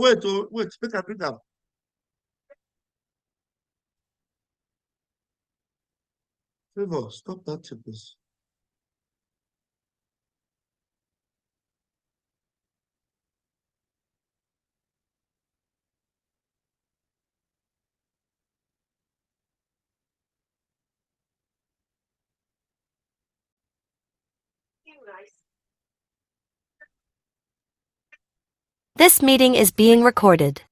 wait, make I bring them. Favor, stop that, please. This meeting is being recorded.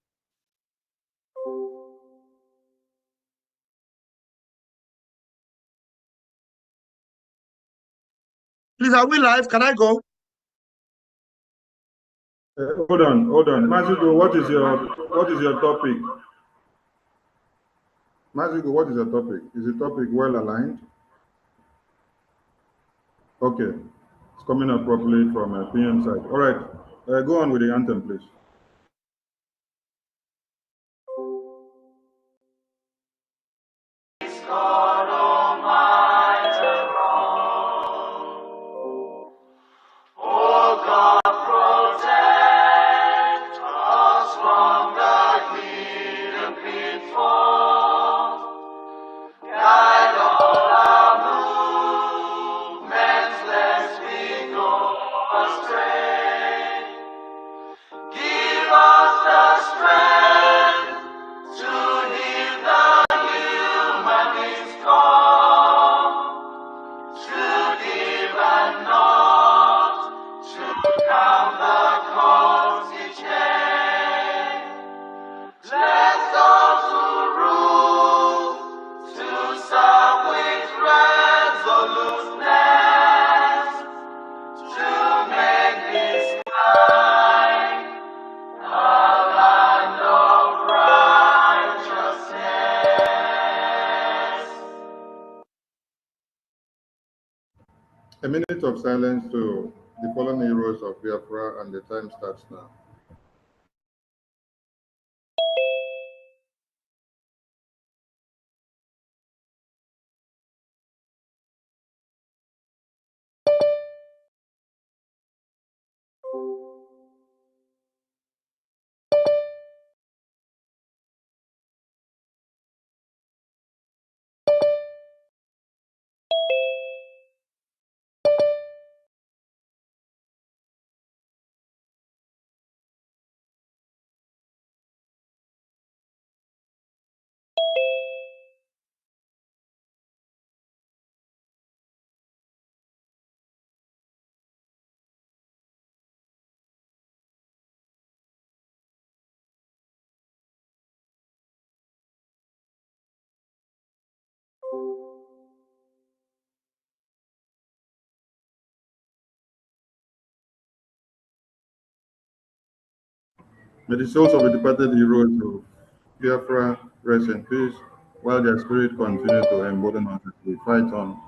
Please, are we live? Can I go? Hold on. Mazugo, what is your topic? Mazugo, what is your topic? Is the topic well aligned? Okay. It's coming up properly from a PM side. All right. Go on with the anthem, please. A minute of silence to the fallen heroes of Biafra, and the time starts now. May the souls of the departed heroes of Biafra rest in peace, while their spirit continue to embolden us as we fight on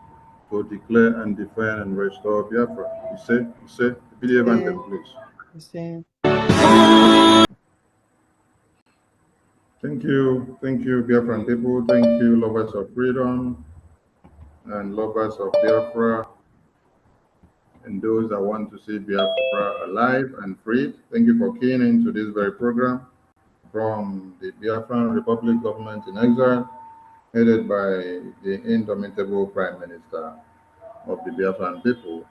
to declare and defend and restore Biafra. You say, the PDF anthem, please. Thank you, Biafran people. Thank you, lovers of freedom and lovers of Biafra, and those that want to see Biafra alive and free. Thank you for keying into this very program from the Biafran Republic government in exile, headed by the indomitable Prime Minister of the Biafran people,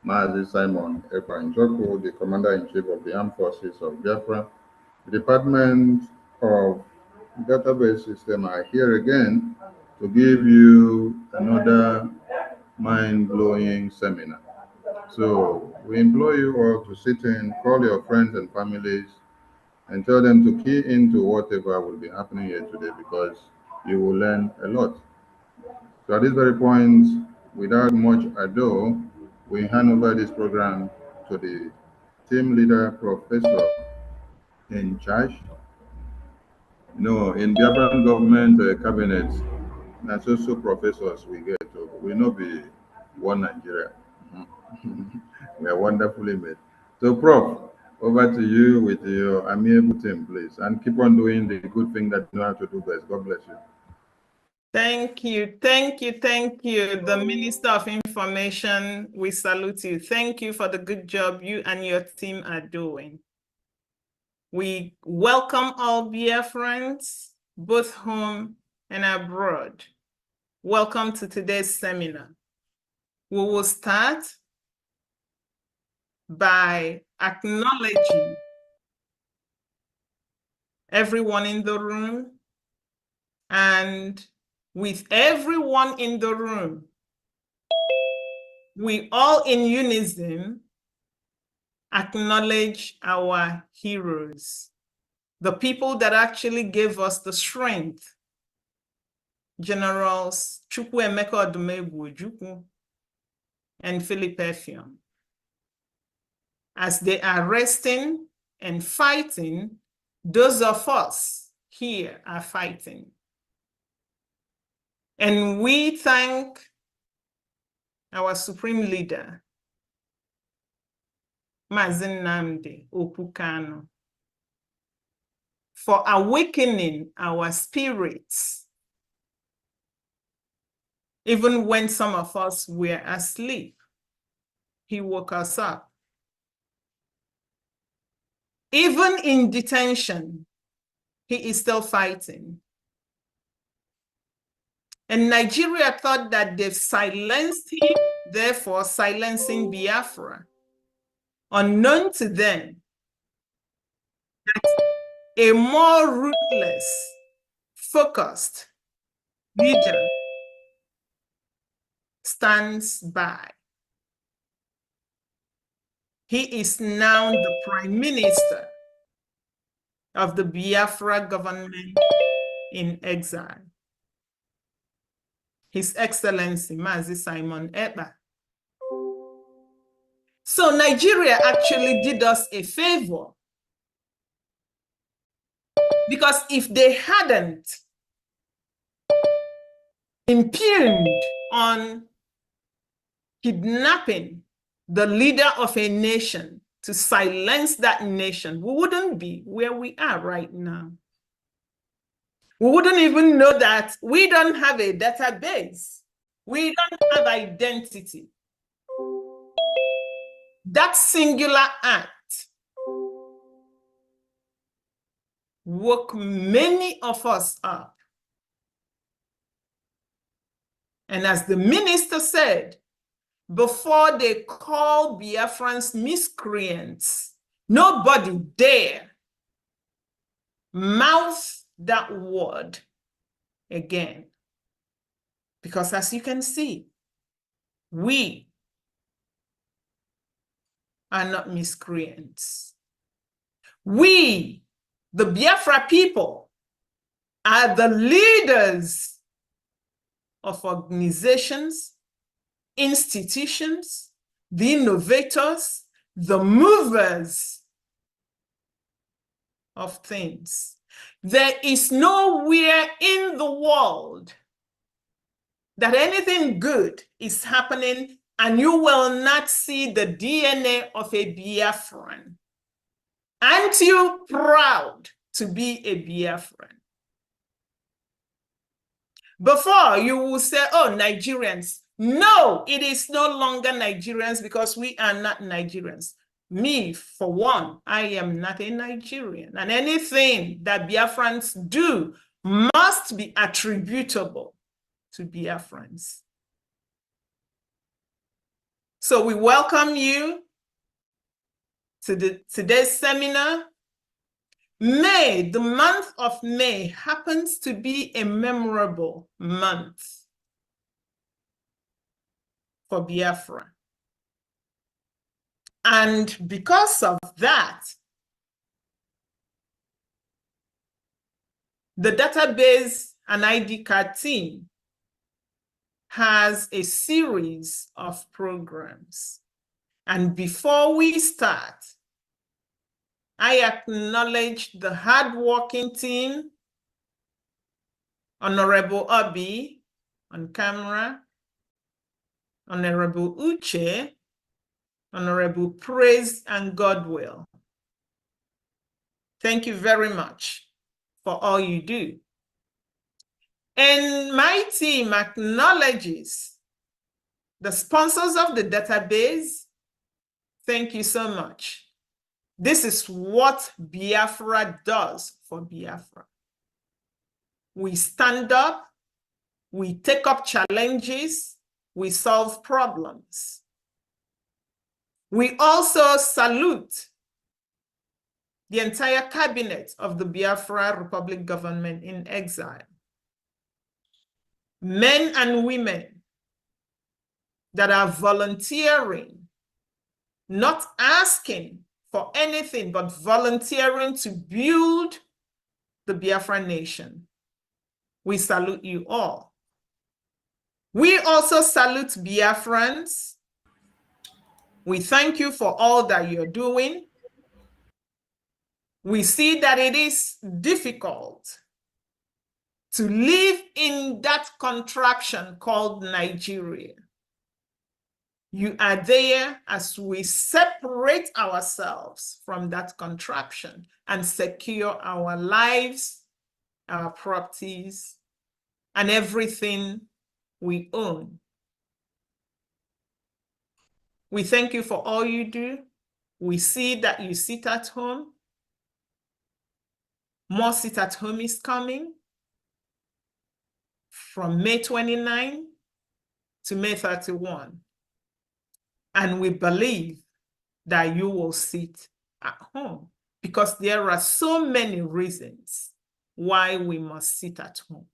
Mazi Simon Ekpa Njoku, the Commander-in-Chief of the Armed Forces of Biafra. The Department of Database System are here again to give you another mind-blowing seminar. So we implore you all to sit in, call your friends and families, and tell them to key into whatever will be happening here today, because you will learn a lot. So at this very point, without much ado, we hand over this program to the team leader, professor in charge. No, in Biafran government cabinet, that's also professors we get to. We not be one Nigeria. We are wonderfully made. So, Prof, over to you with your amiable team, please, and keep on doing the good thing that you know how to do best. God bless you. Thank you. The Minister of Information, we salute you. Thank you for the good job you and your team are doing. We welcome all Biafrans, both home and abroad. Welcome to today's seminar. We will start by acknowledging everyone in the room, and with everyone in the room, we all in unison acknowledge our heroes, the people that actually gave us the strength. Generals Chukwuemeka Odumegwu Ojukwu and Philip Effiong, as they are resting and fighting, those of us here are fighting. And we thank our supreme leader, Mazi Nnamdi Okukano, for awakening our spirits, even when some of us were asleep. He woke us up. Even in detention, he is still fighting. And Nigeria thought that they've silenced him, therefore silencing Biafra. Unknown to them, that a more ruthless, focused leader stands by. He is now the Prime Minister of the Biafra government in exile. His Excellency Mazi Simon Ekpa. So Nigeria actually did us a favor, because if they hadn't impugned on kidnapping the leader of a nation to silence that nation, we wouldn't be where we are right now. We wouldn't even know that we don't have a database. We don't have identity. That singular act woke many of us up. And as the minister said, before they call Biafrans miscreants, nobody dare mouth that word again. Because as you can see, we are not miscreants. We, the Biafra people, are the leaders of organizations, institutions, the innovators, the movers of things. There is nowhere in the world that anything good is happening and you will not see the DNA of a Biafran. Aren't you proud to be a Biafran? Before you will say, oh, Nigerians. No, it is no longer Nigerians, because we are not Nigerians. Me, for one, I am not a Nigerian. And anything that Biafrans do must be attributable to Biafrans. So we welcome you to today's seminar. May, the month of May, happens to be a memorable month for Biafra. And because of that, the database and ID card team has a series of programs. And before we start, I acknowledge the hardworking team, Honorable Obi on camera, Honorable Uche, Honorable Praise and Godwill. Thank you very much for all you do. And my team acknowledges the sponsors of the database. Thank you so much. This is what Biafra does for Biafra. We stand up, we take up challenges, we solve problems. We also salute the entire cabinet of the Biafra Republic government in exile. Men and women that are volunteering, not asking for anything, but volunteering to build the Biafra nation. We salute you all. We also salute Biafrans. We thank you for all that you're doing. We see that it is difficult to live in that contraction called Nigeria. You are there as we separate ourselves from that contraction and secure our lives, our properties, and everything we own. We thank you for all you do. We see that you sit at home. More sit at home is coming from May 29 to May 31. And we believe that you will sit at home because there are so many reasons why we must sit at home.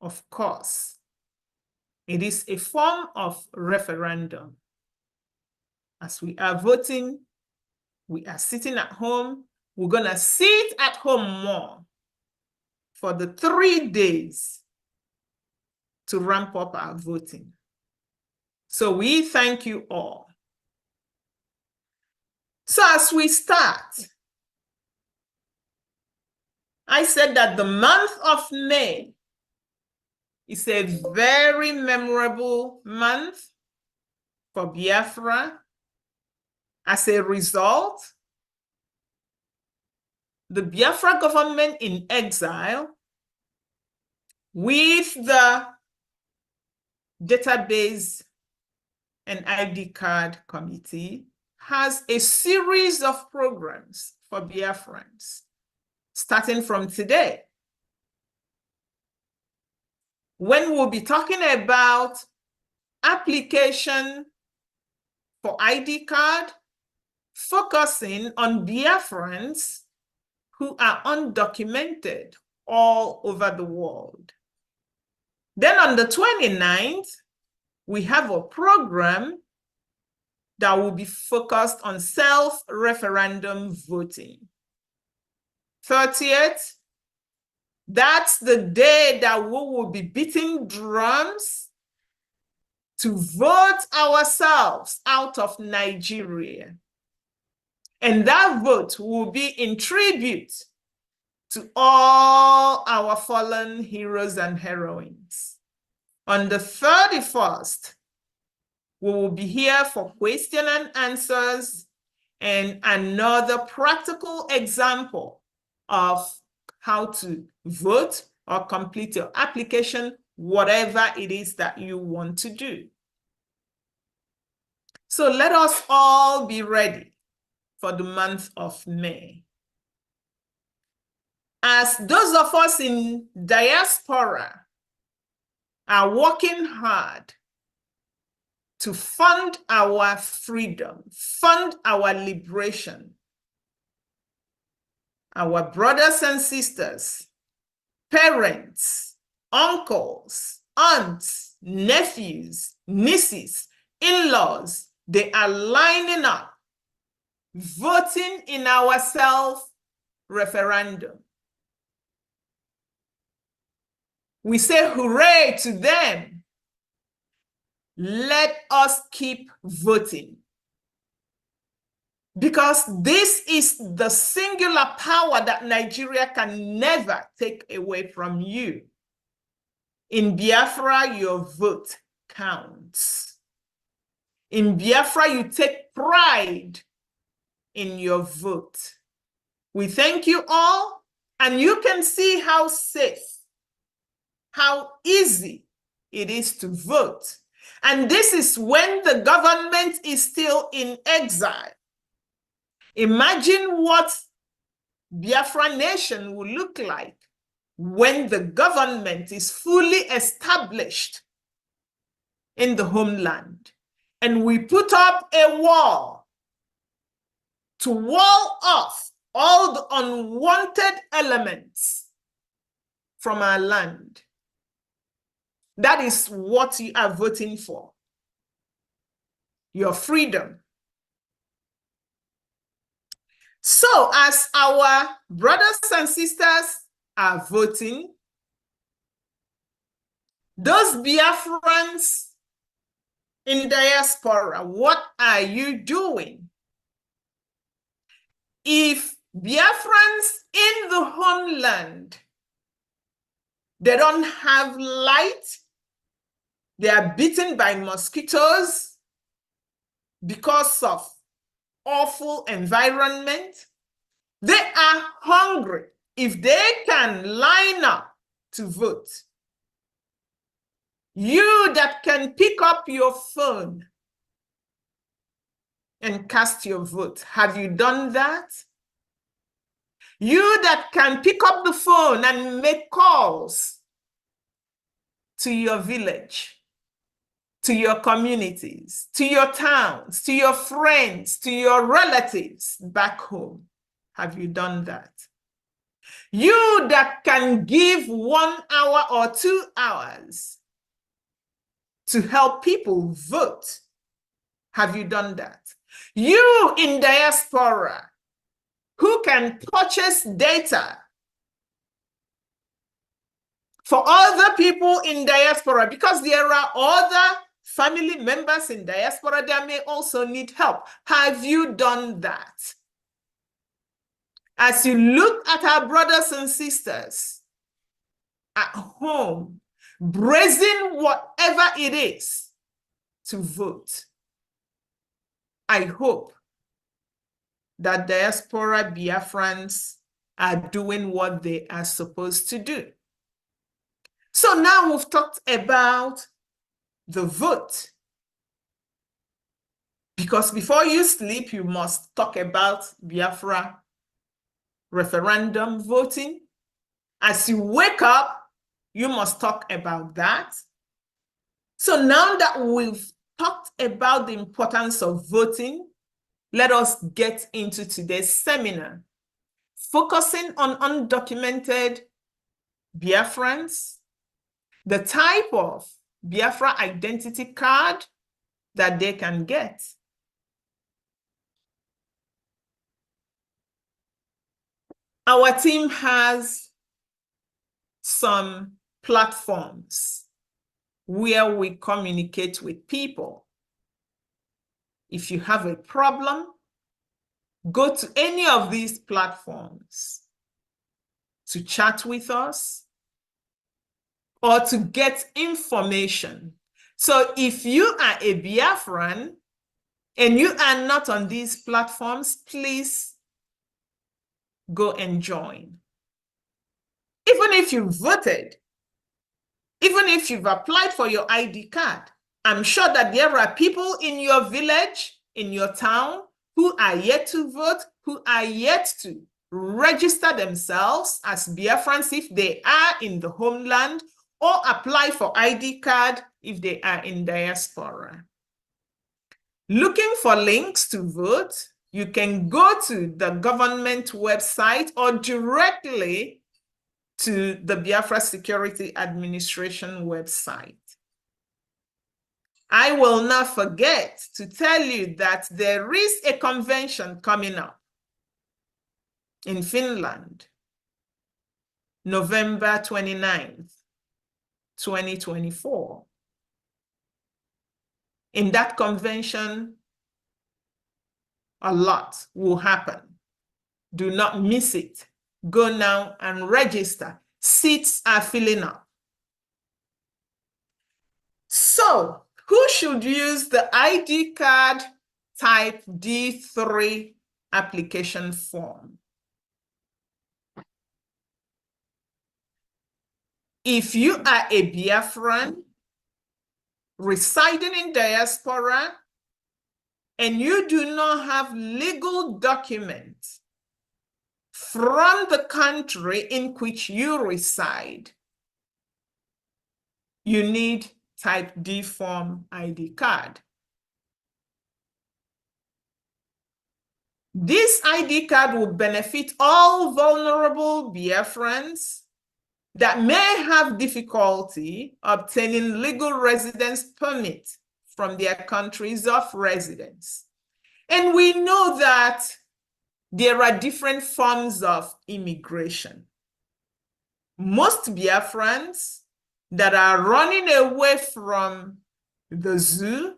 Of course, it is a form of referendum. As we are voting, we are sitting at home. We're going to sit at home more for the 3 days to ramp up our voting. So we thank you all. So as we start, I said that the month of May is a very memorable month for Biafra. As a result, the Biafra government in exile, with the database and ID card committee, has a series of programs for Biafrans, starting from today. When we'll be talking about application for ID card, focusing on Biafrans who are undocumented all over the world. Then on the 29th, we have a program that will be focused on self-referendum voting. 30th, that's the day that we will be beating drums to vote ourselves out of Nigeria. And that vote will be in tribute to all our fallen heroes and heroines. On the 31st, we will be here for question and answers and another practical example of how to vote or complete your application, whatever it is that you want to do. So let us all be ready for the month of May. As those of us in diaspora are working hard to fund our freedom, fund our liberation, our brothers and sisters, parents, uncles, aunts, nephews, nieces, in-laws, they are lining up, voting in our self-referendum. We say hooray to them. Let us keep voting. Because this is the singular power that Nigeria can never take away from you. In Biafra, your vote counts. In Biafra, you take pride in your vote. We thank you all, and you can see how safe, how easy it is to vote. And this is when the government is still in exile. Imagine what Biafra nation will look like when the government is fully established in the homeland and we put up a wall to wall off all the unwanted elements from our land. That is what you are voting for. Your freedom. So as our brothers and sisters are voting, those Biafrans in diaspora, what are you doing? If Biafrans in the homeland, they don't have light, they are bitten by mosquitoes because of awful environment, they are hungry. If they can line up to vote, you that can pick up your phone and cast your vote, have you done that? You that can pick up the phone and make calls to your village, to your communities, to your towns, to your friends, to your relatives back home, have you done that? You that can give 1 hour or 2 hours to help people vote, have you done that? You in diaspora who can purchase data for other people in diaspora, because there are other family members in diaspora that may also need help. Have you done that? As you look at our brothers and sisters at home, brazen whatever it is to vote, I hope that diaspora Biafrans are doing what they are supposed to do. So now we've talked about the vote. Because before you sleep, you must talk about Biafra referendum voting. As you wake up, you must talk about that. So now that we've talked about the importance of voting, let us get into today's seminar, focusing on undocumented Biafrans, the type of Biafra identity card that they can get. Our team has some platforms where we communicate with people. If you have a problem, go to any of these platforms to chat with us or to get information. So if you are a Biafran and you are not on these platforms, please go and join. Even if you voted, even if you've applied for your ID card, I'm sure that there are people in your village, in your town, who are yet to vote, who are yet to register themselves as Biafrans if they are in the homeland, or apply for ID card if they are in diaspora. Looking for links to vote, you can go to the government website or directly to the Biafra Security Administration website. I will not forget to tell you that there is a convention coming up in Finland, November 29th, 2024. In that convention, a lot will happen. Do not miss it. Go now and register. Seats are filling up. So, who should use the ID card type D3 application form? If you are a Biafran residing in diaspora and you do not have legal documents from the country in which you reside, you need type D form ID card. This ID card will benefit all vulnerable Biafrans that may have difficulty obtaining legal residence permit from their countries of residence. And we know that there are different forms of immigration. Most Biafrans that are running away from the zoo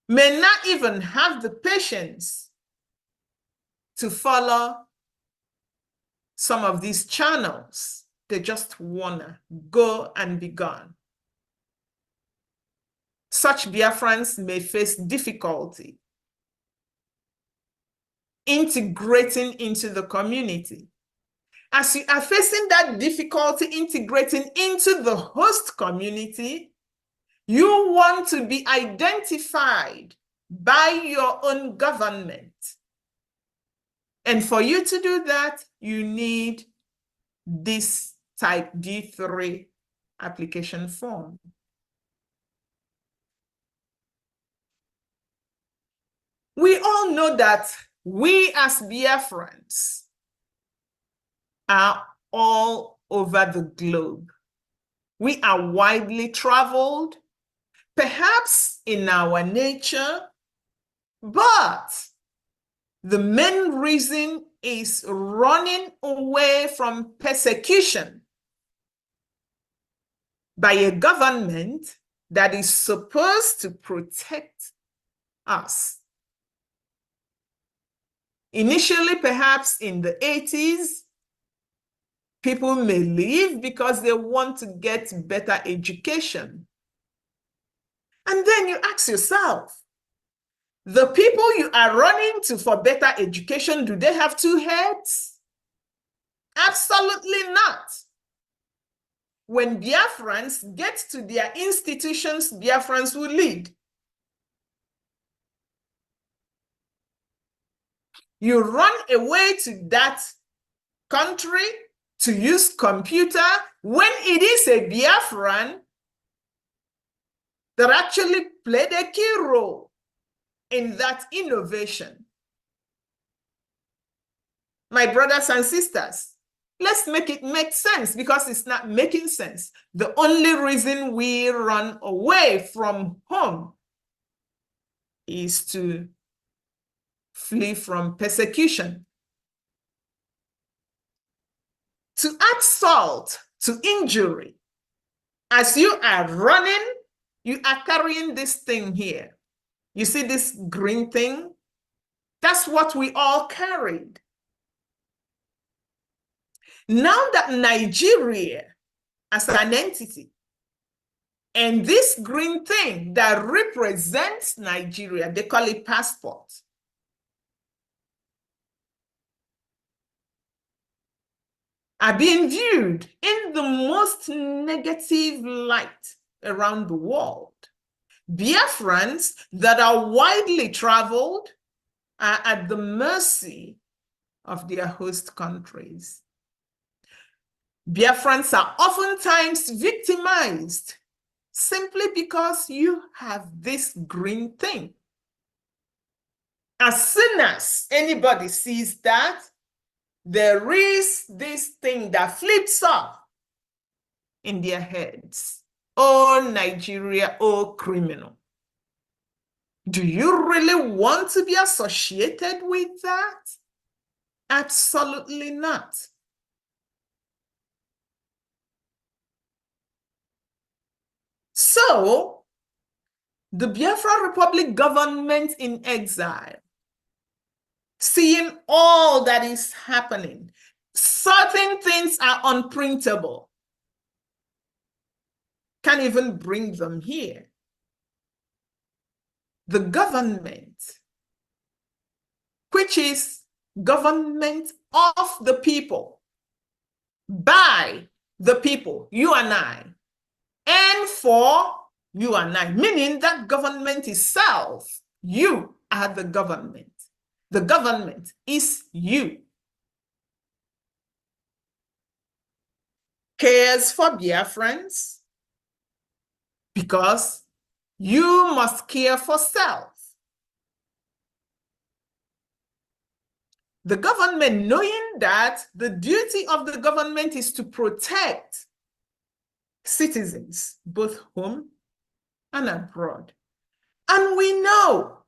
may not even have the patience to follow some of these channels. They just wanna go and be gone. Such Biafrans may face difficulty integrating into the community. As you are facing that difficulty integrating into the host community, you want to be identified by your own government. And for you to do that, you need this type D3 application form. We all know that we as Biafrans are all over the globe. We are widely traveled, perhaps in our nature, but the main reason is running away from persecution by a government that is supposed to protect us. Initially, perhaps in the 80s, people may leave because they want to get better education. And then you ask yourself, the people you are running to for better education, do they have two heads? Absolutely not. When Biafrans get to their institutions, Biafrans will lead. You run away to that country to use computer when it is a Biafran that actually played a key role in that innovation. My brothers and sisters, let's make it make sense, because it's not making sense. The only reason we run away from home is to flee from persecution. To add salt to injury, as you are running, you are carrying this thing here. You see this green thing? That's what we all carried. Now that Nigeria as an entity and this green thing that represents Nigeria, they call it passport, are being viewed in the most negative light around the world. Biafrans that are widely traveled are at the mercy of their host countries. Biafrans are oftentimes victimized simply because you have this green thing. As soon as anybody sees that, there is this thing that flips up in their heads. Oh, Nigeria, oh, criminal. Do you really want to be associated with that? Absolutely not. So, the Biafra Republic government in exile, seeing all that is happening, certain things are unprintable. Can't even bring them here. The government, which is government of the people, by the people, you and I, and for you and I, meaning that government itself, you are the government. The government is you. Cares for Biafrans because you must care for self. The government, knowing that the duty of the government is to protect citizens, both home and abroad. And we know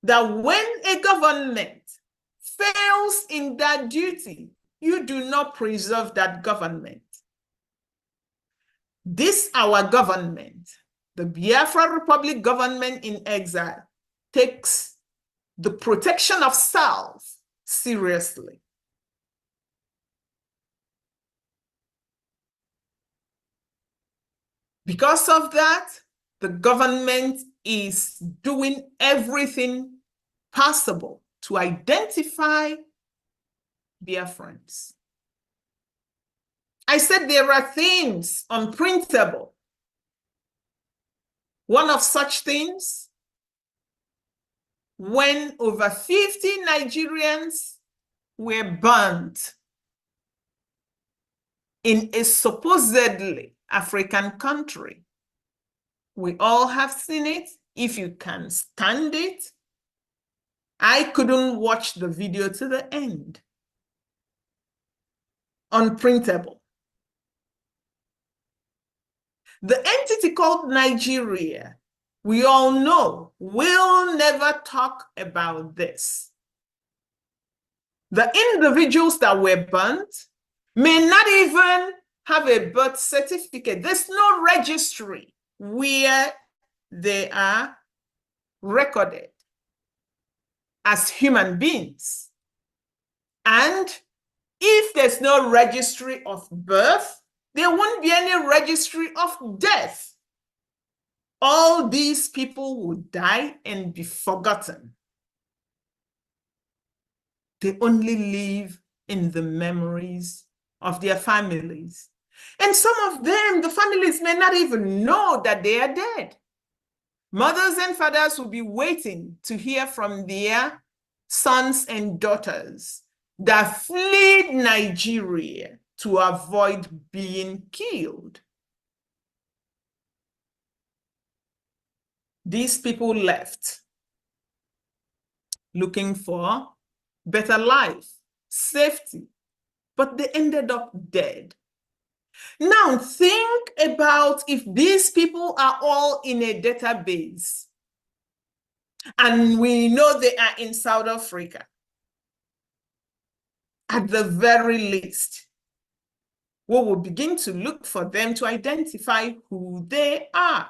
that when a government fails in that duty, you do not preserve that government. This, our government, the Biafra Republic government in exile, takes the protection of self seriously. Because of that, the government is doing everything possible to identify Biafrans. I said there are things unprintable. One of such things, when over 50 Nigerians were burnt in a supposedly African country. We all have seen it. If you can stand it, I couldn't watch the video to the end. Unprintable. The entity called Nigeria, we all know, will never talk about this. The individuals that were burnt may not even have a birth certificate. There's no registry where they are recorded as human beings. And if there's no registry of birth, there won't be any registry of death. All these people will die and be forgotten. They only live in the memories of their families. And some of them, the families may not even know that they are dead. Mothers and fathers will be waiting to hear from their sons and daughters that fled Nigeria to avoid being killed. These people left looking for better life, safety, but they ended up dead. Now think about if these people are all in a database and we know they are in South Africa. At the very least, we will begin to look for them to identify who they are.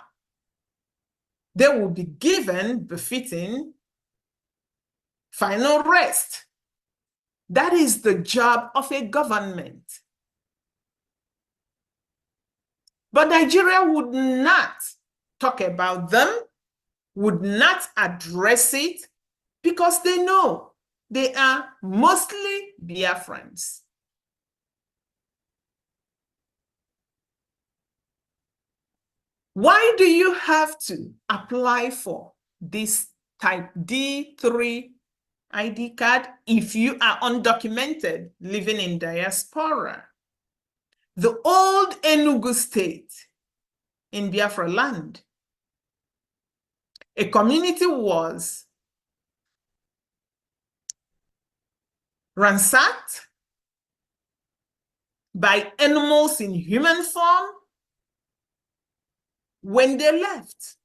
They will be given befitting final rest. That is the job of a government. But Nigeria would not talk about them, would not address it, because they know they are mostly Biafrans. Why do you have to apply for this type D3 ID card if you are undocumented living in diaspora? The old Enugu state in Biafra land, a community was ransacked by animals in human form when they left.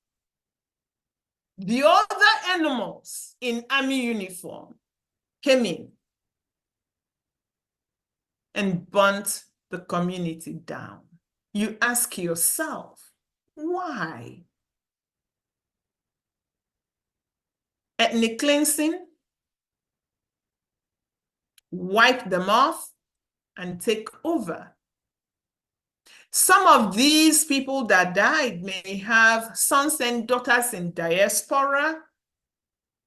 The other animals in army uniform came in and burnt the community down. You ask yourself, why? Ethnic cleansing, wipe them off and take over. Some of these people that died may have sons and daughters in diaspora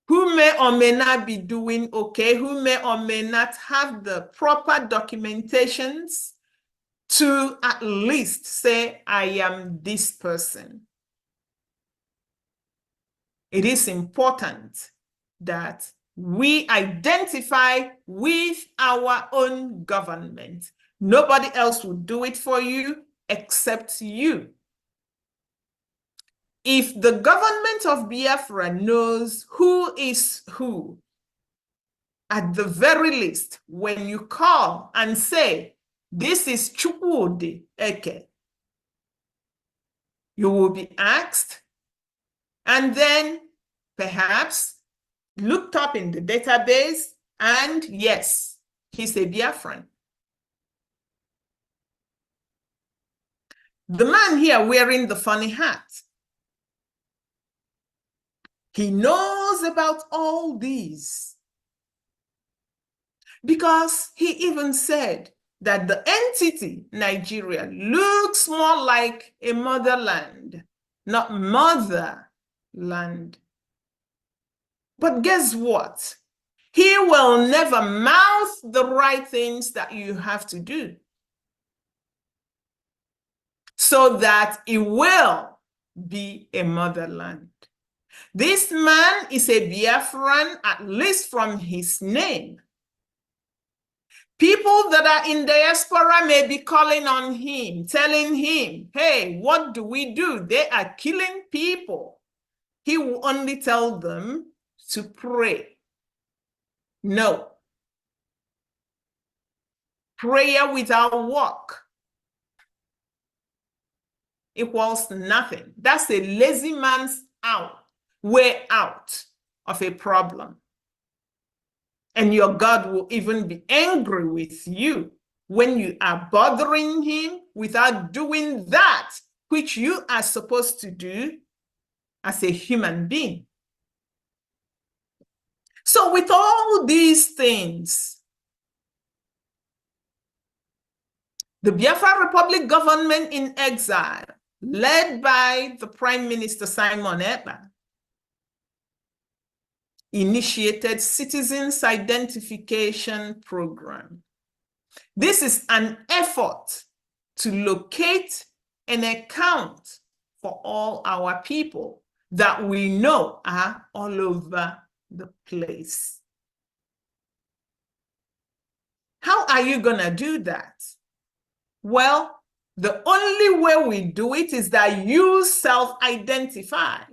who may or may not be doing okay, who may or may not have the proper documentations to at least say, I am this person. It is important that we identify with our own government. Nobody else will do it for you except you. If the government of Biafra knows who is who, at the very least, when you call and say, this is Chukwudi Eke, you will be asked, and then perhaps looked up in the database, and yes, he's a Biafran. The man here wearing the funny hat, he knows about all these because he even said that the entity Nigeria looks more like a motherland, not motherland. But guess what? He will never mouth the right things that you have to do so that it will be a motherland. This man is a Biafran, at least from his name. People that are in diaspora may be calling on him, telling him, hey, what do we do? They are killing people. He will only tell them to pray. No. Prayer without work equals nothing. That's a lazy man's way out of a problem. And your God will even be angry with you when you are bothering him without doing that which you are supposed to do as a human being. So with all these things, the Biafra Republic government in exile, led by the Prime Minister Simon Ekpa, initiated Citizens Identification Program. This is an effort to locate and account for all our people that we know are all over the place. How are you going to do that? Well, the only way we do it is that you self-identify.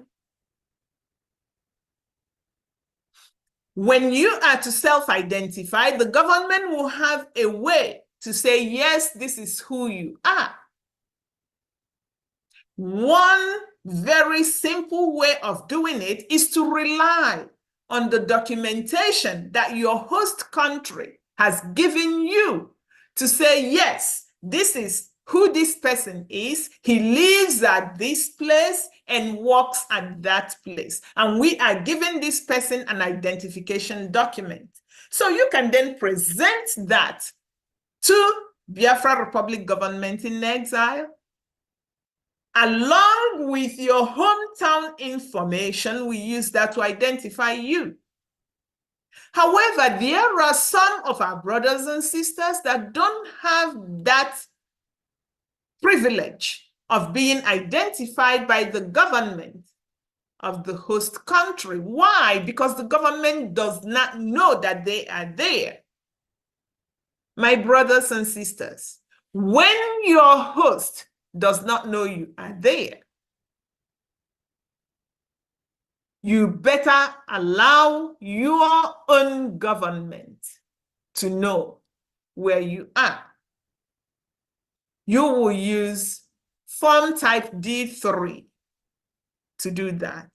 When you are to self-identify, the government will have a way to say, yes, this is who you are. One very simple way of doing it is to rely on the documentation that your host country has given you to say, yes, this is who this person is. He lives at this place and works at that place. And we are giving this person an identification document. So you can then present that to Biafra Republic government in exile, along with your hometown information. We use that to identify you. However, there are some of our brothers and sisters that don't have that privilege of being identified by the government of the host country. Why? Because the government does not know that they are there. My brothers and sisters, when your host does not know you are there, you better allow your own government to know where you are. You will use form type D3 to do that.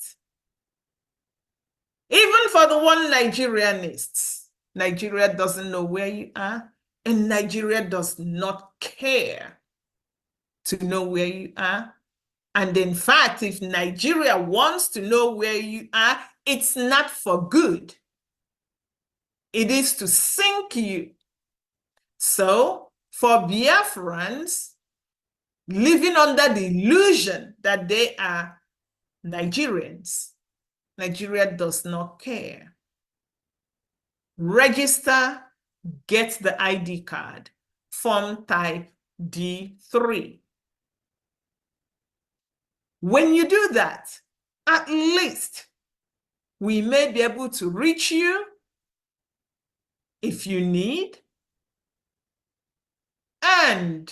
Even for the one Nigerianists, Nigeria doesn't know where you are, and Nigeria does not care to know where you are. And in fact, if Nigeria wants to know where you are, it's not for good. It is to sink you. So for Biafrans living under the illusion that they are Nigerians, Nigeria does not care. Register, get the ID card, form type D3. When you do that, at least We may be able to reach you if you need. And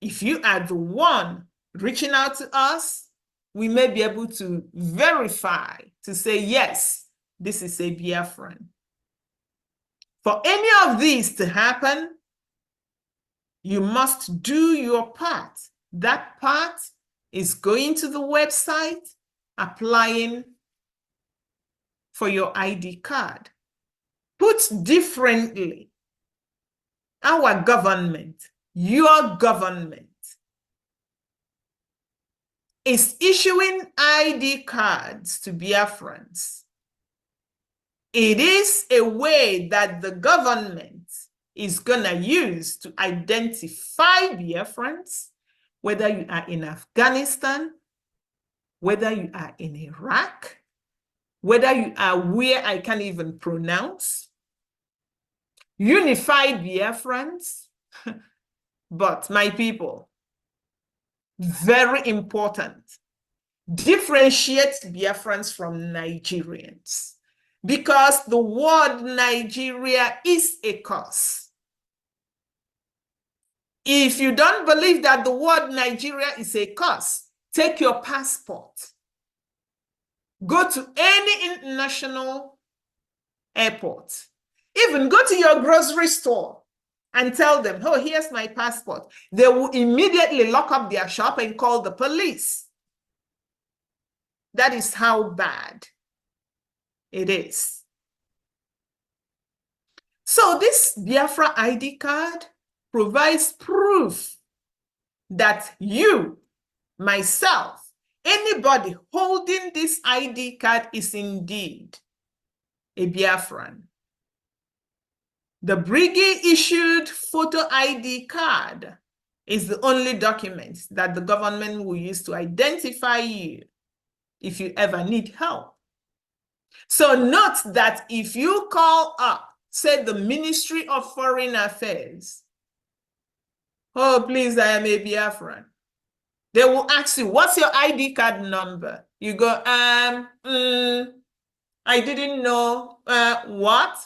if you are the one reaching out to us, we may be able to verify to say, yes, this is a Biafran. For any of these to happen, you must do your part. That part is going to the website, applying for your ID card. Put differently, our government, your government, is issuing ID cards to Biafrans. It is a way that the government is going to use to identify Biafrans, whether you are in Afghanistan, whether you are in Iraq, whether you are where I can't even pronounce, unified Biafrans. But my people, very important, differentiate Biafrans from Nigerians, because the word Nigeria is a curse. If you don't believe that the word Nigeria is a curse, take your passport. Go to any international airport. Even go to your grocery store and tell them, oh, here's my passport. They will immediately lock up their shop and call the police. That is how bad it is. So this Biafra ID card provides proof that you, myself, anybody holding this ID card is indeed a Biafran. The Briggy issued photo ID card is the only document that the government will use to identify you if you ever need help. So note that if you call up, say, the Ministry of Foreign Affairs, oh, please, I am a Biafran, they will ask you, what's your ID card number? You go, I didn't know. What?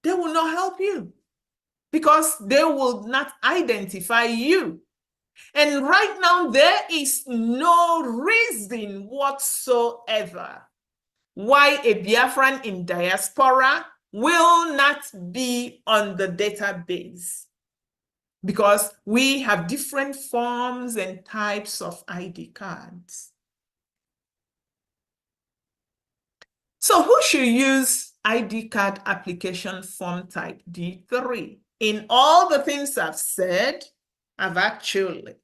They will not help you because they will not identify you. And right now, there is no reason whatsoever why a Biafran in diaspora will not be on the database, because we have different forms and types of ID cards. So who should use ID card application form type D3? In all the things I've said, I've actually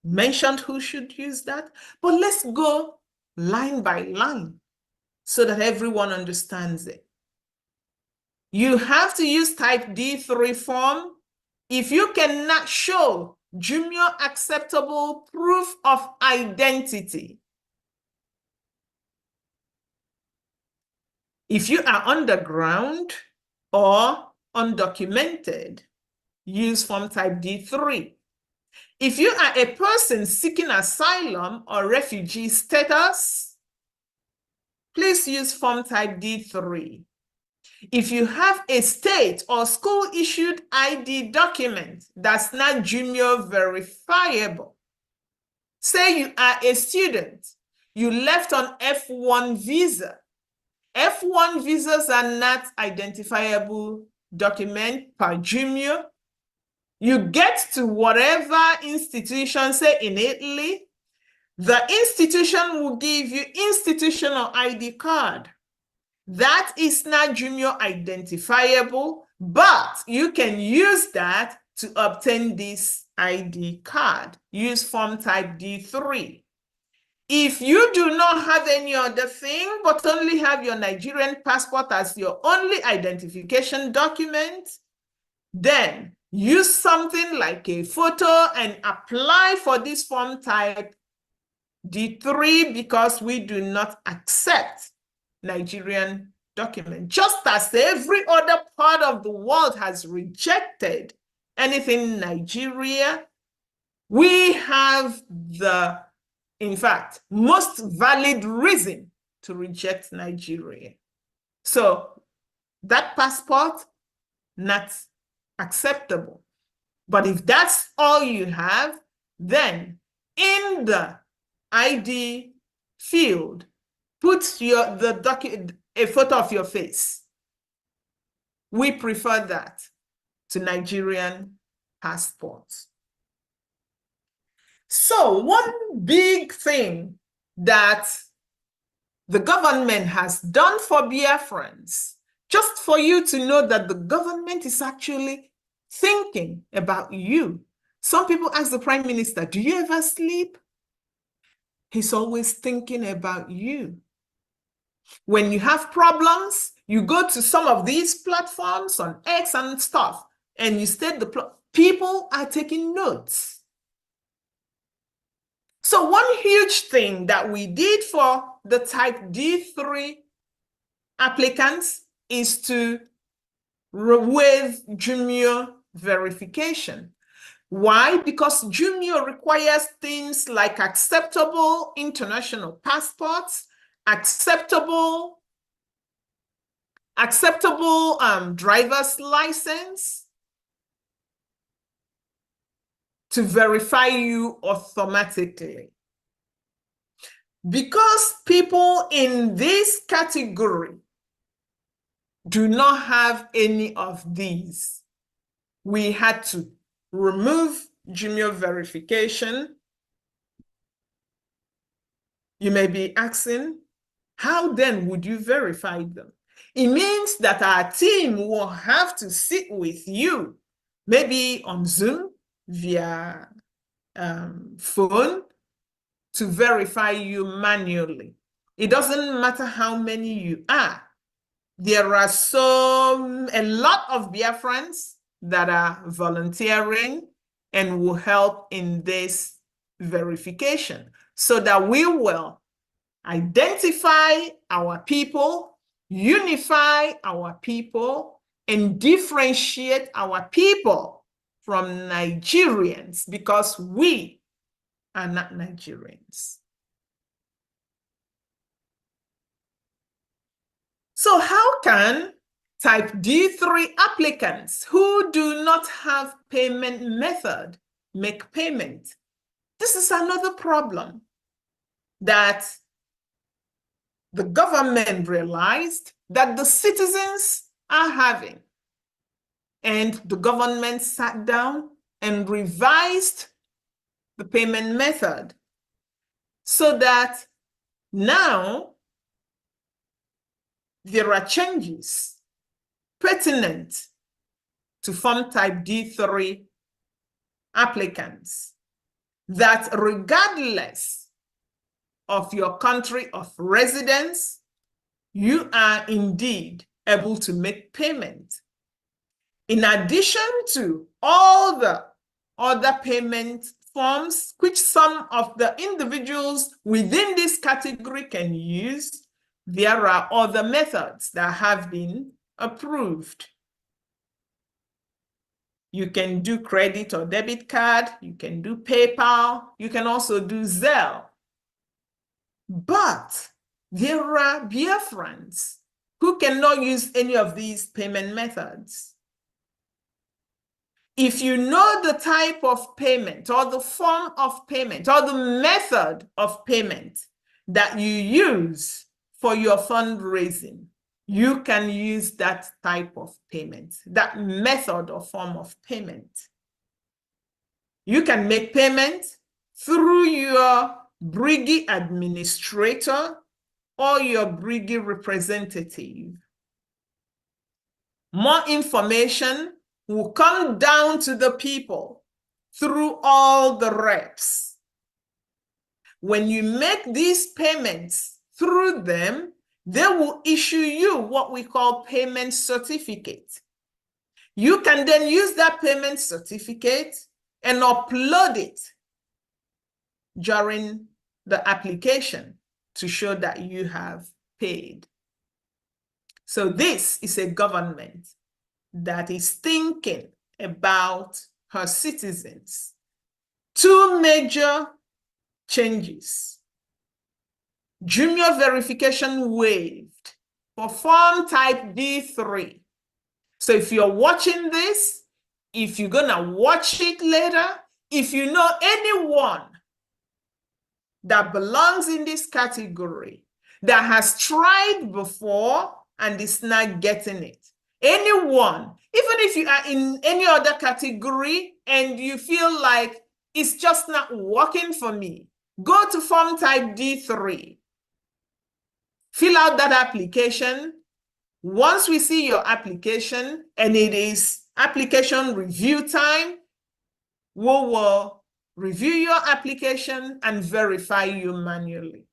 mentioned who should use that, but let's go line by line so that everyone understands it. You have to use type D3 form if you cannot show junior acceptable proof of identity. If you are underground or undocumented, use form type D3. If you are a person seeking asylum or refugee status, please use form type D3. If you have a state or school issued ID document that's not junior verifiable, say you are a student, you left on F1 visa. F1 visas are not identifiable document per junior. You get to whatever institution, say in Italy, the institution will give you institutional ID card. That is not junior identifiable, but you can use that to obtain this ID card. Use form type D3. If you do not have any other thing, but only have your Nigerian passport as your only identification document, then use something like a photo and apply for this form type D3, because we do not accept Nigerian document. Just as every other part of the world has rejected anything in Nigeria, we have the, in fact, most valid reason to reject Nigeria. So that passport, not acceptable. But if that's all you have, then in the ID field, put a photo of your face. We prefer that to Nigerian passports. So one big thing that the government has done for Biafrans, just for you to know that the government is actually thinking about you. Some people ask the Prime Minister, do you ever sleep? He's always thinking about you. When you have problems, you go to some of these platforms on X and stuff, and you state the people are taking notes. So one huge thing that we did for the type D3 applicants is to waive junior verification. Why? Because junior requires things like acceptable international passports, acceptable driver's license to verify you automatically. Because people in this category do not have any of these, we had to remove junior verification. You may be asking, how then would you verify them? It means that our team will have to sit with you, maybe on Zoom, via phone, to verify you manually. It doesn't matter how many you are. There are a lot of Biafrans that are volunteering and will help in this verification so that we will identify our people, unify our people, and differentiate our people from Nigerians, because we are not Nigerians. So how can type D3 applicants who do not have payment method make payment? This is another problem that the government realized that the citizens are having. And the government sat down and revised the payment method so that now there are changes pertinent to form type D3 applicants that, regardless of your country of residence, you are indeed able to make payment. In addition to all the other payment forms which some of the individuals within this category can use, there are other methods that have been approved. You can do credit or debit card, you can do PayPal, you can also do Zelle. But there are Biafrans who cannot use any of these payment methods. If you know the type of payment or the form of payment or the method of payment that you use for your fundraising, you can use that type of payment, that method or form of payment. You can make payment through your Briggy administrator or your Briggy representative. More information will come down to the people through all the reps. When you make these payments through them, they will issue you what we call payment certificate. You can then use that payment certificate and upload it during the application to show that you have paid. So this is a government that is thinking about her citizens. Two major changes Junior verification waived for form type D3. So if you're watching this, if you're gonna watch it later, if you know anyone that belongs in this category that has tried before and is not getting it, anyone, even if you are in any other category and you feel like it's just not working for me, go to form type D3. Fill out that application. Once we see your application and it is application review time, we will review your application and verify you manually.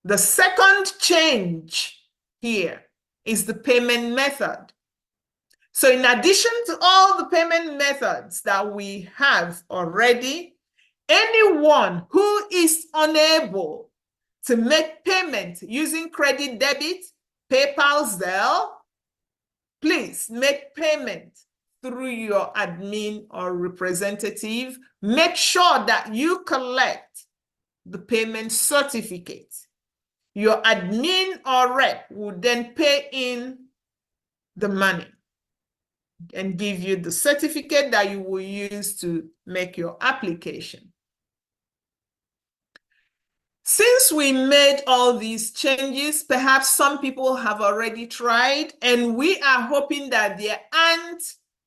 The second change here is the payment method. So in addition to all the payment methods that we have already, anyone who is unable to make payment using credit, debit, PayPal, Zelle, please make payment through your admin or representative. Make sure that you collect the payment certificate. Your admin or rep will then pay in the money and give you the certificate that you will use to make your application. Since we made all these changes, perhaps some people have already tried, and we are hoping that there aren't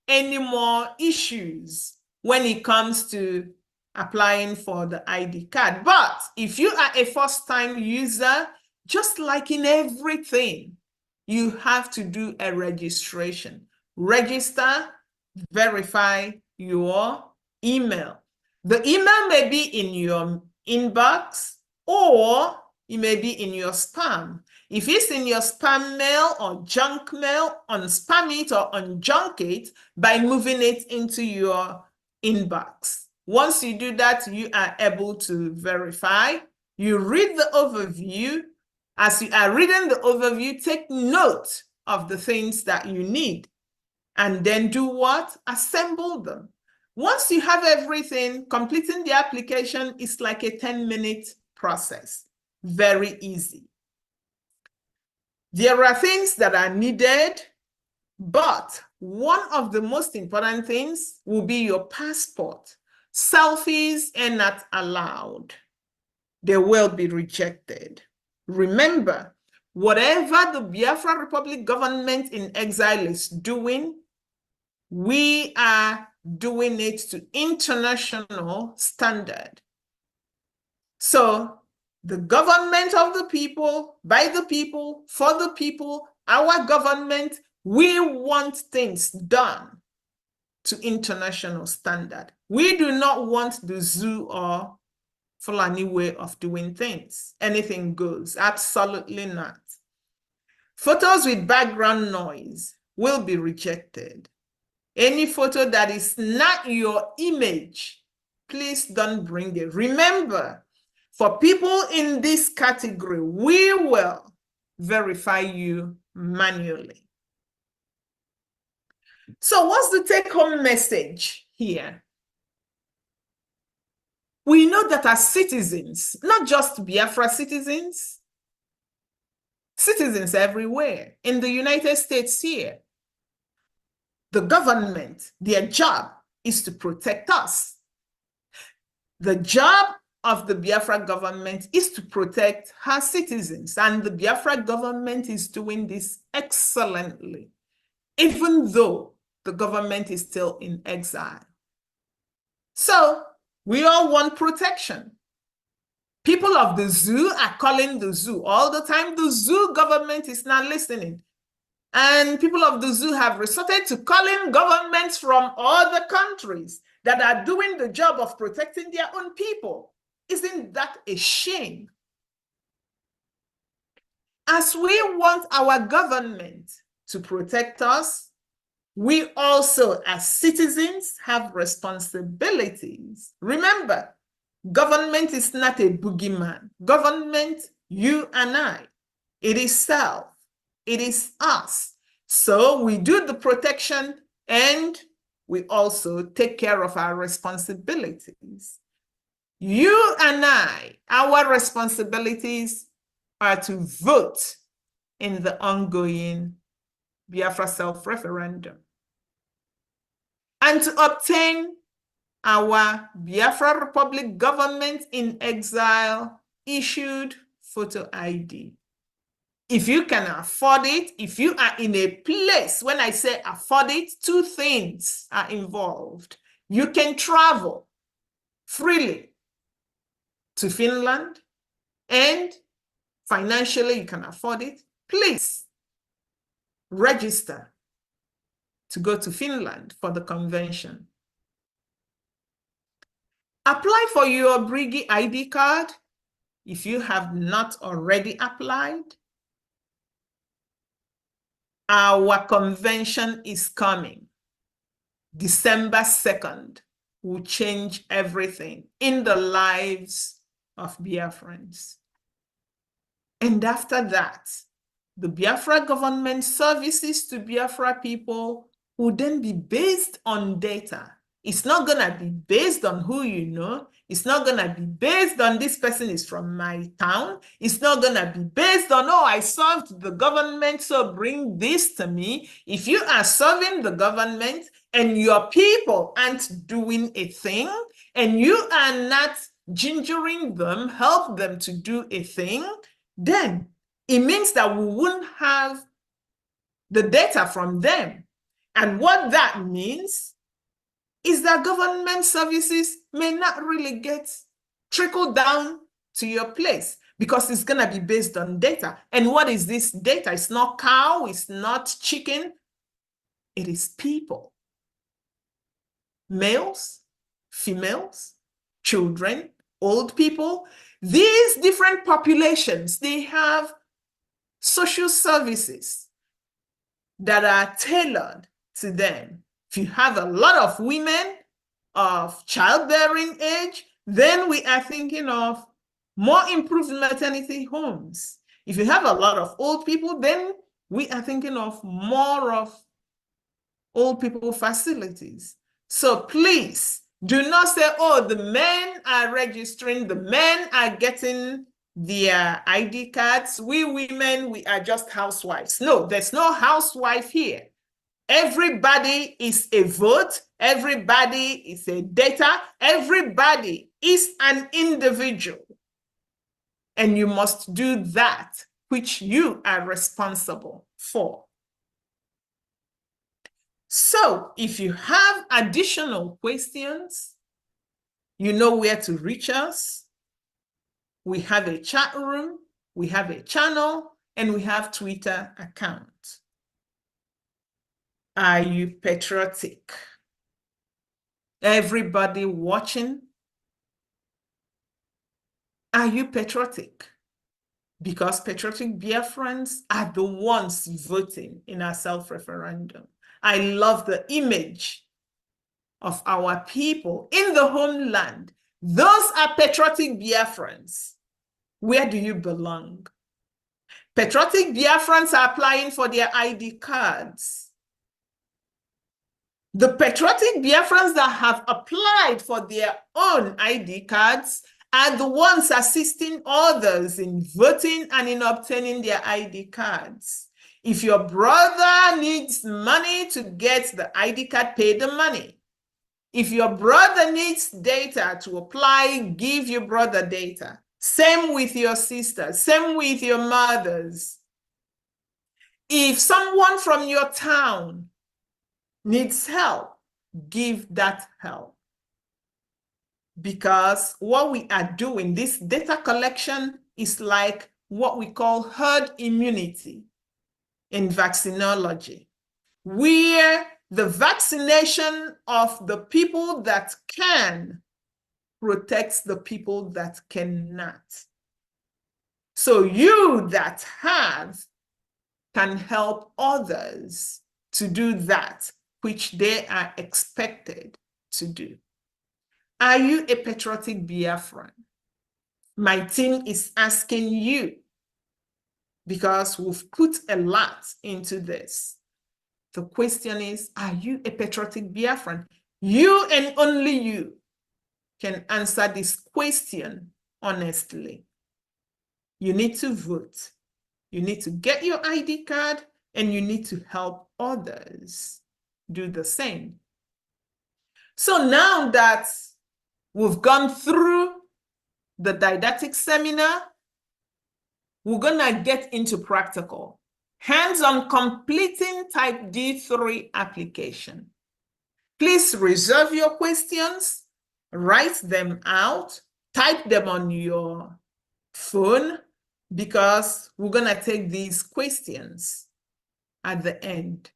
any more issues when it comes to applying for the ID card. But if you are a first-time user, just like in everything, you have to do a registration. Register, verify your email. The email may be in your inbox, or it may be in your spam. If it's in your spam mail or junk mail, unspam it or unjunk it by moving it into your inbox. Once you do that, you are able to verify. You read the overview. As you are reading the overview, take note of the things that you need. And then do what? Assemble them. Once you have everything, completing the application is like a 10-minute process. Very easy. There are things that are needed, but one of the most important things will be your passport. Selfies are not allowed. They will be rejected. Remember, whatever the Biafra Republic government in exile is doing, we are doing it to international standard. So the government of the people, by the people, for the people, our government, we want things done to international standard. We do not want the zoo or Fulani way of doing things. Anything goes, absolutely not. Photos with background noise will be rejected. Any photo that is not your image, please don't bring it. Remember, for people in this category, we will verify you manually. So what's the take-home message here? We know that as citizens, not just Biafra citizens, citizens everywhere, in the United States here, the government, their job is to protect us. The job of the Biafra government is to protect her citizens, and the Biafra government is doing this excellently, even though the government is still in exile. So we all want protection. People of the zoo are calling the zoo all the time. The zoo government is not listening. And people of the zoo have resorted to calling governments from other countries that are doing the job of protecting their own people. Isn't that a shame? As we want our government to protect us, we also, as citizens, have responsibilities. Remember, government is not a boogeyman. Government, you and I, it is self. It is us. So we do the protection and we also take care of our responsibilities. You and I, our responsibilities are to vote in the ongoing Biafra self-referendum and to obtain our Biafra Republic government in exile issued photo ID. If you can afford it, if you are in a place, when I say afford it, two things are involved. You can travel freely to Finland and financially you can afford it. Please register to go to Finland for the convention. Apply for your Brigi ID card if you have not already applied. Our convention is coming. December 2nd will change everything in the lives of Biafrans. And after that, the Biafra government services to Biafra people will then be based on data. It's not going to be based on who you know. It's not going to be based on this person is from my town. It's not going to be based on, oh, I served the government, so bring this to me. If you are serving the government and your people aren't doing a thing, and you are not gingering them, help them to do a thing, then it means that we wouldn't have the data from them. And what that means is that government services may not really get trickled down to your place because it's going to be based on data. And what is this data? It's not cow, it's not chicken, it is people. Males, females, children, old people. These different populations, they have social services that are tailored to them. If you have a lot of women of childbearing age, then we are thinking of more improved maternity homes. If you have a lot of old people, then we are thinking of more of old people facilities. So please do not say, oh, the men are registering, the men are getting their ID cards. We women, we are just housewives. No, there's no housewife here. Everybody is a vote. Everybody is a data. Everybody is an individual. And you must do that which you are responsible for. So if you have additional questions, you know where to reach us. We have a chat room, we have a channel, and we have Twitter account. Are you patriotic? Everybody watching, are you patriotic? Because patriotic Biafrans are the ones voting in our self-referendum. I love the image of our people in the homeland. Those are patriotic Biafrans. Where do you belong? Patriotic Biafrans are applying for their ID cards. The patriotic Biafrans that have applied for their own ID cards are the ones assisting others in voting and in obtaining their ID cards. If your brother needs money to get the ID card, pay the money. If your brother needs data to apply, give your brother data. Same with your sisters, same with your mothers. If someone from your town needs help, give that help. Because what we are doing, this data collection is like what we call herd immunity in vaccinology, where the vaccination of the people that can protects the people that cannot. So you that have can help others to do that which they are expected to do. Are you a patriotic Biafran? My team is asking you because we've put a lot into this. The question is, are you a patriotic Biafran? You and only you. can answer this question honestly. You need to vote. You need to get your ID card, and you need to help others do the same. So now that we've gone through the didactic seminar, we're gonna get into practical. Hands-on completing type D3 application. Please reserve your questions, write them out, type them on your phone, because we're gonna take these questions at the end.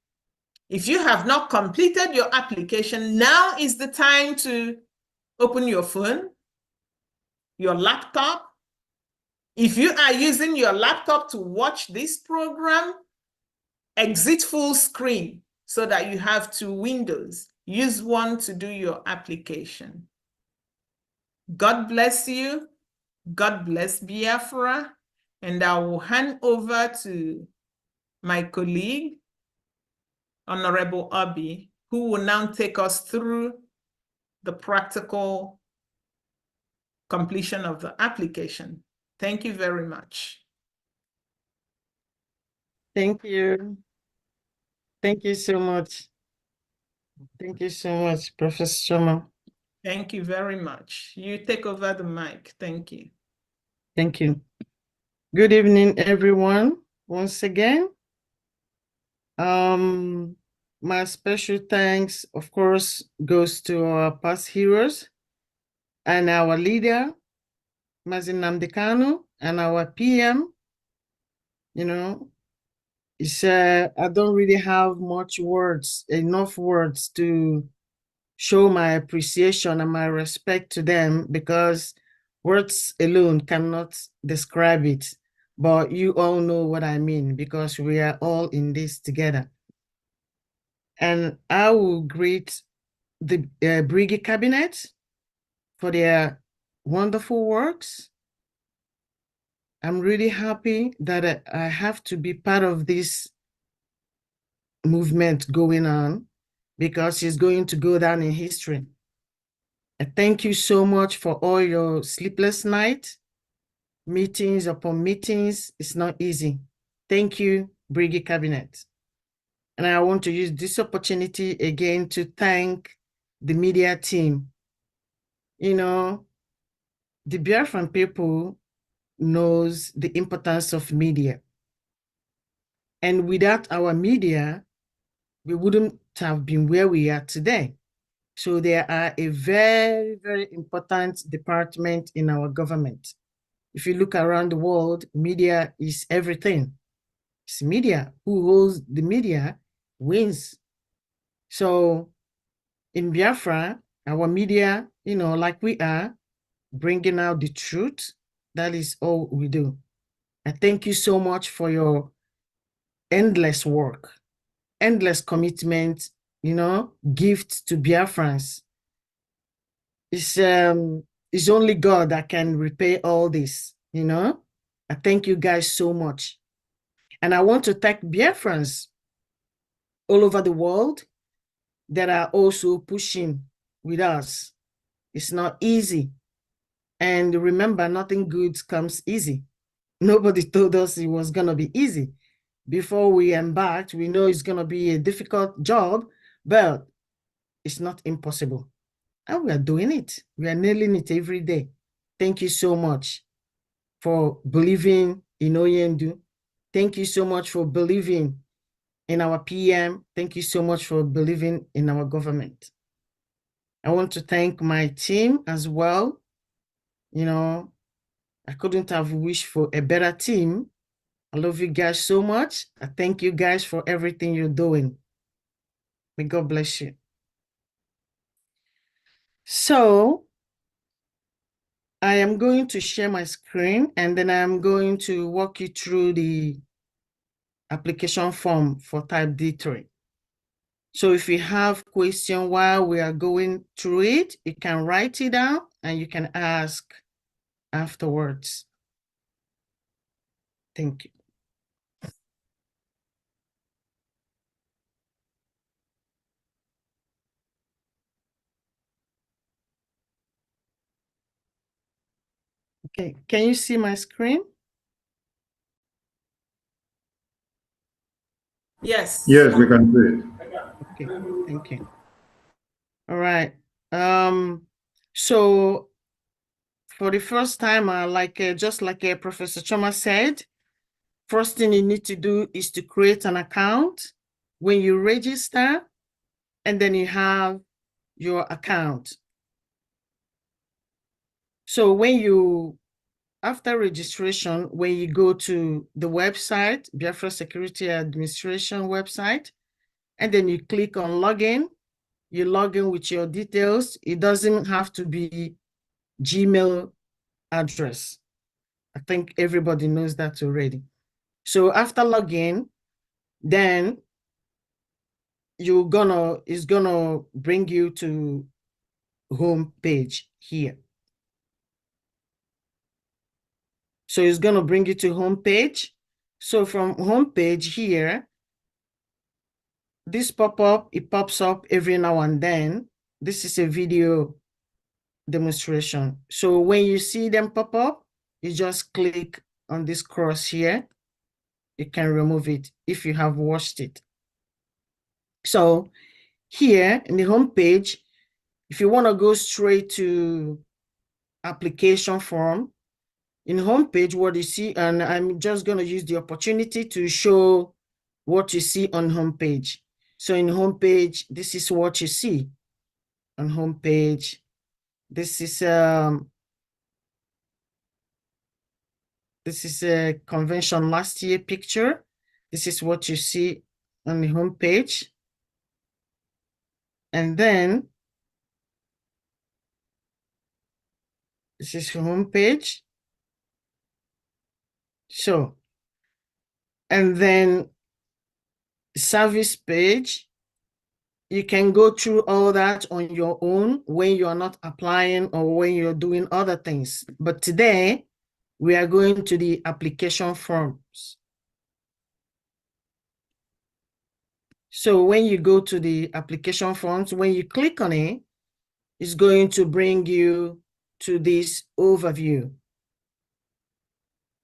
If you have not completed your application, now is the time to open your phone, your laptop. If you are using your laptop to watch this program, exit full screen so that you have 2 windows. Use one to do your application. God bless you. God bless Biafra. And I will hand over to my colleague, Honorable Obi, who will now take us through the practical completion of the application. Thank you very much. Thank you. Thank you so much. Thank you so much, Professor Shoma. Thank you very much. You take over the mic. Thank you. Thank you. Good evening, everyone. Once again, my special thanks, of course, goes to our past heroes and our leader, Mazin Nnamdi Kanu, and our PM. You know, I don't really have enough words to show my appreciation and my respect to them, because words alone cannot describe it. But you all know what I mean, because we are all in this together. And I will greet the Brigade Cabinet for their wonderful works. I'm really happy that I have to be part of this movement going on, because it's going to go down in history. I thank you so much for all your sleepless nights, meetings upon meetings. It's not easy. Thank you, Brigade Cabinet. And I want to use this opportunity again to thank the media team. You know, the Biafran people knows the importance of media. And without our media, we wouldn't have been where we are today. So they are a very, very important department in our government. If you look around the world, media is everything. It's media. Who holds the media wins. So in Biafra, our media, like we are, bringing out the truth. That is all we do. I thank you so much for your endless work, endless commitment, gift to Biafrans. It's only God that can repay all this, I thank you guys so much. And I want to thank Biafrans all over the world that are also pushing with us. It's not easy. And remember, nothing good comes easy. Nobody told us it was going to be easy. Before we embarked, we know it's going to be a difficult job, but it's not impossible. And we are doing it. We are nailing it every day. Thank you so much for believing in Oyendu. Thank you so much for believing in our PM. Thank you so much for believing in our government. I want to thank my team as well. I couldn't have wished for a better team. I love you guys so much. I thank you guys for everything you're doing. May God bless you. So I am going to share my screen, and then I'm going to walk you through the application form for type D3. So if you have question while we are going through it, you can write it down and you can ask afterwards. Thank you. Okay, can you see my screen? Yes. Yes, we can see it. Okay, thank you. All right. So for the first time, just like Professor Choma said, first thing you need to do is to create an account. When you register, and then you have your account. So after registration, when you go to the website, Biafra Security Administration website, and then you click on login, you log in with your details. It doesn't have to be Gmail address. I think everybody knows that already. So after login, then it's gonna bring you to home page here. So it's gonna bring you to home page. So from home page here, this pop-up, it pops up every now and then. This is a video demonstration. So when you see them pop up, you just click on this cross here. You can remove it if you have watched it. So here in the home page, if you want to go straight to application form, in home page, what you see, and I'm just going to use the opportunity to show what you see on home page. So in home page, this is what you see on home page. This is a convention last year picture. This is what you see on the home page. And then this is the home page. So, and then service page, you can go through all that on your own when you are not applying or when you're doing other things. But today, we are going to the application forms. So when you go to the application forms, when you click on it, it's going to bring you to this overview.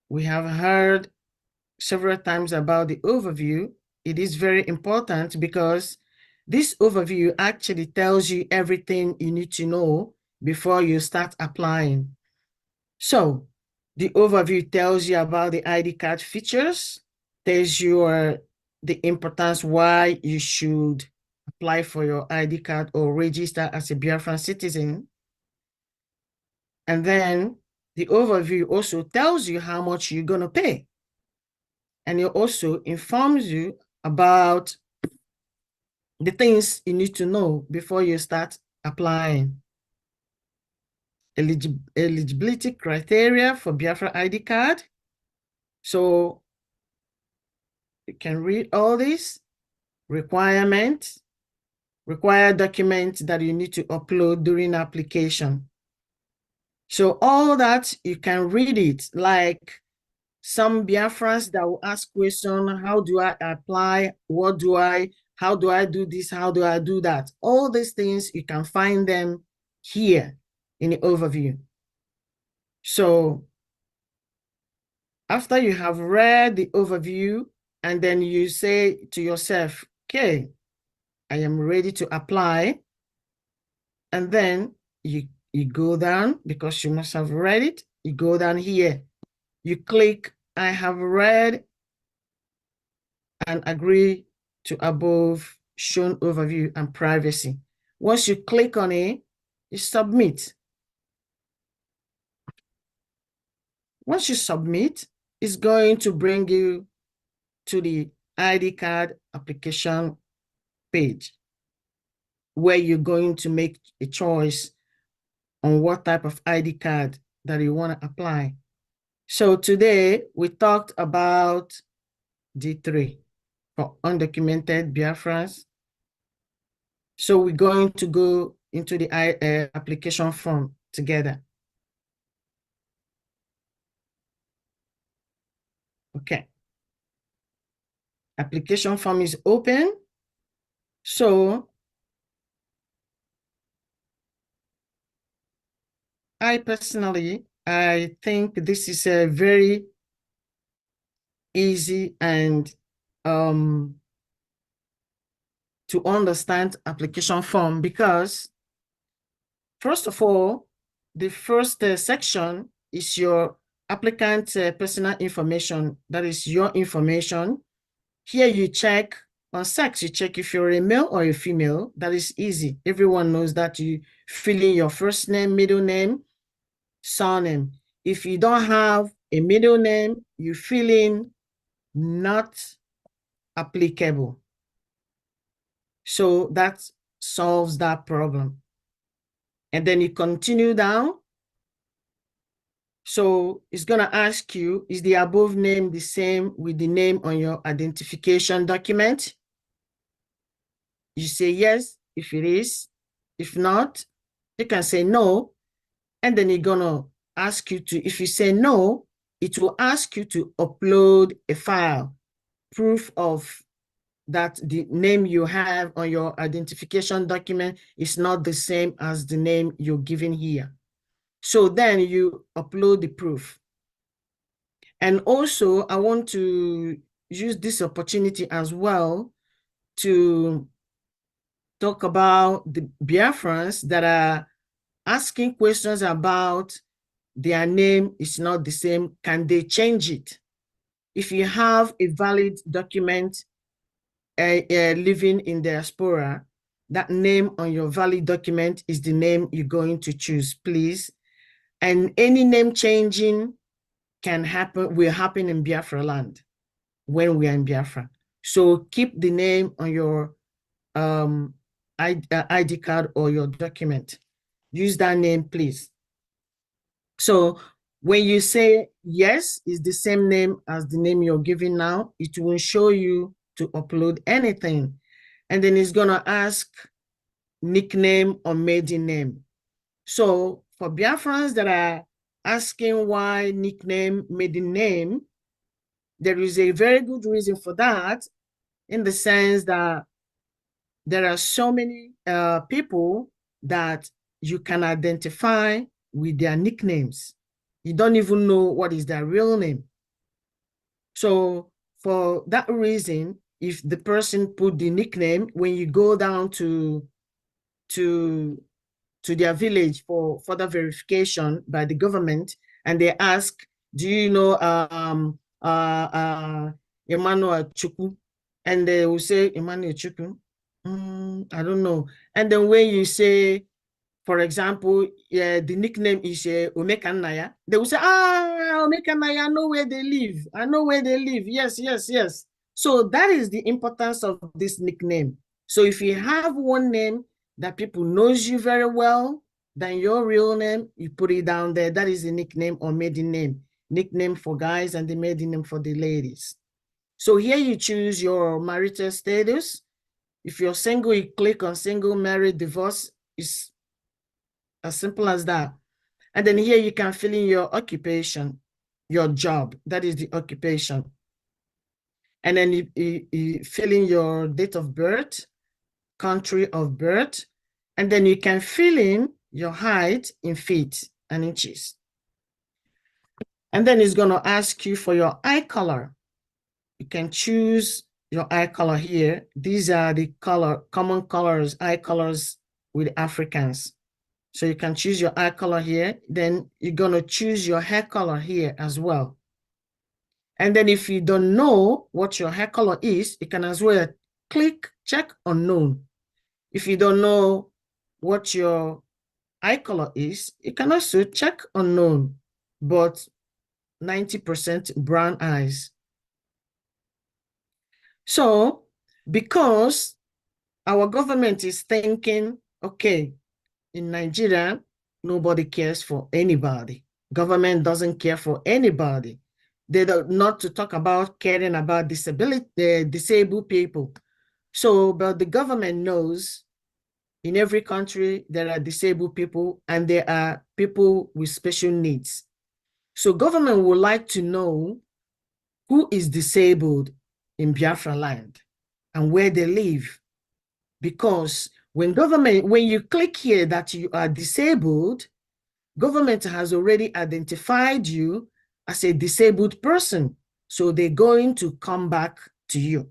We have heard several times about the overview. It is very important because this overview actually tells you everything you need to know before you start applying. So the overview tells you about the ID card features, tells you the importance why you should apply for your ID card or register as a Biafran citizen. And then the overview also tells you how much you're going to pay. And it also informs you about the things you need to know before you start applying. Eligibility criteria for Biafra ID card. So you can read all this. Requirements, required documents that you need to upload during application. So all that, you can read it, like some Biafrans that will ask question, how do I apply? How do I do this? How do I do that? All these things, you can find them here in the overview. So after you have read the overview, and then you say to yourself, okay, I am ready to apply. And then you go down, because you must have read it. You go down here. You click, I have read and agree to above shown overview and privacy. Once you click on it, you submit. Once you submit, it's going to bring you to the ID card application page, where you're going to make a choice on what type of ID card that you want to apply. So today we talked about D3 for undocumented Biafrans. So we're going to go into the application form together. Okay. Application form is open. So I personally I think this is a very easy and to understand application form, because first of all, the first section is your applicant personal information. That is your information. Here you check on sex, you check if you're a male or a female. That is easy. Everyone knows that. You fill in your first name, middle name, surname. If you don't have a middle name, you fill in not applicable. So that solves that problem. And then you continue down. So it's going to ask you, is the above name the same with the name on your identification document? You say yes if it is. If not, you can say no. And then you're going to ask you to, if you say no, it will ask you to upload a file, proof of that the name you have on your identification document is not the same as the name you're giving here. So then you upload the proof. And also, I want to use this opportunity as well to talk about the Biafrans that are asking questions about their name is not the same. Can they change it? If you have a valid document living in diaspora, that name on your valid document is the name you're going to choose, please. And any name changing can happen, will happen in Biafra land when we are in Biafra. So keep the name on your ID card or your document. Use that name, please. So when you say yes, is the same name as the name you're giving now, it will show you to upload anything. And then it's going to ask nickname or maiden name. So for Biafrans that are asking why nickname, maiden name, there is a very good reason for that, in the sense that there are so many people that you can identify with their nicknames. You don't even know what is their real name. So for that reason, if the person put the nickname, when you go down to their village for further verification by the government, and they ask, do you know Emmanuel Chukwu? And they will say, Emmanuel Chukwu? I don't know. And then when you say, for example, the nickname is Omekanaya, they will say, Omekanaya, I know where they live. I know where they live. Yes, yes, yes. So that is the importance of this nickname. So if you have one name that people knows you very well, then your real name, you put it down there. That is the nickname or maiden name. Nickname for guys and the maiden name for the ladies. So here you choose your marital status. If you're single, you click on single, married, divorce. It's as simple as that. And then here you can fill in your occupation, your job. That is the occupation. And then you fill in your date of birth, country of birth, and then you can fill in your height in feet and inches. And then it's going to ask you for your eye color. You can choose your eye color here. These are the common colors, eye colors with Africans. So you can choose your eye color here. Then you're going to choose your hair color here as well. And then if you don't know what your hair color is, you can as well click check unknown. If you don't know what your eye color is, you can also check unknown, but 90% brown eyes. So because our government is thinking, okay, in Nigeria, nobody cares for anybody. Government doesn't care for anybody. They don't, not to talk about caring about disabled people. So, but the government knows in every country there are disabled people and there are people with special needs. So government would like to know who is disabled in Biafra land and where they live. Because when you click here that you are disabled, government has already identified you as a disabled person. So they're going to come back to you.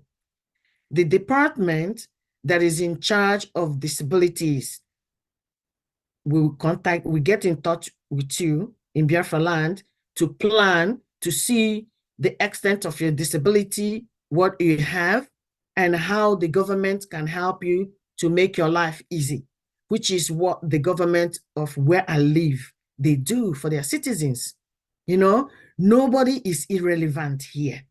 The department that is in charge of disabilities will get in touch with you in Biafra land to plan to see the extent of your disability, what you have, and how the government can help you to make your life easy, which is what the government of where I live, they do for their citizens. You know, nobody is irrelevant here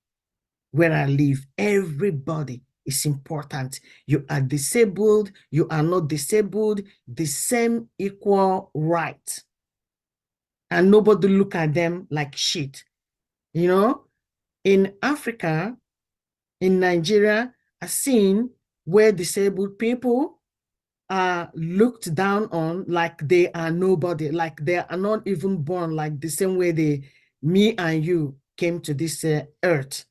where I live. Everybody is important. You are disabled, you are not disabled, the same equal right. And nobody look at them like shit. You know, in Africa, in Nigeria, I've seen where disabled people are looked down on like they are nobody, like they are not even born, like the same way me and you came to this earth.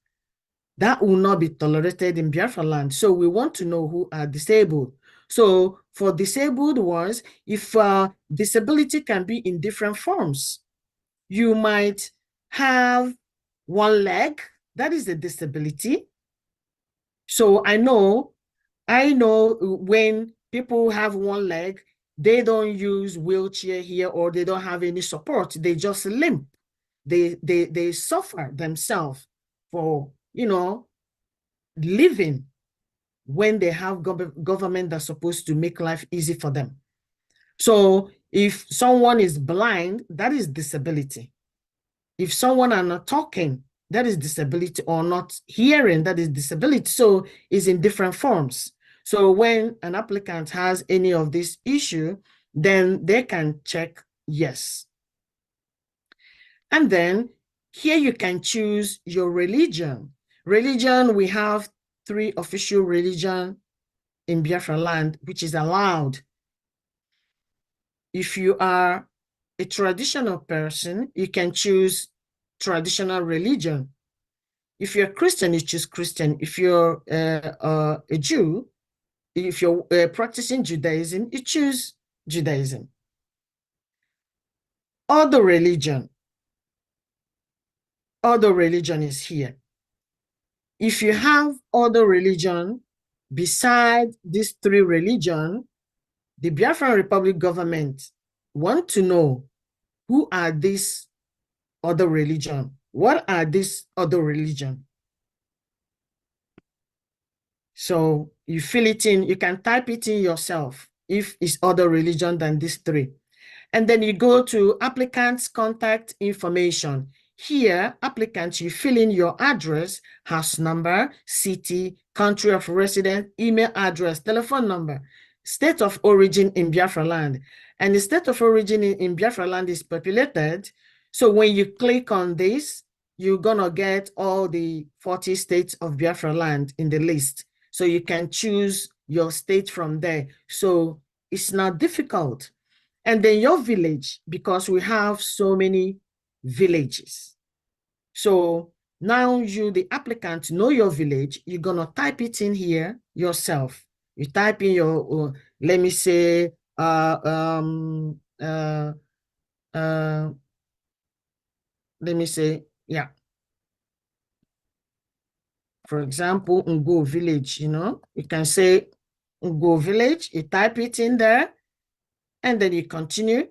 That will not be tolerated in Biafra land. So we want to know who are disabled. So for disabled ones, if disability can be in different forms, you might have one leg, that is a disability. So I know when people have one leg, they don't use wheelchair here or they don't have any support. They just limp. They suffer themselves for, you know, living when they have government that's supposed to make life easy for them. So if someone is blind, that is disability. If someone are not talking, that is disability, or not hearing, that is disability. So it's in different forms. So when an applicant has any of this issue, then they can check yes. And then here you can choose your religion. Religion, we have 3 official religions in Biafra land, which is allowed. If you are a traditional person, you can choose traditional religion. If you're Christian, you choose Christian. If you're a Jew, if you're practicing Judaism, you choose Judaism. Other religion is here. If you have other religion beside these 3 religions, the Biafran Republic government want to know who are these other religion. What are these other religion? So you fill it in, you can type it in yourself if it's other religion than these 3. And then you go to applicant's contact information. Here, applicants, you fill in your address, house number, city, country of residence, email address, telephone number, state of origin in Biafra land. And the state of origin in Biafra land is populated. So when you click on this, you're gonna get all the 40 states of Biafra land in the list. So you can choose your state from there. So it's not difficult. And then your village, because we have so many villages. So now you, the applicant, know your village. You're gonna type it in here yourself. You type in your, let me say, let me say, yeah. For example, Ngo village, you know, you can say Ngo village, you type it in there, and then you continue.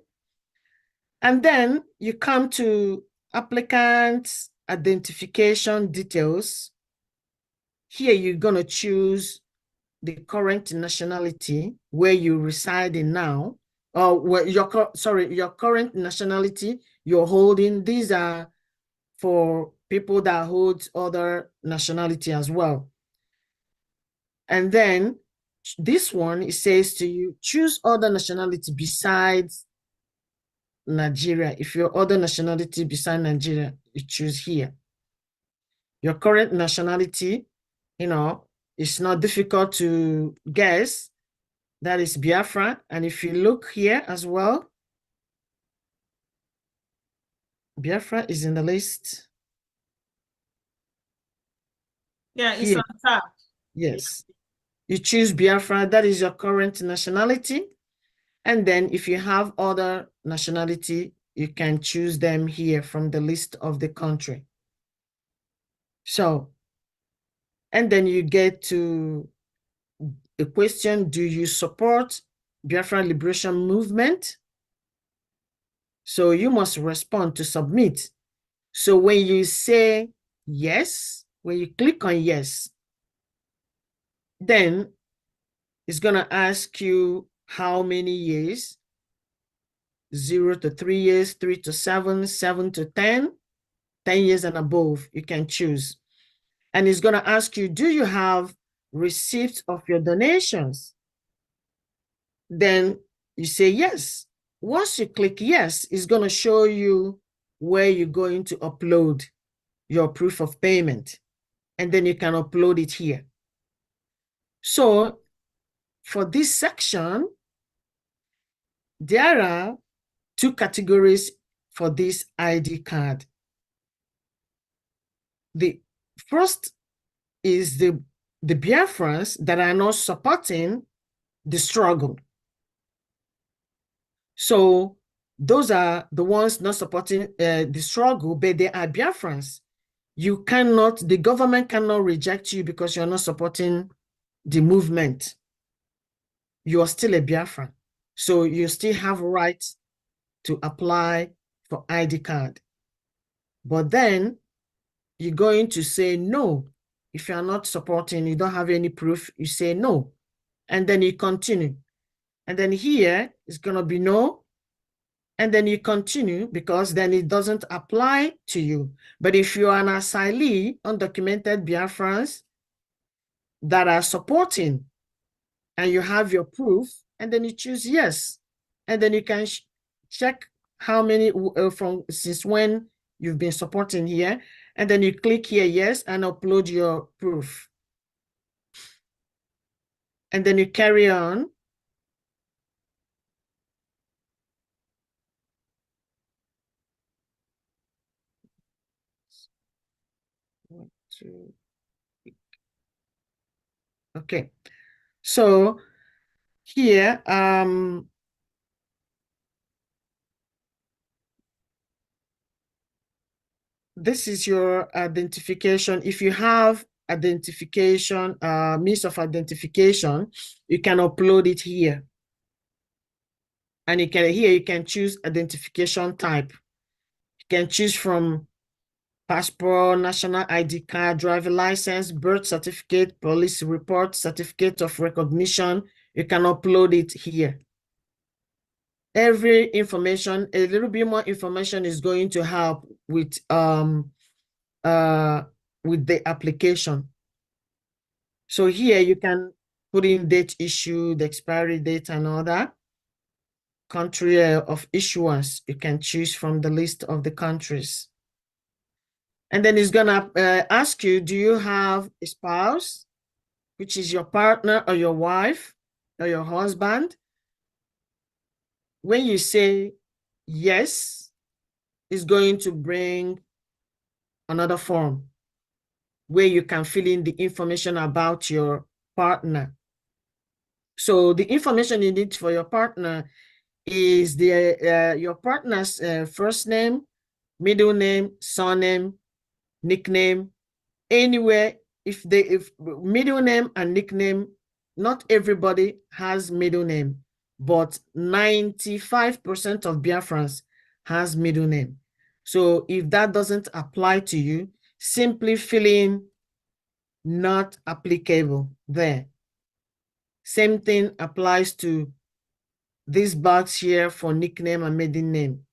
And then you come to applicant's identification details. Here you're gonna choose the current nationality where you reside in now, or where your current nationality you're holding. These are for people that hold other nationality as well. And then this one, it says to you, choose other nationality besides Nigeria. If your other nationality besides Nigeria, you choose here. Your current nationality, you know, it's not difficult to guess. That is Biafra. And if you look here as well, Biafra is in the list. Yeah, it's on top. Yes. You choose Biafra, that is your current nationality. And then if you have other nationality, you can choose them here from the list of the country. So, and then you get to the question, do you support Biafra Liberation Movement? So you must respond to submit. So when you say yes, when you click on yes, then it's going to ask you how many years, 0 to 3 years, 3 to 7, 7 to 10, 10 years and above, you can choose. And it's going to ask you, do you have receipts of your donations? Then you say yes. Once you click yes, it's going to show you where you're going to upload your proof of payment. And then you can upload it here. So for this section, there are 2 categories for this ID card. The first is the Biafrans that are not supporting the struggle. So those are the ones not supporting the struggle, but they are Biafrans. You cannot, the government cannot reject you because you're not supporting the movement. You are still a Biafran. So you still have rights to apply for ID card. But then you're going to say no. If you're not supporting, you don't have any proof, you say no. And then you continue. And then here it's going to be no. And then you continue because then it doesn't apply to you. But if you're an asylee, undocumented Biafrans that are supporting, and you have your proof, and then you choose yes. And then you can check how many since when you've been supporting here. And then you click here, yes, and upload your proof. And then you carry on. One, two. Okay. So here, this is your identification. If you have identification, means of identification, you can upload it here. And you can here you can choose identification type. You can choose from passport, national ID card, driver license, birth certificate, police report, certificate of recognition. You can upload it here. Every information, a little bit more information is going to help with the application. So here you can put in date issued, the expiry date and all that. Country of issuance, you can choose from the list of the countries. And then it's gonna ask you, do you have a spouse, which is your partner or your wife or your husband? When you say yes, it's going to bring another form where you can fill in the information about your partner. So the information you need for your partner is your partner's first name, middle name, surname, nickname. Anywhere, if middle name and nickname, not everybody has middle name, but 95% of Biafrans has middle name. So if that doesn't apply to you, simply fill in not applicable there. Same thing applies to this box here for nickname and maiden name.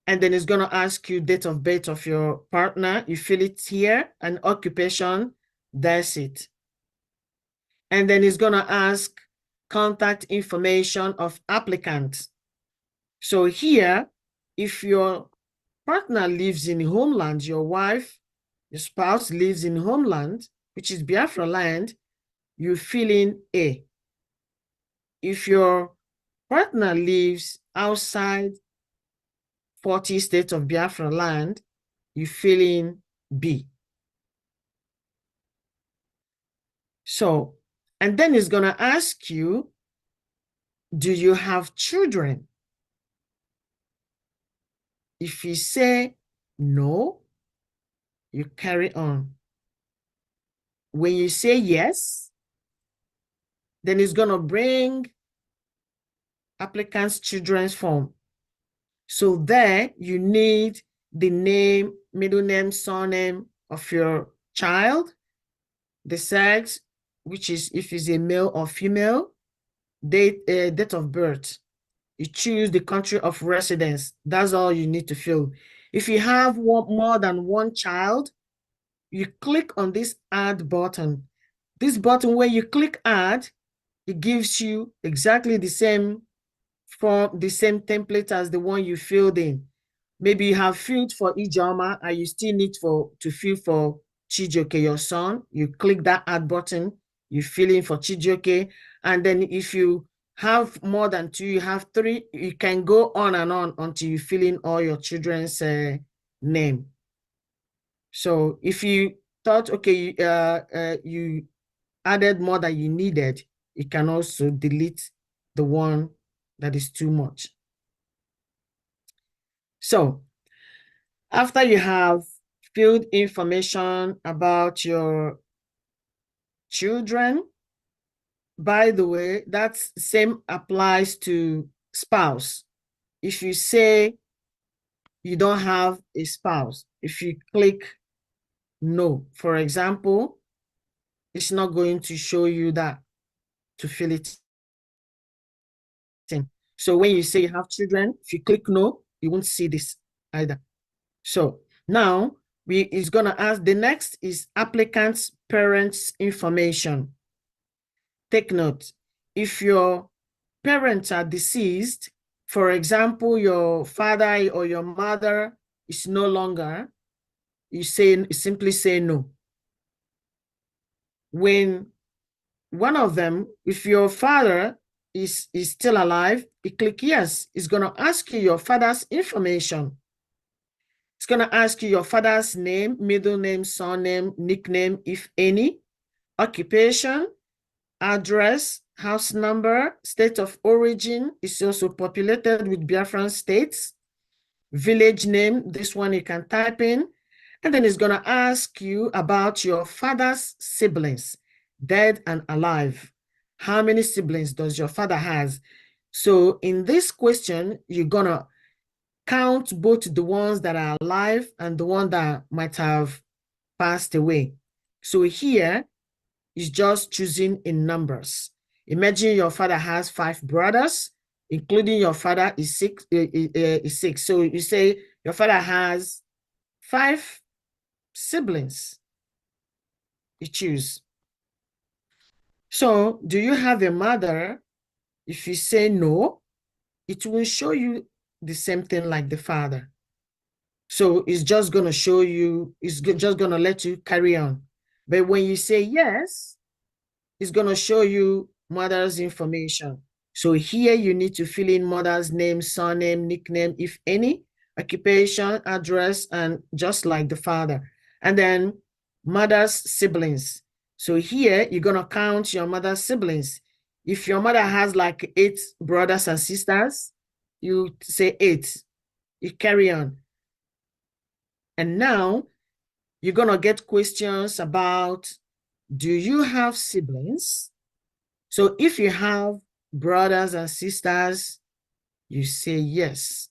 And then it's going to ask you date of birth of your partner. You fill it here, and occupation, that's it. And then it's going to ask contact information of applicant. So here, if your partner lives in homeland, your wife, your spouse lives in homeland, which is Biafra land, you fill in A. If your partner lives outside 40 states of Biafra land, you fill in B. So, and then it's going to ask you, do you have children? If you say no, you carry on. When you say yes, then it's going to bring applicant's children's form. So there you need the name, middle name, surname of your child, the sex, which is if it's a male or female, date of birth. You choose the country of residence. That's all you need to fill. If you have more than one child, you click on this add button. This button, where you click add, it gives you exactly the same form, the same template as the one you filled in. Maybe you have filled for Ijoma and you still need to fill for Chijioke, your son. You click that add button, you fill in for Chijioke. And then if you have more than two, you have three, you can go on and on until you fill in all your children's name. So if you thought, okay, you added more than you needed, you can also delete the one that is too much. So after you have filled information about your children, by the way, that same applies to spouse. If you say you don't have a spouse, if you click no, for example, it's not going to show you that to fill it in. So when you say you have children, if you click no, you won't see this either. So now it's going to ask, the next is applicant's parents' information. Take note, if your parents are deceased, for example, your father or your mother is no longer, you simply say no. When one of them, if your father is still alive, you click yes. It's going to ask you your father's information. It's going to ask you your father's name, middle name, surname, nickname, if any, occupation, address, house number, state of origin is also populated with Biafran states, village name, this one you can type in, and then it's going to ask you about your father's siblings, dead and alive. How many siblings does your father has? So in this question, you're going to count both the ones that are alive and the one that might have passed away. So here is just choosing in numbers. Imagine your father has 5 brothers, including your father is 6. So you say your father has 5 siblings. You choose. So do you have a mother? If you say no, it will show you the same thing like the father. So it's just going to show you, it's just going to let you carry on. But when you say yes, it's going to show you mother's information. So here you need to fill in mother's name, surname, nickname, if any, occupation, address, and just like the father. And then mother's siblings. So here you're going to count your mother's siblings. If your mother has like 8 brothers and sisters, you say 8. You carry on. And now you're going to get questions about, do you have siblings? So if you have brothers and sisters, you say yes.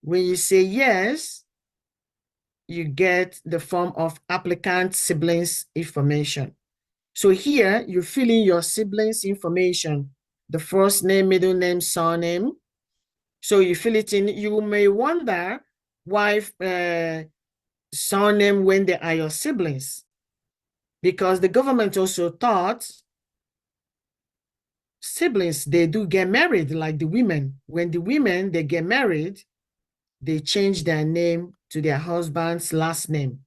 When you say yes, you get the form of applicant siblings information. So here you fill in your siblings information, the first name, middle name, surname. So you fill it in. You may wonder why surname when they are your siblings, because the government also thought siblings, they do get married like the women. When the women, they get married, they change their name to their husband's last name.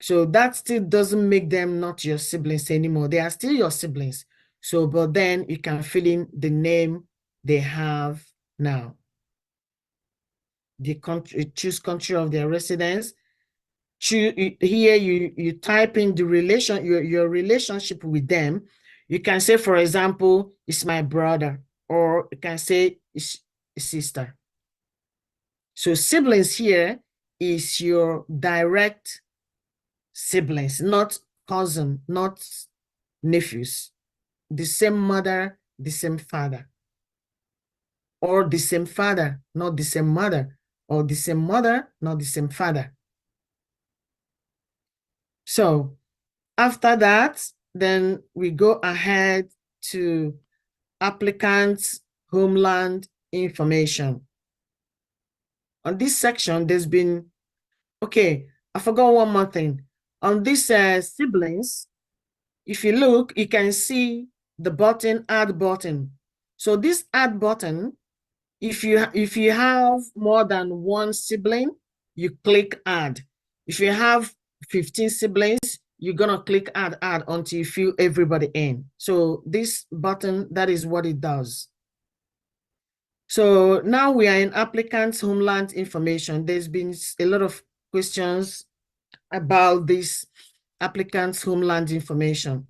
So that still doesn't make them not your siblings anymore. They are still your siblings. So, but then you can fill in the name they have now. The country, choose country of their residence. Here you type in the relation, your relationship with them. You can say, for example, it's my brother, or you can say it's a sister. So siblings here is your direct siblings, not cousin, not nephews. The same mother, the same father. Or the same father, not the same mother. Or the same mother, not the same father. So after that, then we go ahead to applicant's homeland information. On this section, there's been, okay, I forgot one more thing. On this siblings, if you look, you can see the button, add button. So this add button, if you have more than one sibling, you click add. If you have 15 siblings, you're gonna click add until you fill everybody in. So this button, that is what it does. So now we are in applicant's homeland information. There's been a lot of questions about this applicant's homeland information.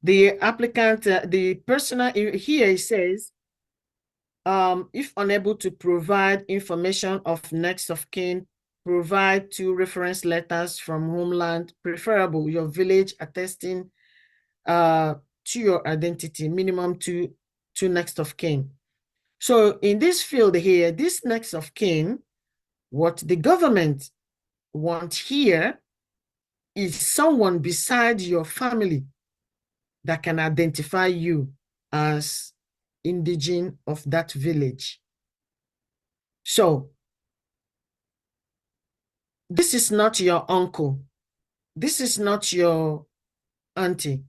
The applicant, the personal here, it says, if unable to provide information of next of kin, provide 2 reference letters from homeland, preferable your village attesting to your identity, minimum 2 next of kin. So in this field here, this next of kin, what the government wants here is someone beside your family that can identify you as indigene of that village. So this is not your uncle. This is not your auntie.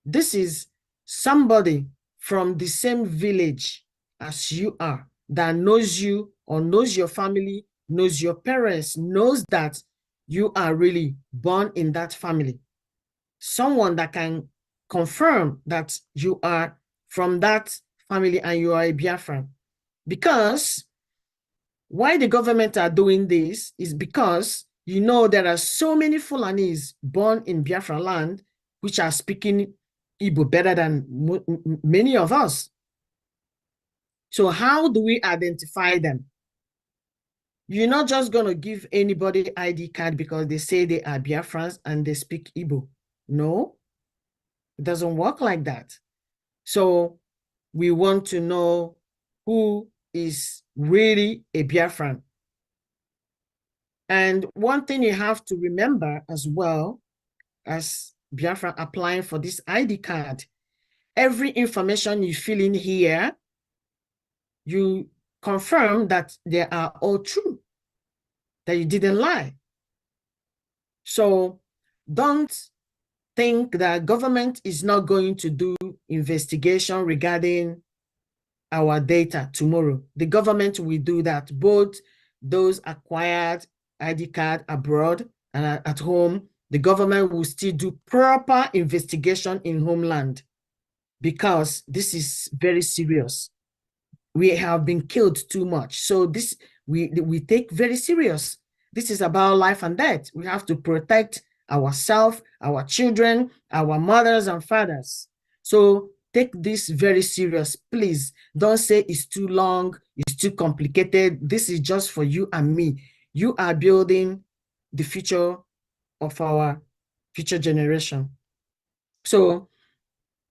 This is somebody from the same village as you are that knows you or knows your family, knows your parents, knows that you are really born in that family. Someone that can confirm that you are from that family and you are a Biafran. Because why the government are doing this is because you know there are so many Fulanis born in Biafra land which are speaking Igbo better than many of us. So how do we identify them? You're not just going to give anybody ID card because they say they are Biafrans and they speak Igbo. No, it doesn't work like that. So we want to know who is really a Biafran. And one thing you have to remember as well as Biafran applying for this ID card, every information you fill in here, you confirm that they are all true, that you didn't lie. So don't think that government is not going to do investigation regarding our data tomorrow. The government will do that, both those acquired ID card abroad and at home. The government will still do proper investigation in homeland because this is very serious. We have been killed too much. So this we take very serious. This is about life and death. We have to protect ourselves, our children, our mothers and fathers. So take this very serious. Please don't say it's too long, it's too complicated. This is just for you and me. You are building the future of our future generation. So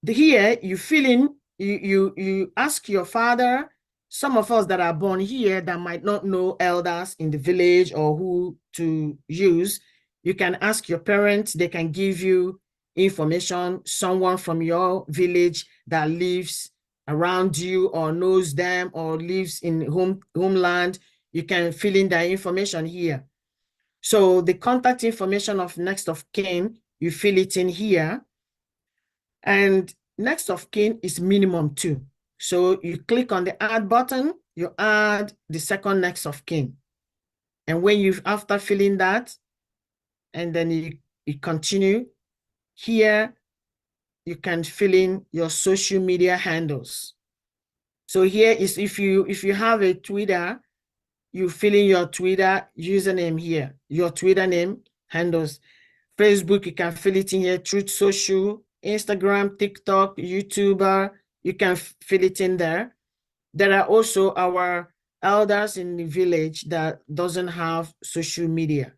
here you fill in, you ask your father. Some of us that are born here that might not know elders in the village or who to use, you can ask your parents. They can give you information, someone from your village that lives around you or knows them or lives in homeland. You can fill in their information here. So the contact information of next of kin, you fill it in here. And next of kin is minimum 2. So you click on the add button, you add the second next of kin. And when you, after filling that, and then you continue, here you can fill in your social media handles. So here is if you have a Twitter, you fill in your Twitter username here, your Twitter name, handles. Facebook, you can fill it in here, Truth Social, Instagram, TikTok, YouTuber, you can fill it in there. There are also our elders in the village that doesn't have social media,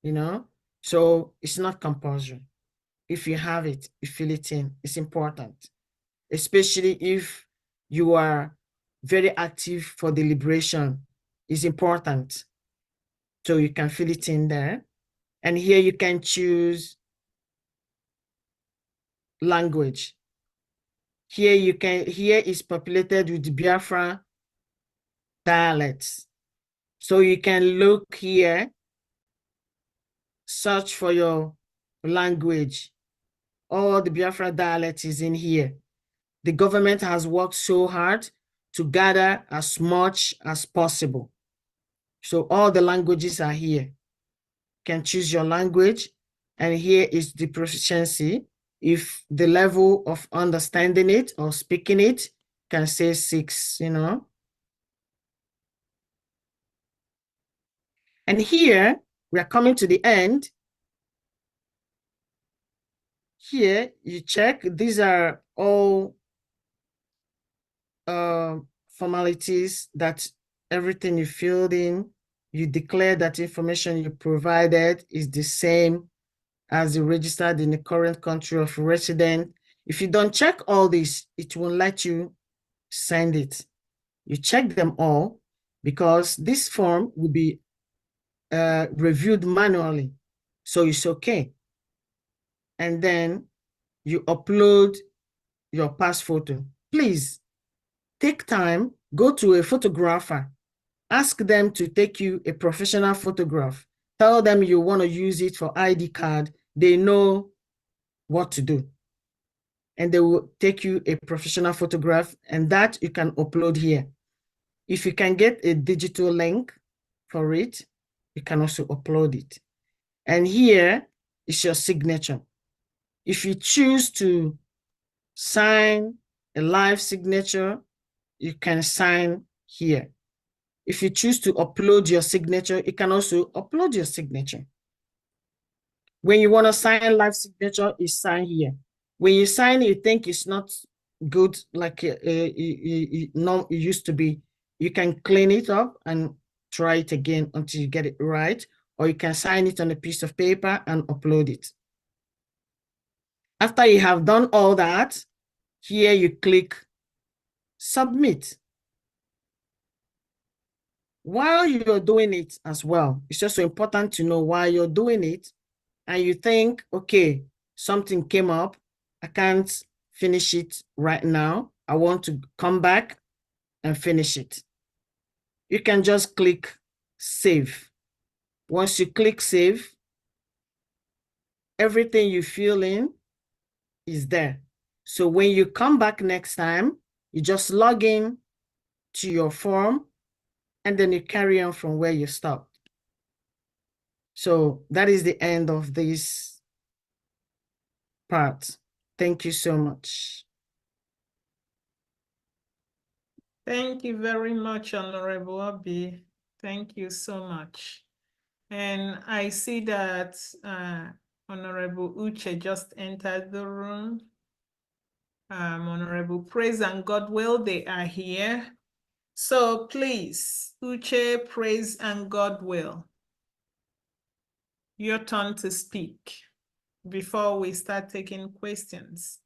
you know? So it's not compulsory. If you have it, you fill it in. It's important, especially if you are very active for the liberation. It's important. So you can fill it in there. And here you can choose language. Here is populated with Biafra dialects. So you can look here, search for your language. All the Biafra dialect is in here. The government has worked so hard to gather as much as possible. So all the languages are here. You can choose your language, and here is the proficiency. If the level of understanding it or speaking it can say 6, you know. And here we are coming to the end. Here you check, these are all formalities that everything you filled in, you declare that information you provided is the same as the registered in the current country of resident. If you don't check all this, it won't let you send it. You check them all because this form will be reviewed manually. So it's okay. And then you upload your pass photo. Please take time, go to a photographer, ask them to take you a professional photograph. Tell them you want to use it for ID card. They know what to do. And they will take you a professional photograph, and that you can upload here. If you can get a digital link for it, you can also upload it. And here is your signature. If you choose to sign a live signature, you can sign here. If you choose to upload your signature, you can also upload your signature. When you want to sign live signature, you sign here. When you sign, you think it's not good like it used to be, you can clean it up and try it again until you get it right, or you can sign it on a piece of paper and upload it. After you have done all that, here you click submit. While you're doing it as well, it's just so important to know why you're doing it, and you think, okay, something came up, I can't finish it right now, I want to come back and finish it. You can just click save. Once you click save, everything you fill in is there. So when you come back next time, you just log in to your form, and then you carry on from where you stopped. So that is the end of this part. Thank you so much. Thank you very much, Honorable Abi. Thank you so much. And I see that Honorable Uche just entered the room. Honorable Praise and Godwill, they are here. So please, Uche, Praise and Godwill, your turn to speak before we start taking questions.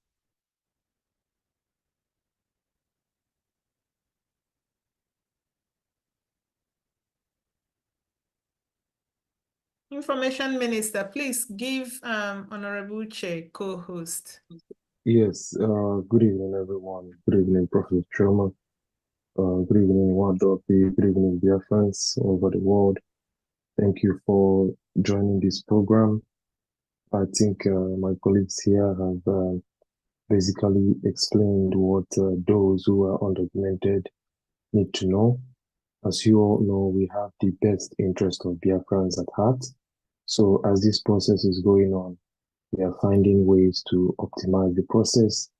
Information Minister, please give Honorable Uche co-host. Yes, good evening, everyone. Good evening, Prophet Troma. Good evening, Wadopi. Good evening, dear friends over the world. Thank you for joining this program. I think my colleagues here have basically explained what those who are undocumented need to know. As you all know, we have the best interest of Biafrans at heart. So as this process is going on, we are finding ways to optimize the process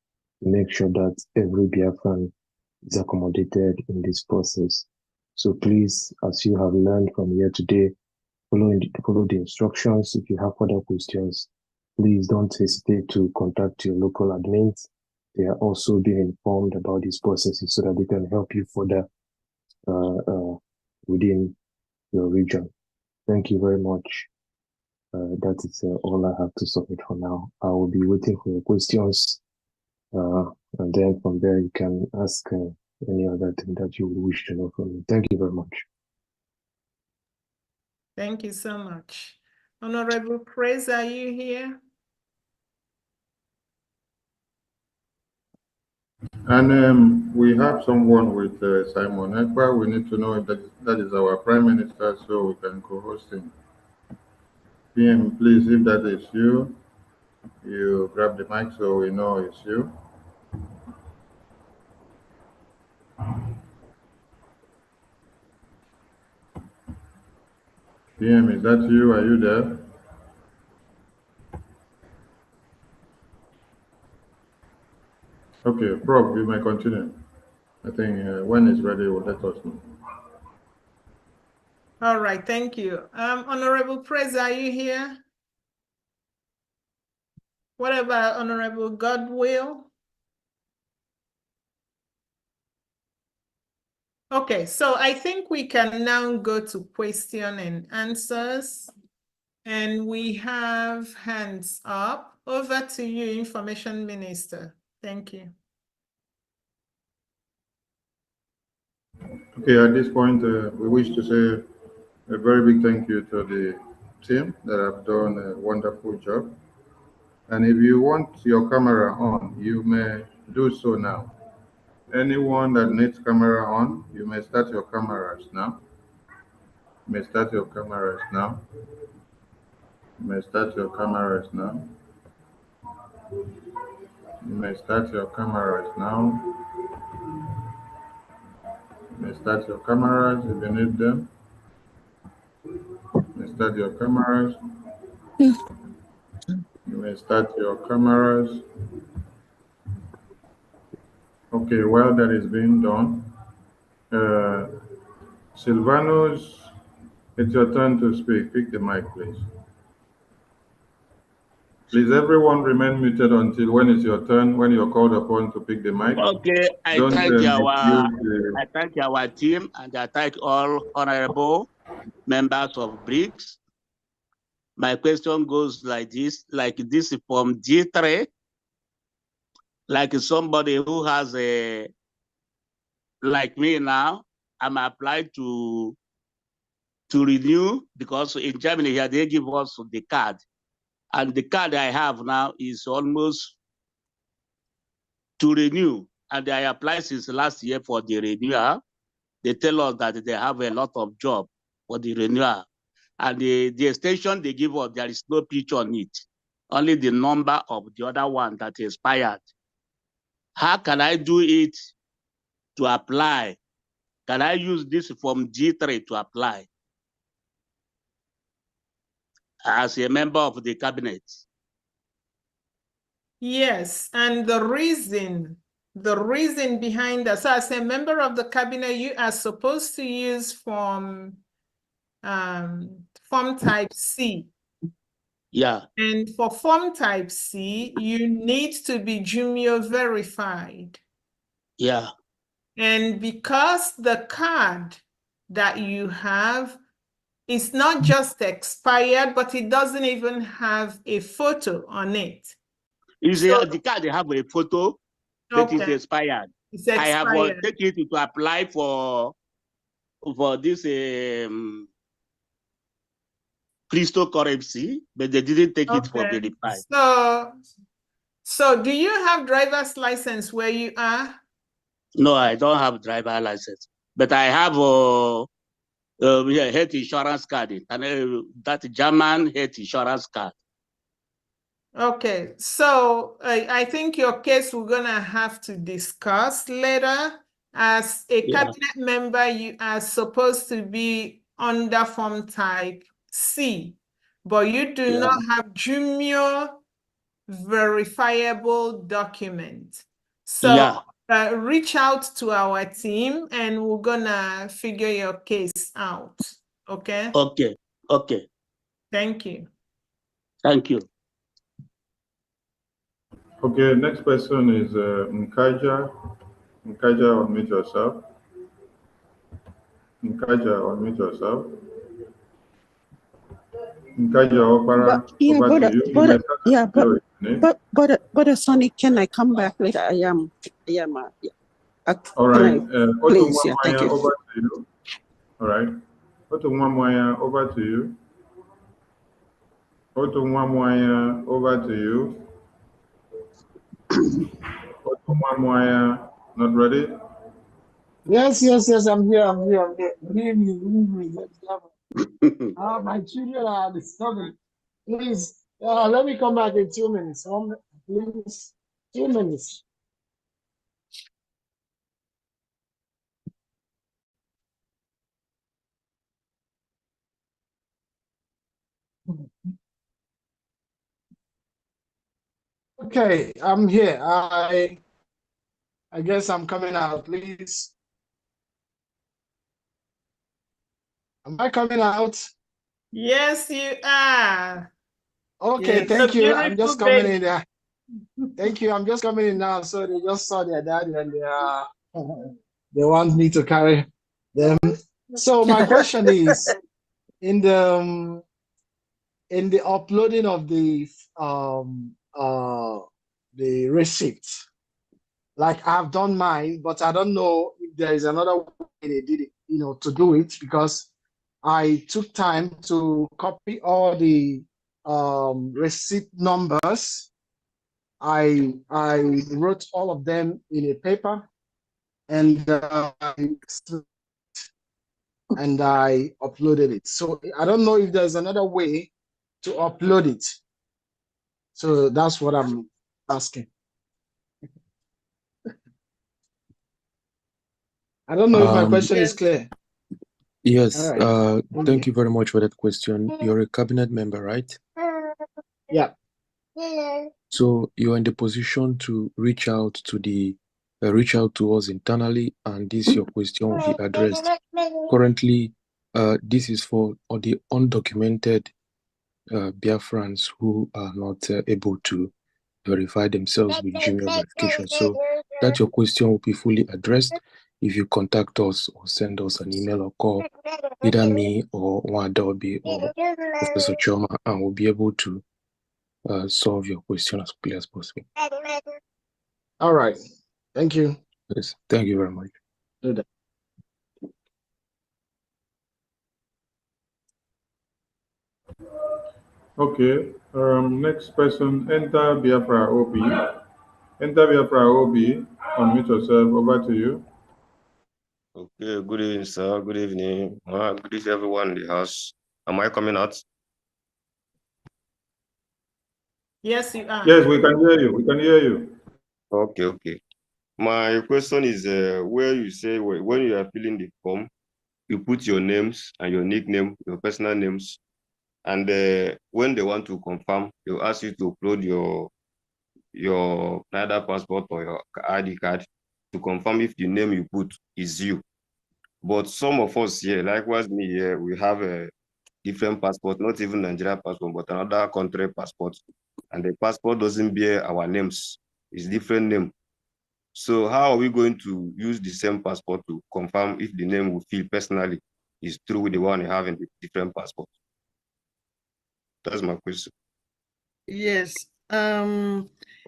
to make sure that every Biafran is accommodated in this process. So please, as you have learned from here today, follow the instructions. If you have further questions, please don't hesitate to contact your local admins. They are also being informed about these processes so that they can help you further within your region. Thank you very much. That is all I have to submit for now. I will be waiting for your questions, and then from there you can ask any other thing that you wish to know from me. Thank you very much. Thank you so much. Honorable Praise, are you here? And we have someone with Simon Ekpa. We need to know if that is our Prime Minister, so we can co-host him. PM, please, if that is you, you grab the mic so we know it's you. PM, is that you? Are you there? Okay, Prof, you may continue. I think when it's ready, will let us know. All right, thank you. Honorable Praise, are you here? What about Honorable Godwill? Okay, so I think we can now go to question and answers. And we have hands up. Over to you, Information Minister. Thank you. Okay, at this point, we wish to say a very big thank you to the team that have done a wonderful job. And if you want your camera on, you may do so now. Anyone that needs camera on, you may start your cameras now. You may start your cameras now. You may start your cameras now. You may start your cameras now. You may start your cameras if you need them. You may start your cameras. You may start your cameras. Okay, while that is being done, Silvanus, it's your turn to speak. Pick the mic, please. Please, everyone remain muted until when it's your turn, when you're called upon to pick the mic. Okay, I Don't thank misuse I thank our team and I thank all honorable members of BRICS. My question goes like this is from G3, like somebody who has a, like me now, I'm applied to renew, because in Germany here they give us the card. And the card I have now is almost to renew. And I applied since last year for the renewal. They tell us that they have a lot of job for the renewal. And the extension they give us, there is no picture on it, only the number of the other one that expired. How can I do it to apply? Can I use this from G3 to apply as a member of the cabinet? Yes, and the reason behind that, so as a member of the cabinet, you are supposed to use form type C. Yeah. And for form type C, you need to be Jumio verified. Yeah. And because the card that you have is not just expired, but it doesn't even have a photo on it. The card, they have a photo, but Okay. it's expired. It's expired. I have taken it to apply for this cryptocurrency, but they didn't take it for verified. So do you have driver's license where you are? No, I don't have driver license, but I have a health insurance card, and that German health insurance card. Okay, so I think your case we're gonna have to discuss later. As a cabinet member, you are supposed to be under form type C, but you do not have Jumio verifiable document. So reach out to our team and we're gonna figure your case out. Okay? Okay. Okay. Thank you. Thank you. Okay, next person is Nkaja. Nkaja, unmute yourself. Nkaja, unmute yourself. Nkaja Okpara, But yeah, over brother, to you. You brother, may start yeah, with your name. brother Sonny, can I come back later? Yeah. All Can right. I, please, yeah, thank you. Over to you. All right. Otu Mwamwaya, over to you. Otu Mwamwaya, over to you. Otu Mwamwaya, not ready? Yes, I'm here. Good evening. My children are disturbing. Please, let me come back in 2 minutes. Please, 2 minutes. Okay, I'm here. I guess I'm coming out. Please, am I coming out? Yes, you are. Okay, Yes. thank The you. I'm beautiful just coming baby. in there. Thank you. I'm just coming in now. So they just saw their daddy and they want me to carry them. So my question is, in the uploading of the receipt, like I've done mine, but I don't know if there is another way they did it, to do it, because I took time to copy all the receipt numbers. I wrote all of them in a paper, and I uploaded it. So I don't know if there's another way to upload it. So that's what I'm asking. I don't know if my question is Yes. clear. Yes, All right. thank you very much for that question. You're a cabinet member, right? Yeah. So you're in the position to reach out to us internally, and your question will be addressed. Currently, this is for the undocumented Biafrans who are not able to verify themselves with Gmail verification. So that your question will be fully addressed if you contact us or send us an email or call either me or Wadaobi or Professor Choma, and we'll be able to solve your question as quickly as possible. All right. Thank you. Yes, thank you very much. Okay. Next person, enter Biafra OB. Enter Biafra OB. Unmute yourself. Over to you. Okay, good evening, sir. Good evening. Good evening, everyone in the house. Am I coming out? Yes, you are. Yes, we can hear you. We can hear you. Okay. My question is where you say when you are filling the form, you put your names and your nickname, your personal names, and when they want to confirm, they'll ask you to upload your either passport or your ID card to confirm if the name you put is you. But some of us here, likewise me here, we have a different passport, not even Nigeria passport, but another country passport. And the passport doesn't bear our names. It's different name. So how are we going to use the same passport to confirm if the name we feel personally is true with the one you have in the different passport? That's my question. Yes.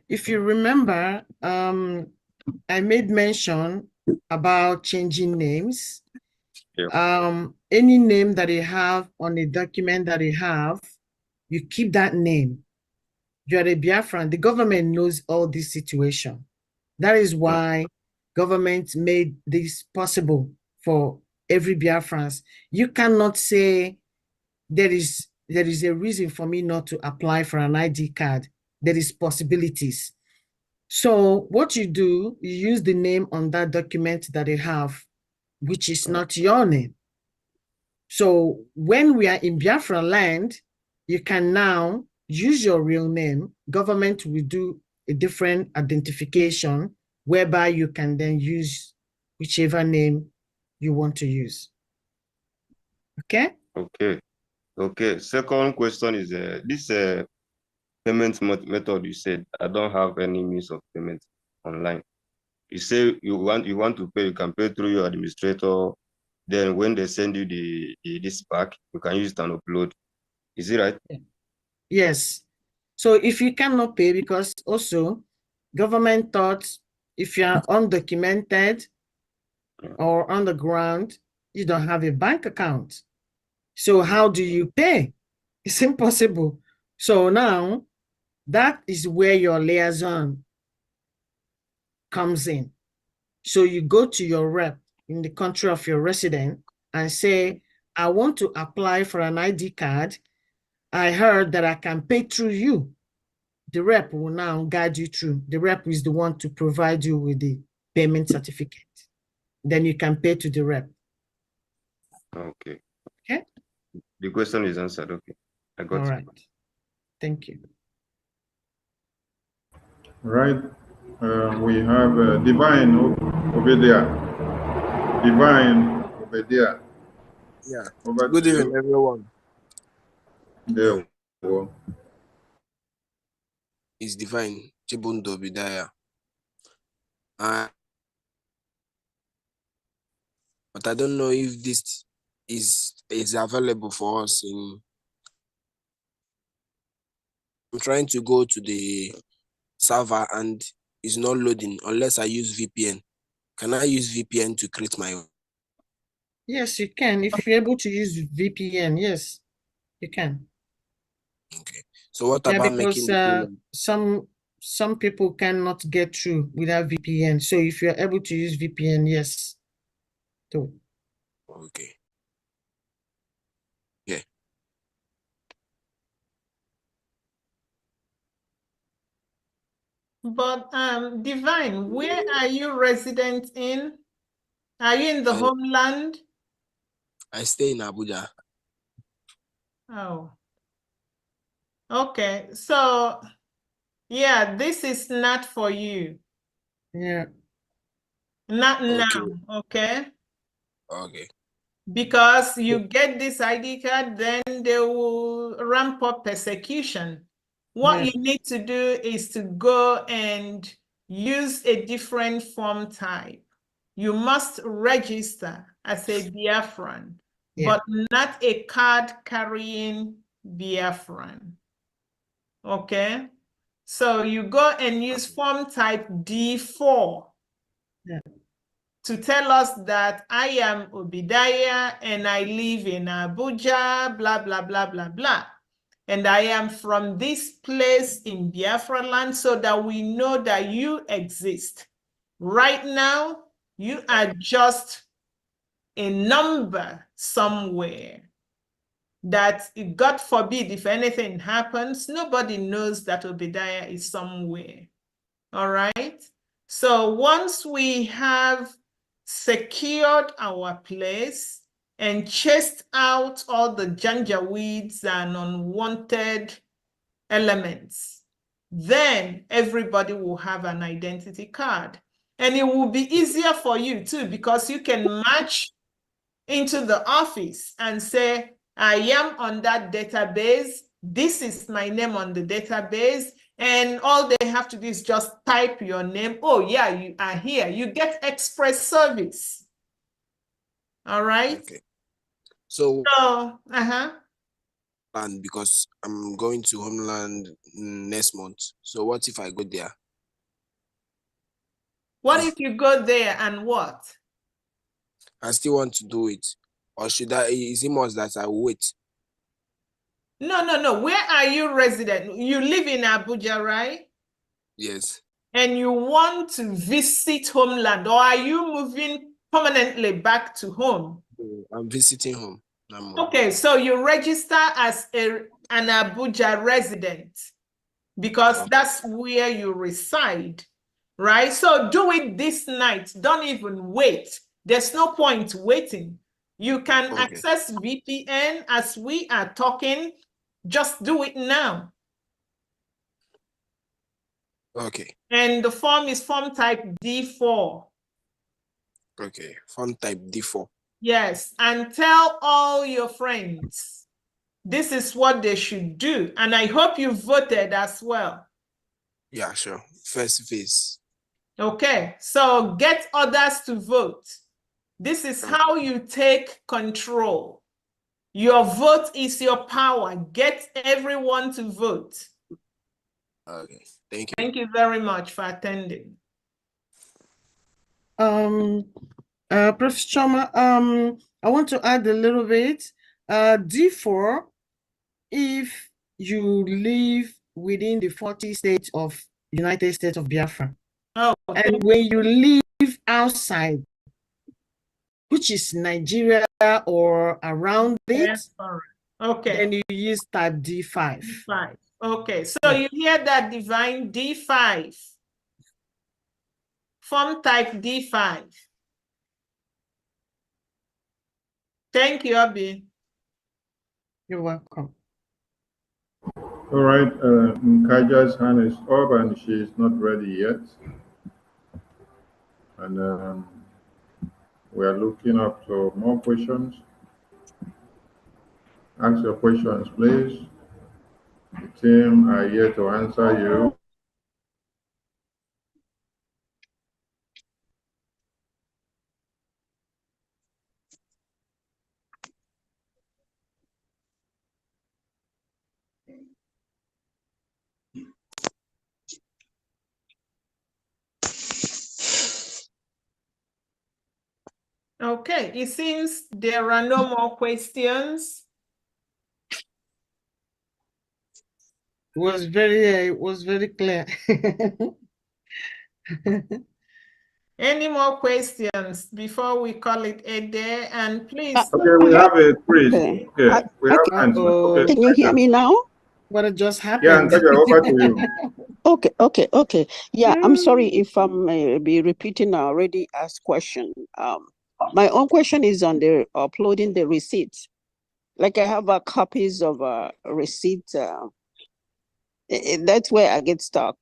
If you remember, I made mention about changing names. Yeah. Any name that you have on a document that you have, you keep that name. You're a Biafran. The government knows all this situation. That is why government made this possible for every Biafrans. You cannot say there is a reason for me not to apply for an ID card. There is possibilities. So what you do, you use the name on that document that you have, which is not your name. So when we are in Biafra land, you can now use your real name. Government will do a different identification whereby you can then use whichever name you want to use. Okay? Okay. Second question is this payment method you said, I don't have any means of payment online. You say you want to pay, you can pay through your administrator Then when they send you this pack, you can use it and upload. Is it right? Yes. So if you cannot pay, because also government thought if you are undocumented or on the ground, you don't have a bank account. So how do you pay? It's impossible. So now that is where your liaison comes in. So you go to your rep in the country of your resident and say, I want to apply for an ID card. I heard that I can pay through you. The rep will now guide you through. The rep is the one to provide you with the payment certificate. Then you can pay to the rep. Okay. Okay. The question is answered. Okay. I got All it. right. Thank you. Right. We have Divine over there. Divine over there. Yeah. Over Good to evening, you. everyone. There we go. It's Divine Chibundo Bidaya. But I don't know if this is available for us. I'm trying to go to the server and it's not loading unless I use VPN. Can I use VPN to create my own? Yes, you can. If you're able to use VPN, yes, you can. Okay. So what Yeah, about because making the payment? some people cannot get through without VPN. So if you're able to use VPN, yes. So Okay. Yeah. But Divine, where are you resident in? Are you in the homeland? I stay in Abuja. Oh. Okay. So yeah, this is not for you. yeah. Not Okay. now, okay? Okay. Because you get this ID card, then they will ramp up persecution. What Yeah. you need to do is to go and use a different form type. You must register as a Biafran, Yeah. but not a card carrying Biafran. Okay? So you go and use form type D4. Yeah. To tell us that I am Obidaya and I live in Abuja, blah, blah, blah, blah, blah. And I am from this place in Biafra land so that we know that you exist. Right now, you are just a number somewhere that, God forbid, if anything happens, nobody knows that Obadiah is somewhere. All right? So once we have secured our place and chased out all the janjaweeds and unwanted elements, then everybody will have an identity card. And it will be easier for you too, because you can match into the office and say, I am on that database. This is my name on the database. And all they have to do is just type your name. Oh, yeah, you are here. You get express service. All right. Okay. So, and because I'm going to Homeland next month. So what if I go there? What if you go there and what? I still want to do it. Or should I, is it must that I wait? No. Where are you resident? You live in Abuja, right? Yes. And you want to visit homeland, or are you moving permanently back to home? I'm visiting home. Okay, so you register as an Abuja resident because that's where you reside, right? So do it this night. Don't even wait. There's no point waiting. You can access VPN as we are talking. Just do it now. Okay. And the form is form type D4. Okay, form type D4. Yes, and tell all your friends this is what they should do. And I hope you voted as well. Yeah, sure. First phase. Okay, so get others to vote. This is how you take control. Your vote is your power. Get everyone to vote. Okay, thank you. Thank you very much for attending. Professor Choma, I want to add a little bit. D4, if you live within the 40 states of United States of Biafra, and when you live outside, which is Nigeria or around it, okay, then you use type D5. D5. Okay, so you hear that, Divine? D5. Form type D5. Thank you, Abi. You're welcome. All right, Nkaja's hand is up and she is not ready yet. And we are looking up to more questions. Ask your questions, please. The team are here to answer you. Okay, it seems there are no more questions. It was very clear. Any more questions before we call it a day? And please. Okay, we have a Chris. Okay. Okay, we have hands. Okay, Can you hear me now? What just happened? Yeah, Nkaja, over to you. Okay. Yeah, I'm sorry if I'm be repeating I already asked question. My own question is on the uploading the receipts. Like I have copies of receipt. That's where I get stuck.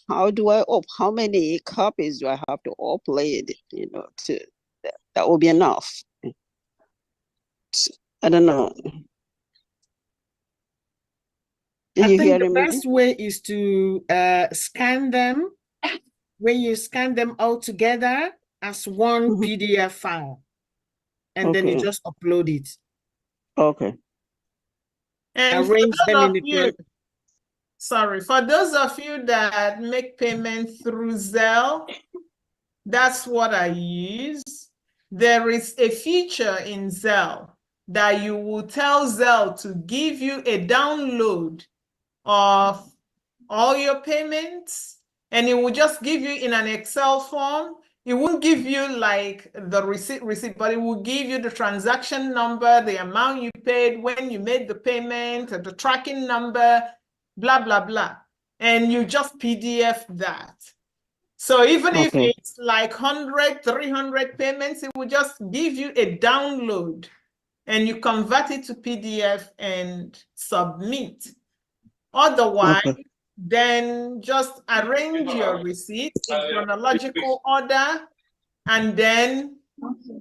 How do I how many copies do I have to upload? You know, that will be enough. I don't know. I think the best way is to scan them. When you scan them all together as one PDF file, and then you just upload it. Okay. And arrange them in the sorry, for those of you that make payment through Zelle, that's what I use. There is a feature in Zelle that you will tell Zelle to give you a download of all your payments, and it will just give you in an Excel form. It won't give you like the receipt, but it will give you the transaction number, the amount you paid, when you made the payment, the tracking number, blah, blah, blah. And you just PDF that. So even if it's like 100, 300 payments, it will just give you a download and you convert it to PDF and submit. Otherwise, then just arrange your receipts in chronological order and then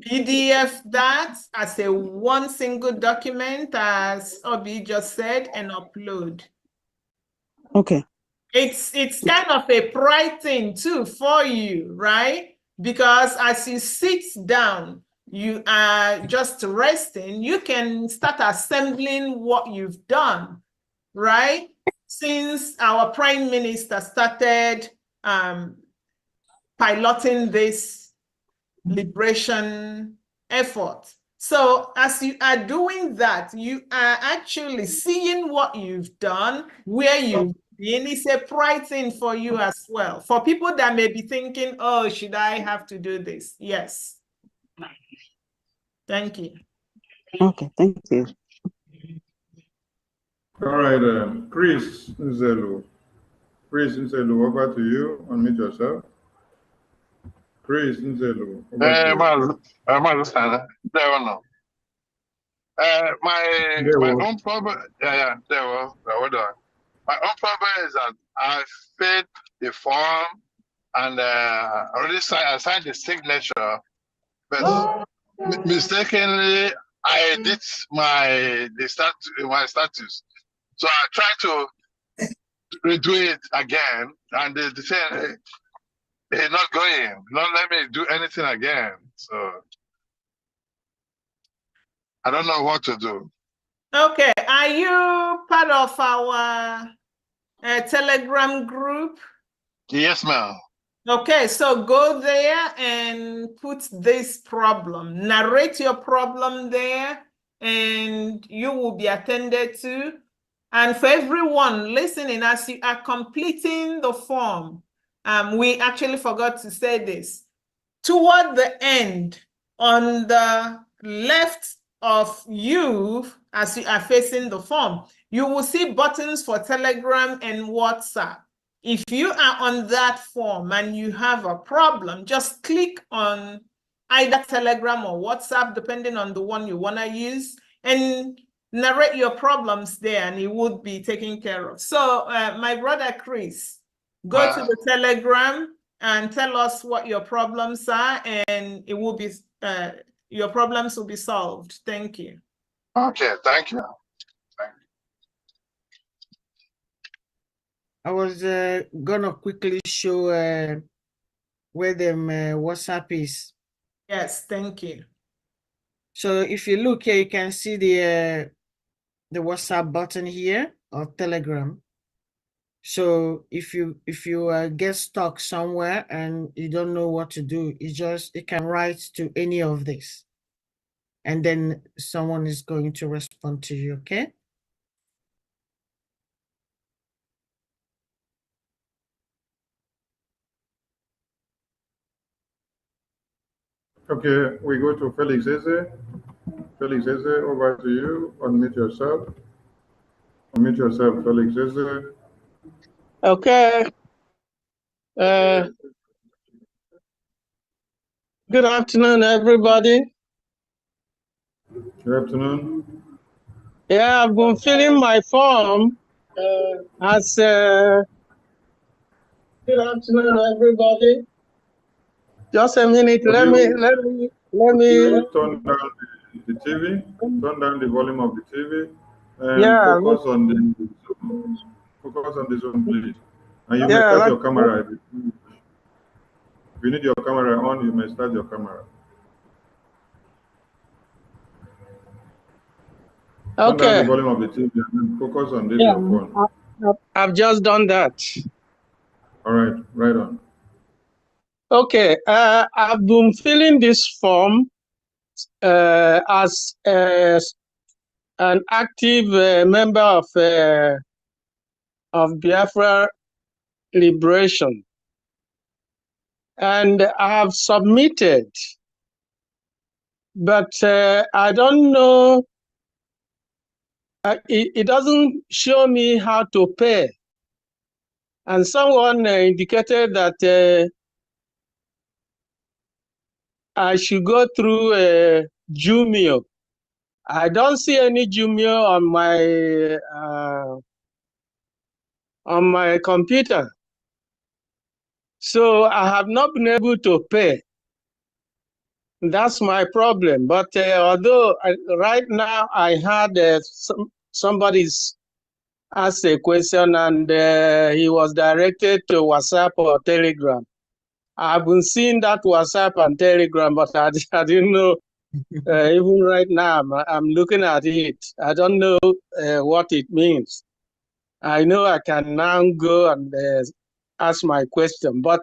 PDF that as a one single document, as Obi just said, and upload. Okay. It's kind of a pride thing too for you, right? Because as you sit down, you are just resting, you can start assembling what you've done, right? Since our Prime Minister started piloting this liberation effort. So as you are doing that, you are actually seeing what you've done, where you've been. It's a pride thing for you as well. For people that may be thinking, oh, should I have to do this? Yes. Thank you. Okay, thank you. All right, Chris Nzelu. Chris Nzelu, over to you. Unmute yourself. Chris Nzelu. My own problem, there was, my own problem is that I filled the form and already signed the signature, but mistakenly I edit my status. So I tried to redo it again, and the thing it's not going, not let me do anything again. So I don't know what to do. Okay, are you part of our Telegram group? Yes, ma'am. Okay, so go there and put this problem, narrate your problem there, and you will be attended to. And for everyone listening, as you are completing the form, we actually forgot to say this. Toward the end, on the left of you, as you are facing the form, you will see buttons for Telegram and WhatsApp. If you are on that form and you have a problem, just click on either Telegram or WhatsApp, depending on the one you want to use, and narrate your problems there, and it would be taken care of. So, my brother Chris, go to the Telegram and tell us what your problems are, and it will be your problems will be solved. Thank you. Okay, thank you. I was gonna quickly show where them WhatsApp is. Yes, thank you. So if you look here, you can see the WhatsApp button here or Telegram. So if you get stuck somewhere and you don't know what to do, you can write to any of this, and then someone is going to respond to you. Okay. Okay, we go to Felix Eze. Felix Eze, over to you. Unmute yourself. Unmute yourself, Felix Eze. Okay. Good afternoon, everybody. Good afternoon. Yeah, I've been filling my form as. Good afternoon, everybody. Just a minute. Could Let you me. turn down the TV? Turn down the volume of the TV and Yeah. focus on the Zoom. Focus on the Zoom, please. And you may Yeah. start your camera. If you need your camera on, you may start your camera. Turn down the Okay. volume of the TV and then focus on this Yeah. your phone. I've just done that. All right, right on. Okay. I've been filling this form as an active member of Biafra Liberation, and I have submitted, but I don't know. It doesn't show me how to pay, and someone indicated that I should go through Jumio. I don't see any Jumio on my computer, so I have not been able to pay. That's my problem. But although right now I had somebody's asked a question and he was directed to WhatsApp or Telegram. I've been seeing that WhatsApp and Telegram, but I didn't know. Even right now, I'm looking at it. I don't know what it means. I know I can now go and ask my question, but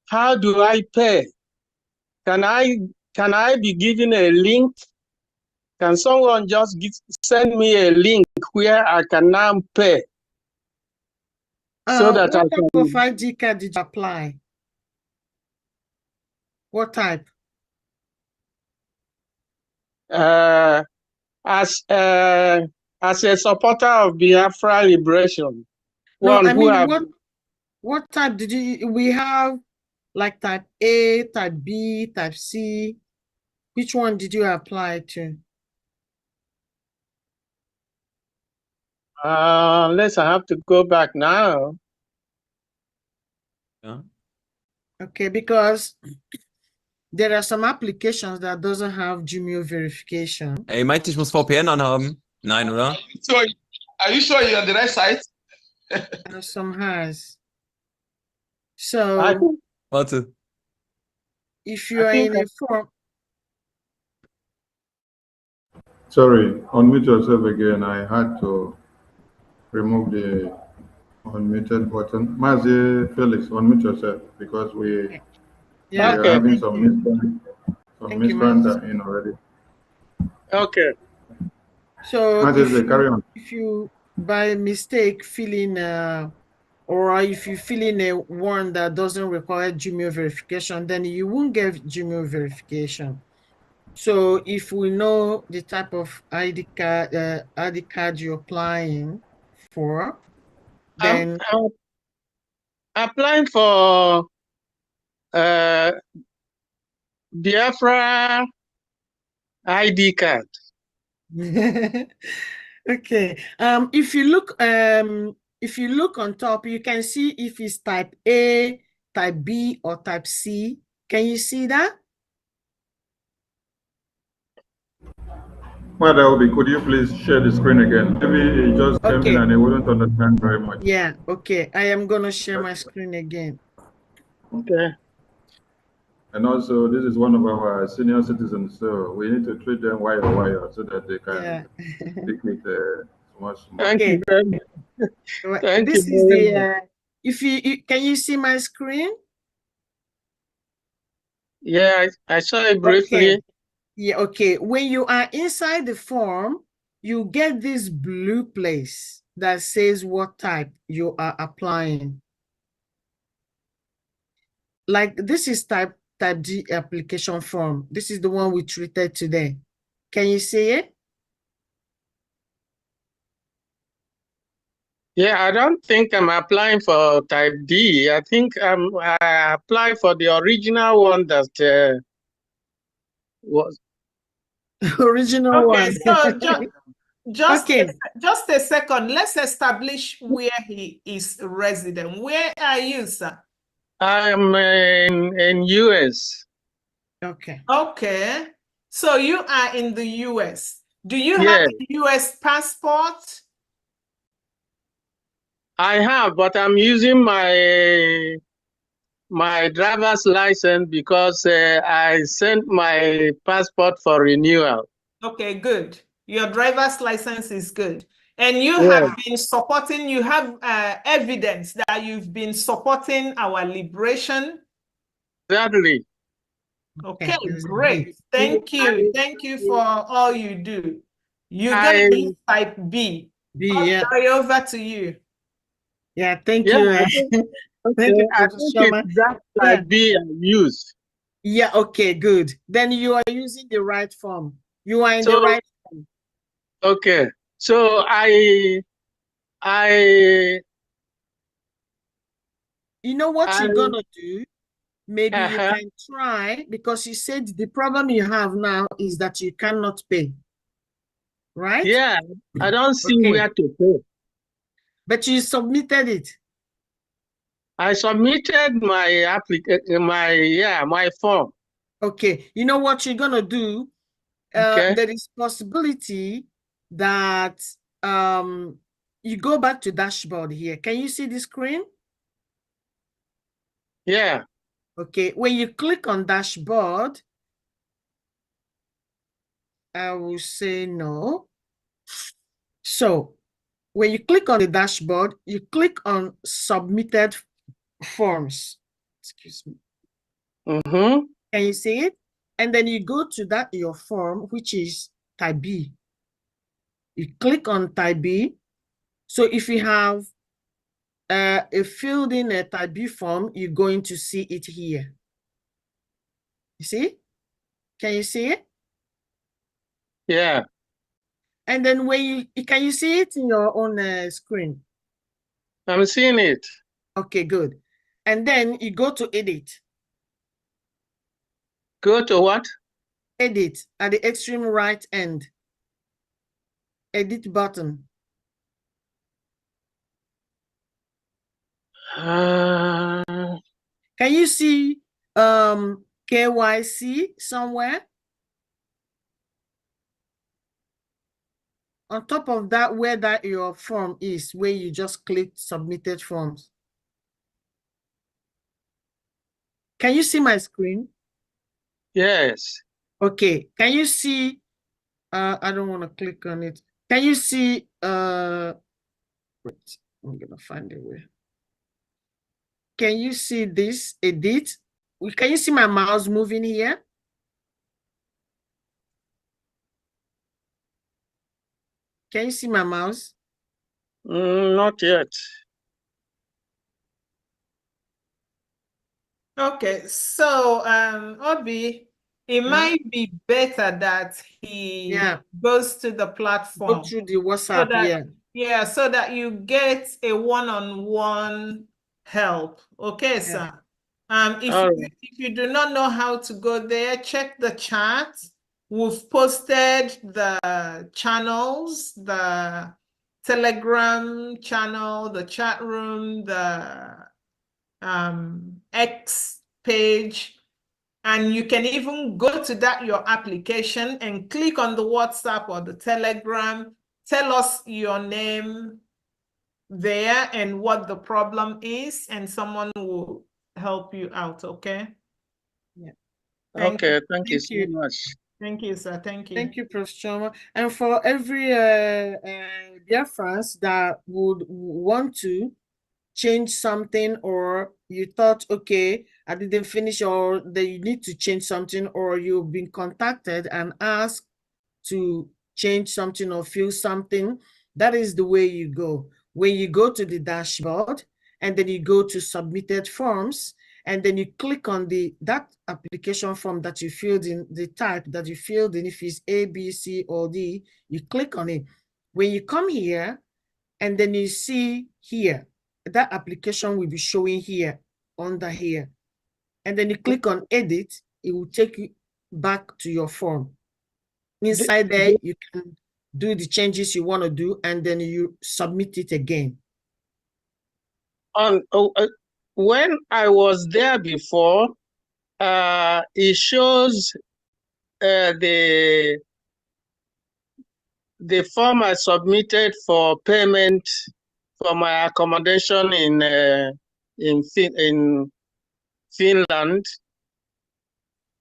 how do I pay? Can I be given a link? Can someone just send me a link where I can now pay? So that What I type can. of ID card did you apply? What type? As a supporter of Biafra Liberation, No, one I who mean, have. what type did you? We have like type A, type B, type C. Which one did you apply to? Unless I have to go back now. Ja. Okay, because there are some applications that doesn't have Jumio verification. Ey, meint, ich muss VPN anhaben? Nein, oder? So, are you sure you're on the right site? And some has. So, Warte. if you are in a form, Sorry, unmute yourself again. I had to remove the unmuted button. Mazi Felix, unmute yourself because we Yeah, are Okay. having thank some you. Thank you, misprint Mazi. in already. Okay. So Mazi, carry on. if you by mistake fill in or if you fill in a one that doesn't require Gmail verification, then you won't get Gmail verification. So if we know the type of ID card you're applying for, then I'm applying for Biafra ID card. okay. If you look on top, you can see if it's type A, type B, or type C. Can you see that? Well, that would be. Could you please share the screen again? Maybe it just came in Okay. and it wouldn't understand very much. Yeah, okay. I am gonna share my screen again. Okay. And also, this is one of our senior citizens, so we need to treat them wire so that they can pick it much more. Thank you very much. Thank This you is very the much. if you can you see my screen? Yeah, I saw it briefly. Okay. Yeah, okay. When you are inside the form, you get this blue place that says what type you are applying. Like this is type D application form. This is the one we treated today. Can you see it? Yeah, I don't think I'm applying for type D. I think I applied for the original one that was Original Okay, one. so just Okay. just a second. Let's establish where he is resident. Where are you, sir? I'm in US. Okay. Okay. So you are in the US. Do you have Yeah, a US passport? I have, but I'm using my driver's license because I sent my passport for renewal. Okay, good. Your driver's license is good. And you Yeah, have been supporting, you have evidence that you've been supporting our liberation. exactly. Okay, great. Thank you. Thank you for all you do. You're going to be type B. B, yeah. Sorry, over to you. Yeah, thank Yeah, you. I think, Thank you, I Professor think Sharma. it's that Yeah. type B I use. Yeah, okay, good. Then you are using the right form. You are in the So, right form. okay. So I You know what you're gonna do? Maybe you can try, because you said the problem you have now is that you cannot pay, right? Yeah, I don't see Okay. where to pay. But you submitted it. I submitted my application, my form. Okay, you know what you're gonna do? Okay. There is possibility that you go back to dashboard here. Can you see the screen? Yeah. Okay, when you click on dashboard, I will say no. So when you click on the dashboard, you click on submitted forms. Excuse me. Mm-hmm. Can you see it? And then you go to that your form, which is type B. You click on type B. So if you have a filled in a type B form, you're going to see it here. You see? Can you see it? Yeah. And then when can you see it in your own screen? I'm seeing it. Okay, good. And then you go to edit. Go to what? Edit at the extreme right end. Edit button. Can you see KYC somewhere? On top of that, where that your form is, where you just clicked submitted forms. Can you see my screen? Yes. Okay. Can you see I don't want to click on it. Can you see, wait, I'm gonna find a way. Can you see this edit? Can you see my mouse moving here? Can you see my mouse? Not yet. Okay, so Obi, it might be better that he goes to the platform. Go through the WhatsApp, so that you get a one-on-one help. Okay, sir. If you do not know how to go there, check the chat. We've posted the channels, the Telegram channel, the chat room, the X page, and you can even go to that your application and click on the WhatsApp or the Telegram. Tell us your name there and what the problem is, and someone will help you out. Okay. Yeah. Thank you so much. Thank you, sir. Thank you. Thank you, Professor Choma. And for every Biafrans that would want to change something, or you thought, okay, I didn't finish, or that you need to change something, or you've been contacted and asked to change something or fill something, that is the way you go. When you go to the dashboard and then you go to submitted forms, and then you click on that application form that you filled in, the type that you filled in, if it's A, B, C, or D, you click on it. When you come here, and then you see here, that application will be showing here, under here. And then you click on edit, it will take you back to your form. Inside there, you can do the changes you want to do, and then you submit it again. When I was there before, it shows the form I submitted for payment for my accommodation in Finland,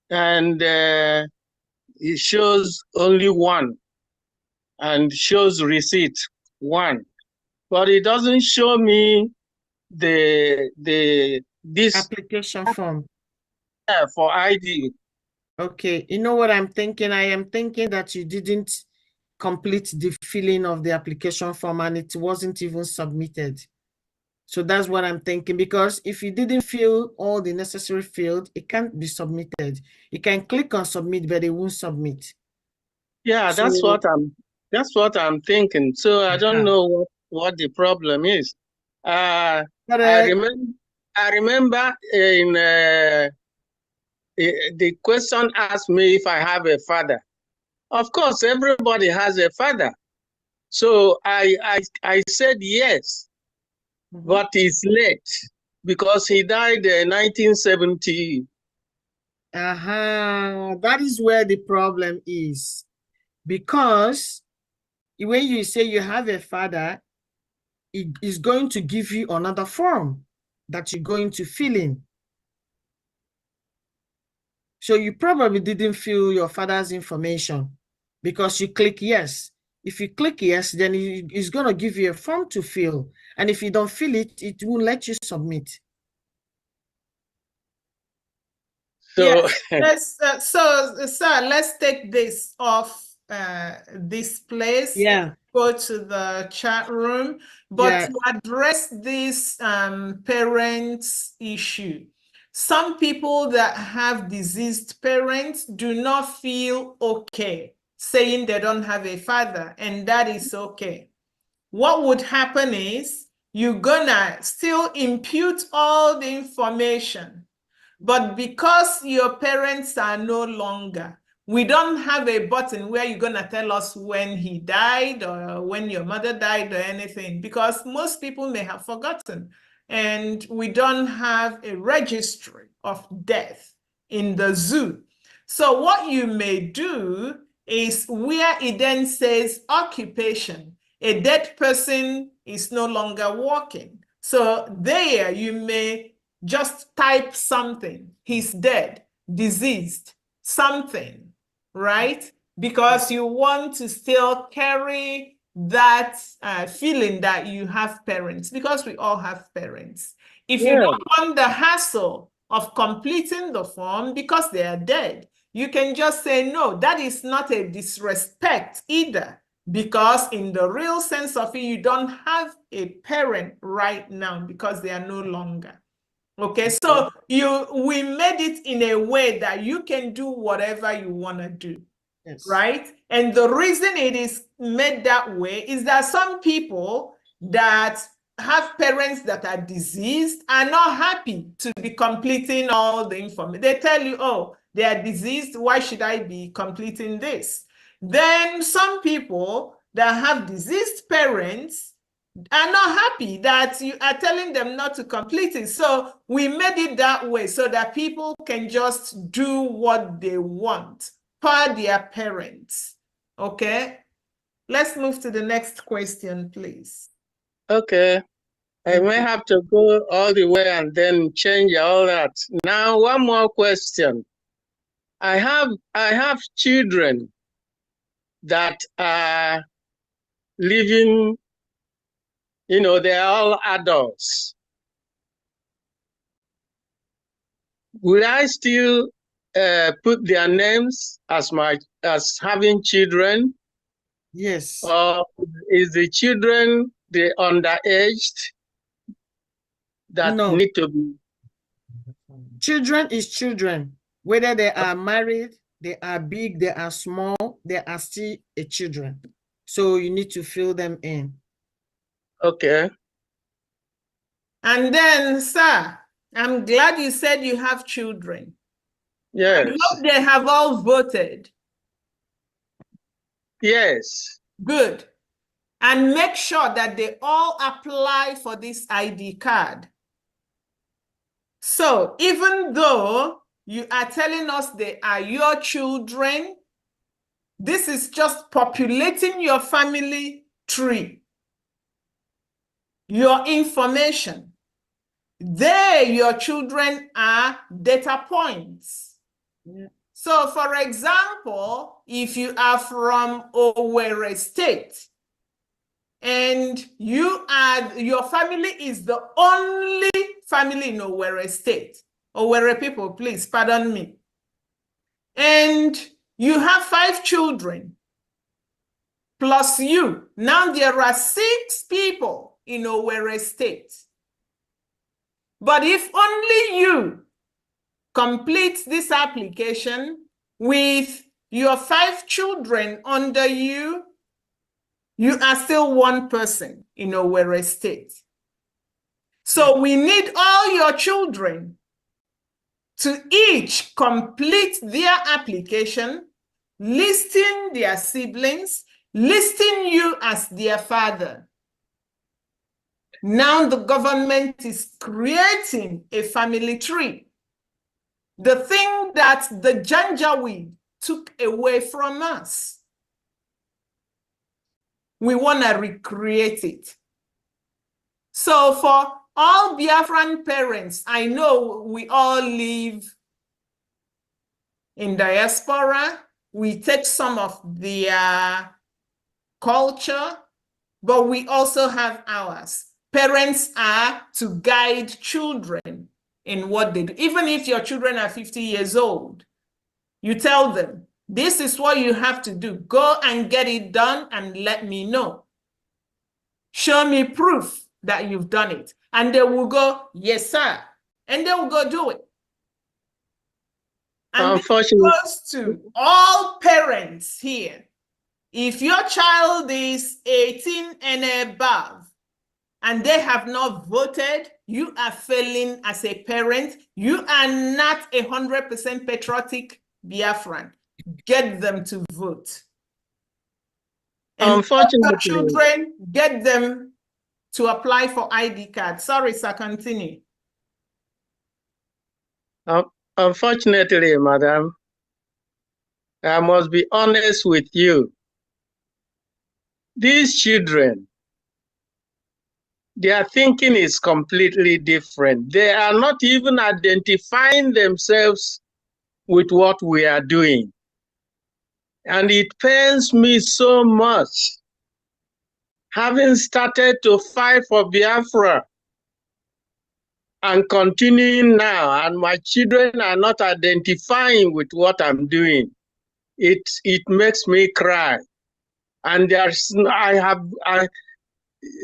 and it shows only one, and shows receipt one, but it doesn't show me this application form for ID. Okay, you know what I'm thinking? I am thinking that you didn't complete the filling of the application form and it wasn't even submitted. So that's what I'm thinking, because if you didn't fill all the necessary field, it can't be submitted. You can click on submit, but it won't submit. Yeah, So, that's what I'm thinking. So I don't know what the problem is. I remember in the question asked me if I have a father. Of course, everybody has a father. So I said yes, but it's late because he died in 1970. That is where the problem is. Because when you say you have a father, it is going to give you another form that you're going to fill in. So you probably didn't fill your father's information because you click yes. If you click yes, then it's going to give you a form to fill. And if you don't fill it, it won't let you submit. So, let's take this off this place. Yeah. Go to the chat room, but to address this parents issue, some people that have deceased parents do not feel okay saying they don't have a father, and that is okay. What would happen is you're gonna still impute all the information, but because your parents are no longer, we don't have a button where you're going to tell us when he died or when your mother died or anything, because most people may have forgotten. And we don't have a registry of death in the zoo. So what you may do is where it then says occupation, a dead person is no longer walking. So there you may just type something. He's dead, diseased, something, right? because you want to still carry that feeling that you have parents, because we all have parents. If you don't want the hassle of completing the form because they are dead, you can just say, no, that is not a disrespect either, because in the real sense of it, you don't have a parent right now because they are no longer. Okay, so we made it in a way that you can do whatever you want to do. Yes. Right? And the reason it is made that way is that some people that have parents that are deceased are not happy to be completing all the information. They tell you, oh, they are deceased, why should I be completing this? Then some people that have deceased parents are not happy that you are telling them not to complete it. So we made it that way so that people can just do what they want per their parents. Okay, let's move to the next question, please. Okay, I may have to go all the way and then change all that. Now, one more question. I have children that are living, you know, they're all adults. Will I still put their names as having children? Yes. Or is the children the underaged that need to be? Children is children. Whether they are married, they are big, they are small, they are still a children. So you need to fill them in. Okay. And then, sir, I'm glad you said you have children. Yes. I hope they have all voted. Yes. Good. And make sure that they all apply for this ID card. So even though you are telling us they are your children, this is just populating your family tree, your information. They, your children, are data points. Yeah. So for example, if you are from Owerri State, and your family is the only family in Owerri State. Owerri people, please pardon me. And you have 5 children plus you. Now there are 6 people in Owerri State. But if only you complete this application with your 5 children under you, you are still one person in Owerri State. So we need all your children to each complete their application, listing their siblings, listing you as their father. Now the government is creating a family tree. The thing that the Janjaweed took away from us. We want to recreate it. So for all Biafran parents, I know we all live in diaspora. We take some of their culture, but we also have ours. Parents are to guide children in what they do. Even if your children are 50 years old, you tell them, this is what you have to do. Go and get it done and let me know. Show me proof that you've done it. And they will go, yes, sir. And they will go do it. And this goes to all parents here. If your child is 18 and above, and they have not voted, you are failing as a parent. You are not 100% patriotic Biafran. Get them to vote. And unfortunately, children, get them to apply for ID card. Sorry, sir, continue. Unfortunately, madam, I must be honest with you. These children, their thinking is completely different. They are not even identifying themselves with what we are doing. And it pains me so much, having started to fight for Biafra and continuing now, and my children are not identifying with what I'm doing. It makes me cry. And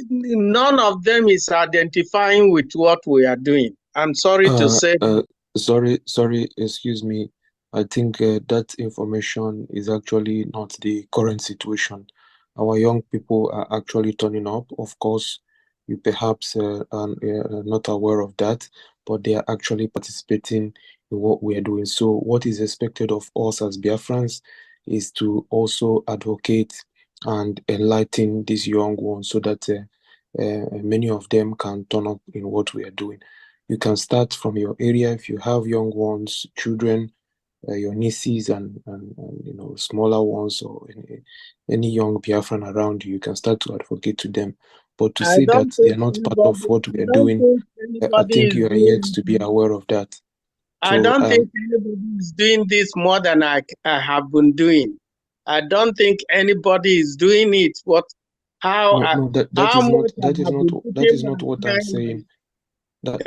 none of them is identifying with what we are doing. I'm sorry to say. Sorry, excuse me. I think that information is actually not the current situation. Our young people are actually turning up. Of course, you perhaps are not aware of that, but they are actually participating in what we are doing. So what is expected of us as Biafrans is to also advocate and enlighten these young ones so that many of them can turn up in what we are doing. You can start from your area if you have young ones, children, your nieces and smaller ones, or any young Biafran around you. You can start to advocate to them. But to say that they are not part of what we are doing, I think you are yet to be aware of that. I don't think anybody is doing this more than I have been doing. I don't think anybody is doing it. That is not what I'm saying. I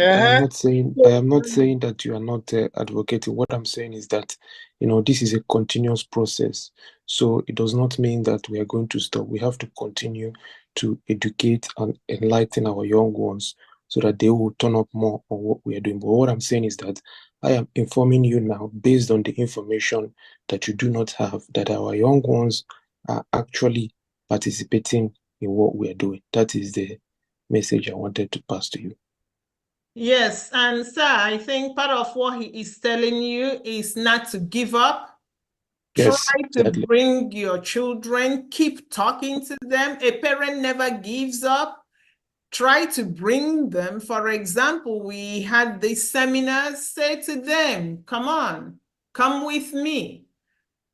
am not saying that you are not advocating. What I'm saying is that this is a continuous process. So it does not mean that we are going to stop. We have to continue to educate and enlighten our young ones so that they will turn up more on what we are doing. But what I'm saying is that I am informing you now based on the information that you do not have, that our young ones are actually participating in what we are doing. That is the message I wanted to pass to you. Yes, and sir, I think part of what he is telling you is not to give up. Yes, Try to bring your children, keep talking to them. A parent never gives up. Try to bring them. For example, we had this seminar, say to them, come on, come with me.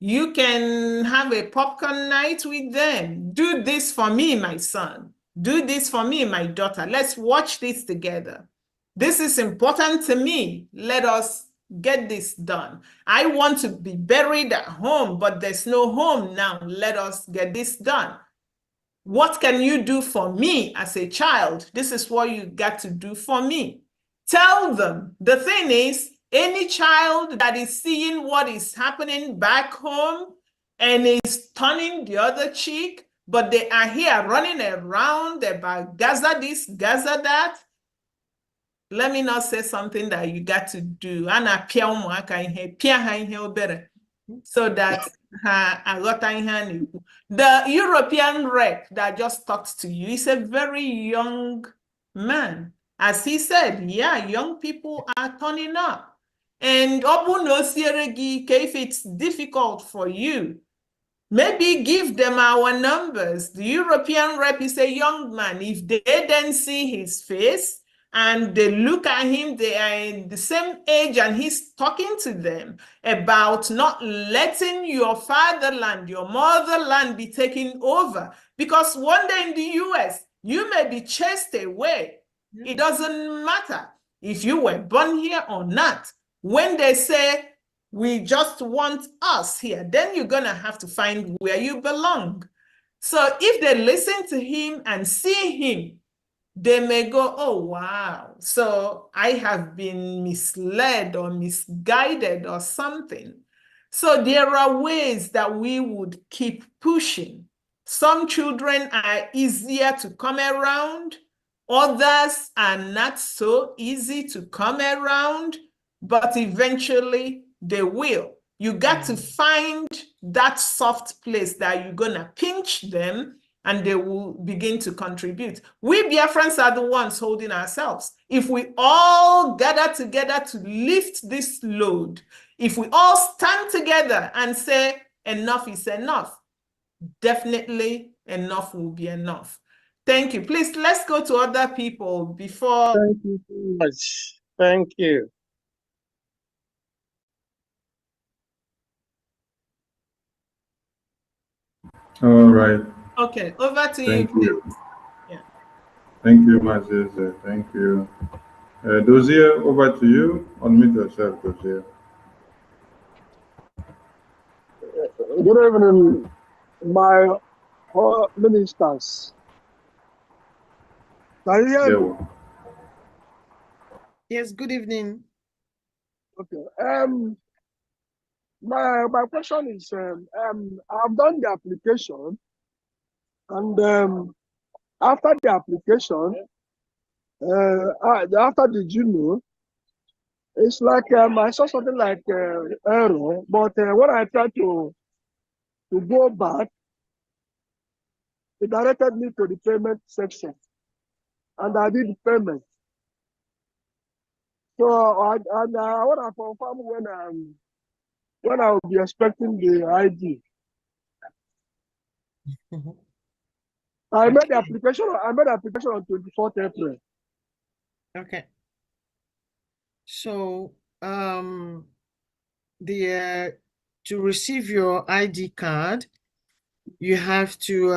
You can have a popcorn night with them. Do this for me, my son. Do this for me, my daughter. Let's watch this together. This is important to me. Let us get this done. I want to be buried at home, but there's no home now. Let us get this done. What can you do for me as a child? This is what you got to do for me. Tell them. The thing is, any child that is seeing what is happening back home and is turning the other cheek, but they are here running around about Gaza this, Gaza that, let me not say something that you got to do. So that the European rep that just talked to you is a very young man. As he said, yeah, young people are turning up. And if it's difficult for you, maybe give them our numbers. The European rep is a young man. If they then see his face and they look at him, they are in the same age and he's talking to them about not letting your fatherland, your motherland be taken over. Because one day in the US, you may be chased away. It doesn't matter if you were born here or not. When they say, we just want us here, then you're going to have to find where you belong. So if they listen to him and see him, they may go, oh, wow. So I have been misled or misguided or something. So there are ways that we would keep pushing. Some children are easier to come around. Others are not so easy to come around, but eventually they will. You got to find that soft place that you're going to pinch them and they will begin to contribute. We Biafrans are the ones holding ourselves. If we all gather together to lift this load, if we all stand together and say, enough is enough, definitely enough will be enough. Thank you. Please, let's go to other people before. Thank you so much. Thank you. All right. Okay, over to Thank you. Yeah. Thank you, Mrs. Thank you. Dozier, over to you. Unmute yourself, Dozier. Good evening, my ministers. Can you hear me? Yes, good evening. Okay. My question is, I've done the application, and after the application, after the Juno, it's like I saw something like error, but when I tried to go back, it directed me to the payment section, and I did the payment. So I want to confirm when I will be expecting the ID. I made the application. I made the application on 24th April. Okay. So to receive your ID card, you have to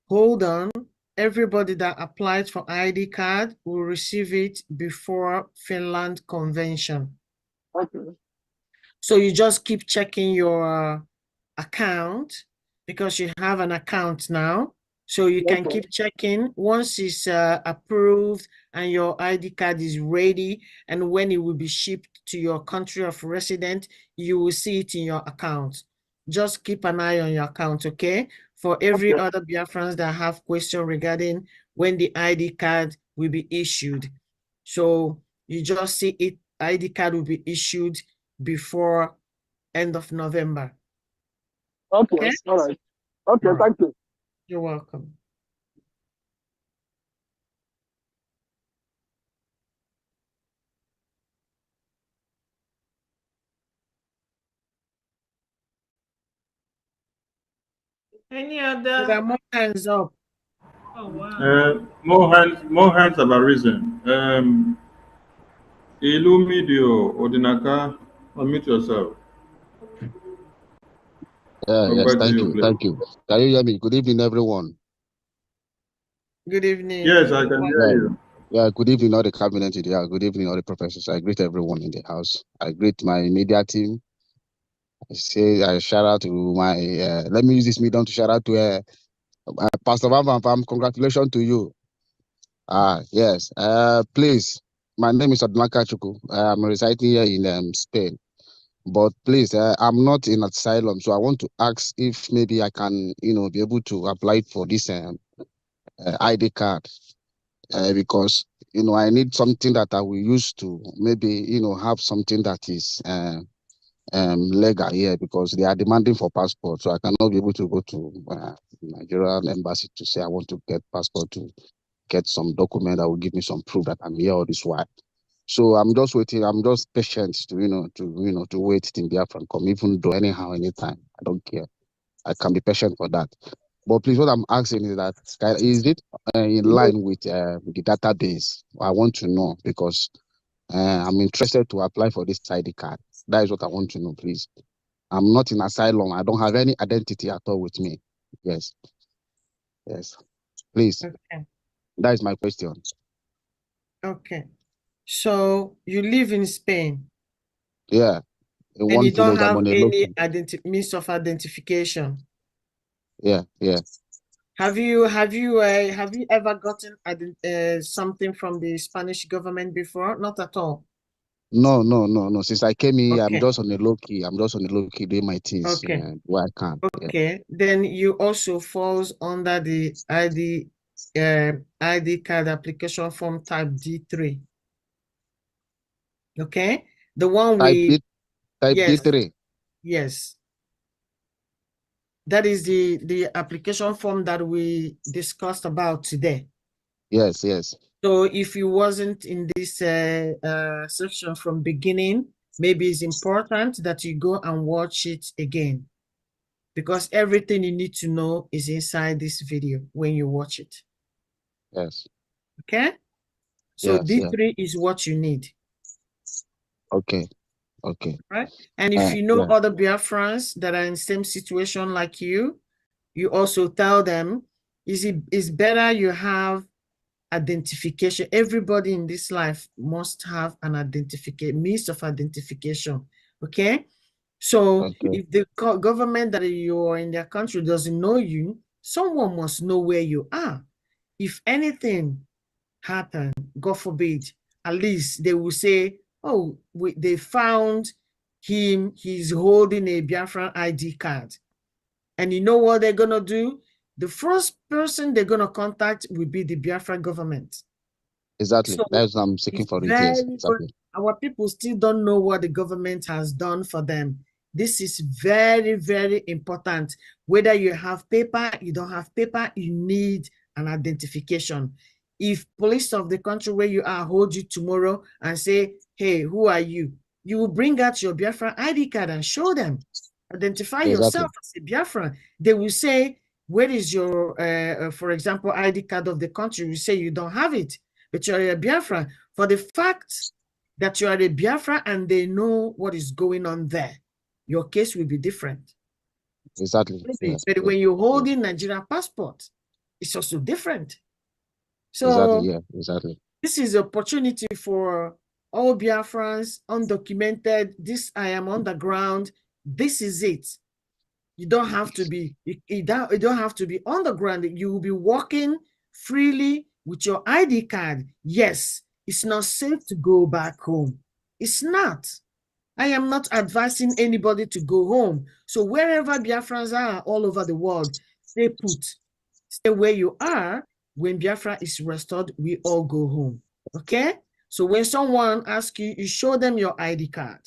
hold on. Everybody that applied for ID card will receive it before Finland Convention. Okay. So you just keep checking your account because you have an account now. So you can Okay. keep checking once it's approved and your ID card is ready, and when it will be shipped to your country of residence, you will see it in your account. Just keep an eye on your account, okay? For every Okay. other Biafrans that have question regarding when the ID card will be issued. So you just see it, ID card will be issued before end of November. Okay. Okay? All right. Okay. All right. Thank you. You're welcome. Any There other? are more hands up. Oh, wow. More hands have arisen. Ilumidio Odinaka, unmute yourself. Yes, Over to thank you, you. please. Thank you. Can you hear me? Good evening, everyone. Good evening. Yes, I can hear you. Yeah, good evening, all the cabinet. Yeah, good evening, all the professors. I greet everyone in the house. I greet my media team. I shout out to my, let me use this medium to shout out to Pastor Vam. Congratulations to you. Yes. Please, my name is Odnaka Chuku. I'm residing here in Spain. But please, I'm not in asylum, so I want to ask if maybe I can, be able to apply for this ID card, because I need something that I will use to maybe have something that is legal here, because they are demanding for passport, so I cannot be able to go to Nigerian embassy to say I want to get passport, to get some document that will give me some proof that I'm here all this while. So I'm just waiting. I'm just patient to wait till Biafra come, even though anyhow, anytime. I don't care. I can be patient for that. But please, what I'm asking is that, is it in line with the database? I want to know, because I'm interested to apply for this ID card. That is what I want to know, please. I'm not in asylum. I don't have any identity at all with me. Yes. Yes. Please. Okay. That is my question. Okay. So you live in Spain? Yeah. In And one you don't village, I'm have on a any local. means of identification? Yeah. Have you ever gotten something from the Spanish government before? Not at all. No. Since I came here, I'm Okay. just on a low key. Doing my things Okay. where I can. Yeah. Okay. Then you also falls under the ID card application form type D3. Okay. The one Type yes, D3. yes. That is the application form that we discussed about today. Yes. So if you wasn't in this section from beginning, maybe it's important that you go and watch it again, because everything you need to know is inside this video when you watch it. Yes. Okay? So Yes. D3 is what you need. Okay. Right? And if you know Yeah. other Biafrans that are in the same situation like you also tell them, it's better you have identification. Everybody in this life must have an means of identification. Okay? So Okay. if the government that you are in their country doesn't know you, someone must know where you are. If anything happen, God forbid, at least they will say, oh, they found him, he's holding a Biafran ID card. And you know what they're going to do? The first person they're going to contact will be the Biafra government. Exactly. So That's what I'm seeking it's for it. very Yes, good. exactly. Our people still don't know what the government has done for them. This is very, very important. Whether you have paper, you don't have paper, you need an identification. If police of the country where you are hold you tomorrow and say, hey, who are you? You will bring out your Biafra ID card and show them. Identify yourself as a Biafran. They will say, where is your, for example, ID card of the country? You say you don't have it, but you're a Biafra. For the fact that you are a Biafra and they know what is going on there, your case will be different. Exactly. Yes. But when you hold in Nigerian passport, it's also different. So exactly. Yeah. Exactly. this is an opportunity for all Biafrans, undocumented. This I am underground. This is it. You don't have to be. You don't have to be underground. You will be walking freely with your ID card. Yes, it's not safe to go back home. It's not. I am not advising anybody to go home. So wherever Biafrans are all over the world, stay put. Stay where you are. When Biafra is restored, we all go home. Okay? So when someone asks you, you show them your ID card.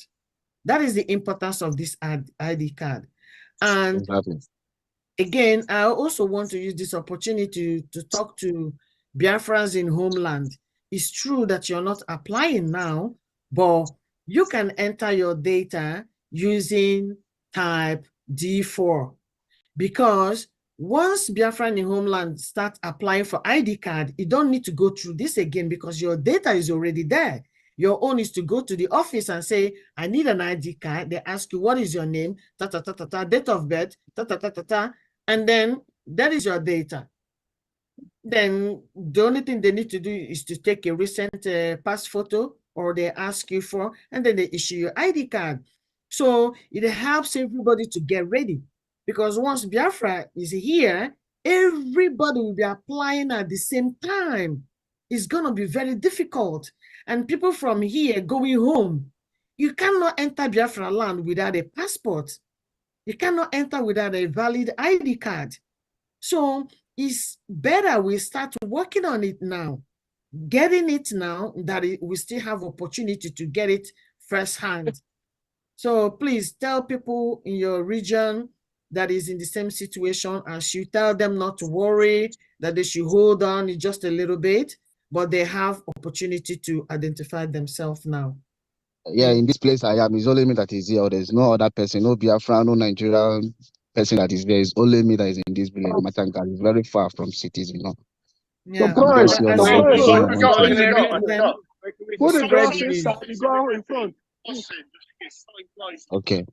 That is the importance of this ID card. And exactly. Again, I also want to use this opportunity to talk to Biafrans in homeland. It's true that you're not applying now, but you can enter your data using type D4, because once Biafran in homeland start applying for ID card, you don't need to go through this again because your data is already there. Your own is to go to the office and say, I need an ID card. They ask you, what is your name? Ta, ta, ta, ta, ta, date of birth, ta, ta, ta, ta, ta. And then that is your data. Then the only thing they need to do is to take a recent past photo, or they ask you for, and then they issue your ID card. So it helps everybody to get ready, because once Biafra is here, everybody will be applying at the same time. It's going to be very difficult. And people from here going home, you cannot enter Biafra land without a passport. You cannot enter without a valid ID card. So it's better we start working on it now, getting it now, that we still have opportunity to get it firsthand. So please tell people in your region that is in the same situation as you. Tell them not to worry, that they should hold on just a little bit, but they have opportunity to identify themselves now. Yeah, in this place I am, it's only me that is here. There's no other person, no Biafran, no Nigerian person that is there. It's only me that is in this village. Matanga is very far from cities, you know. Yeah. I'm just here all over Surprise, the put the glass inside, you go in front. Okay.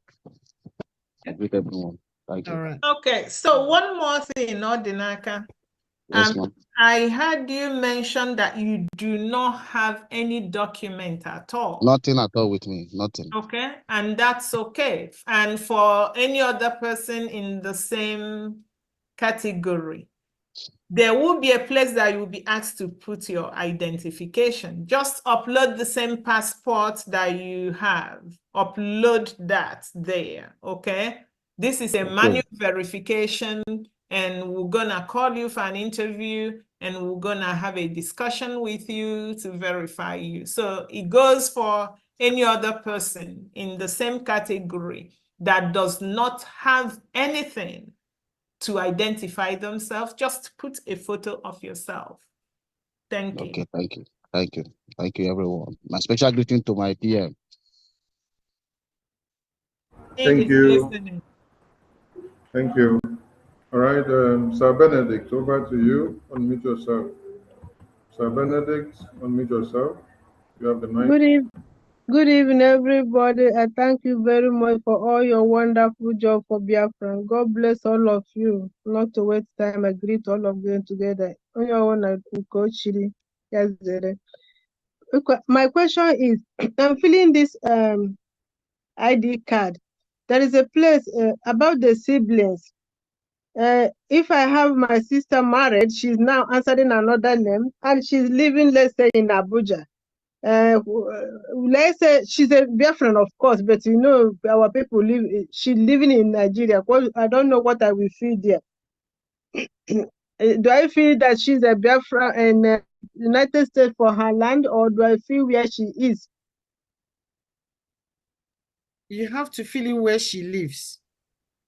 I greet everyone. Thank you. All right. Okay, so one more thing, Odinaka. Yes, ma'am. I heard you mention that you do not have any document at all. Nothing at all with me. Nothing. Okay, and that's okay. And for any other person in the same category, there will be a place that you will be asked to put your identification. Just upload the same passport that you have. Upload that there, okay? This is a manual verification, and we're gonna call you for an interview, and we're gonna have a discussion with you to verify you. So it goes for any other person in the same category that does not have anything to identify themselves. Just put a photo of yourself. Thank you. Okay, thank you. Thank you. Thank you, everyone. My special greeting to my PM. Thank you. Thank you. All right, Sir Benedict, over to you. Unmute yourself. Sir Benedict, unmute yourself. You have the mic. Good evening, everybody. I thank you very much for all your wonderful job for Biafra. God bless all of you. Not to waste time, I greet all of them together. My question is, I'm filling this ID card. there is a place about the siblings. If I have my sister married, she's now answering another name, and she's living, let's say, in Abuja. Let's say she's a Biafran, of course, but you know, our people live, she's living in Nigeria. Well, I don't know what I will feel there. Do I feel that she's a Biafra in United States for her land, or do I feel where she is? You have to feel in where she lives.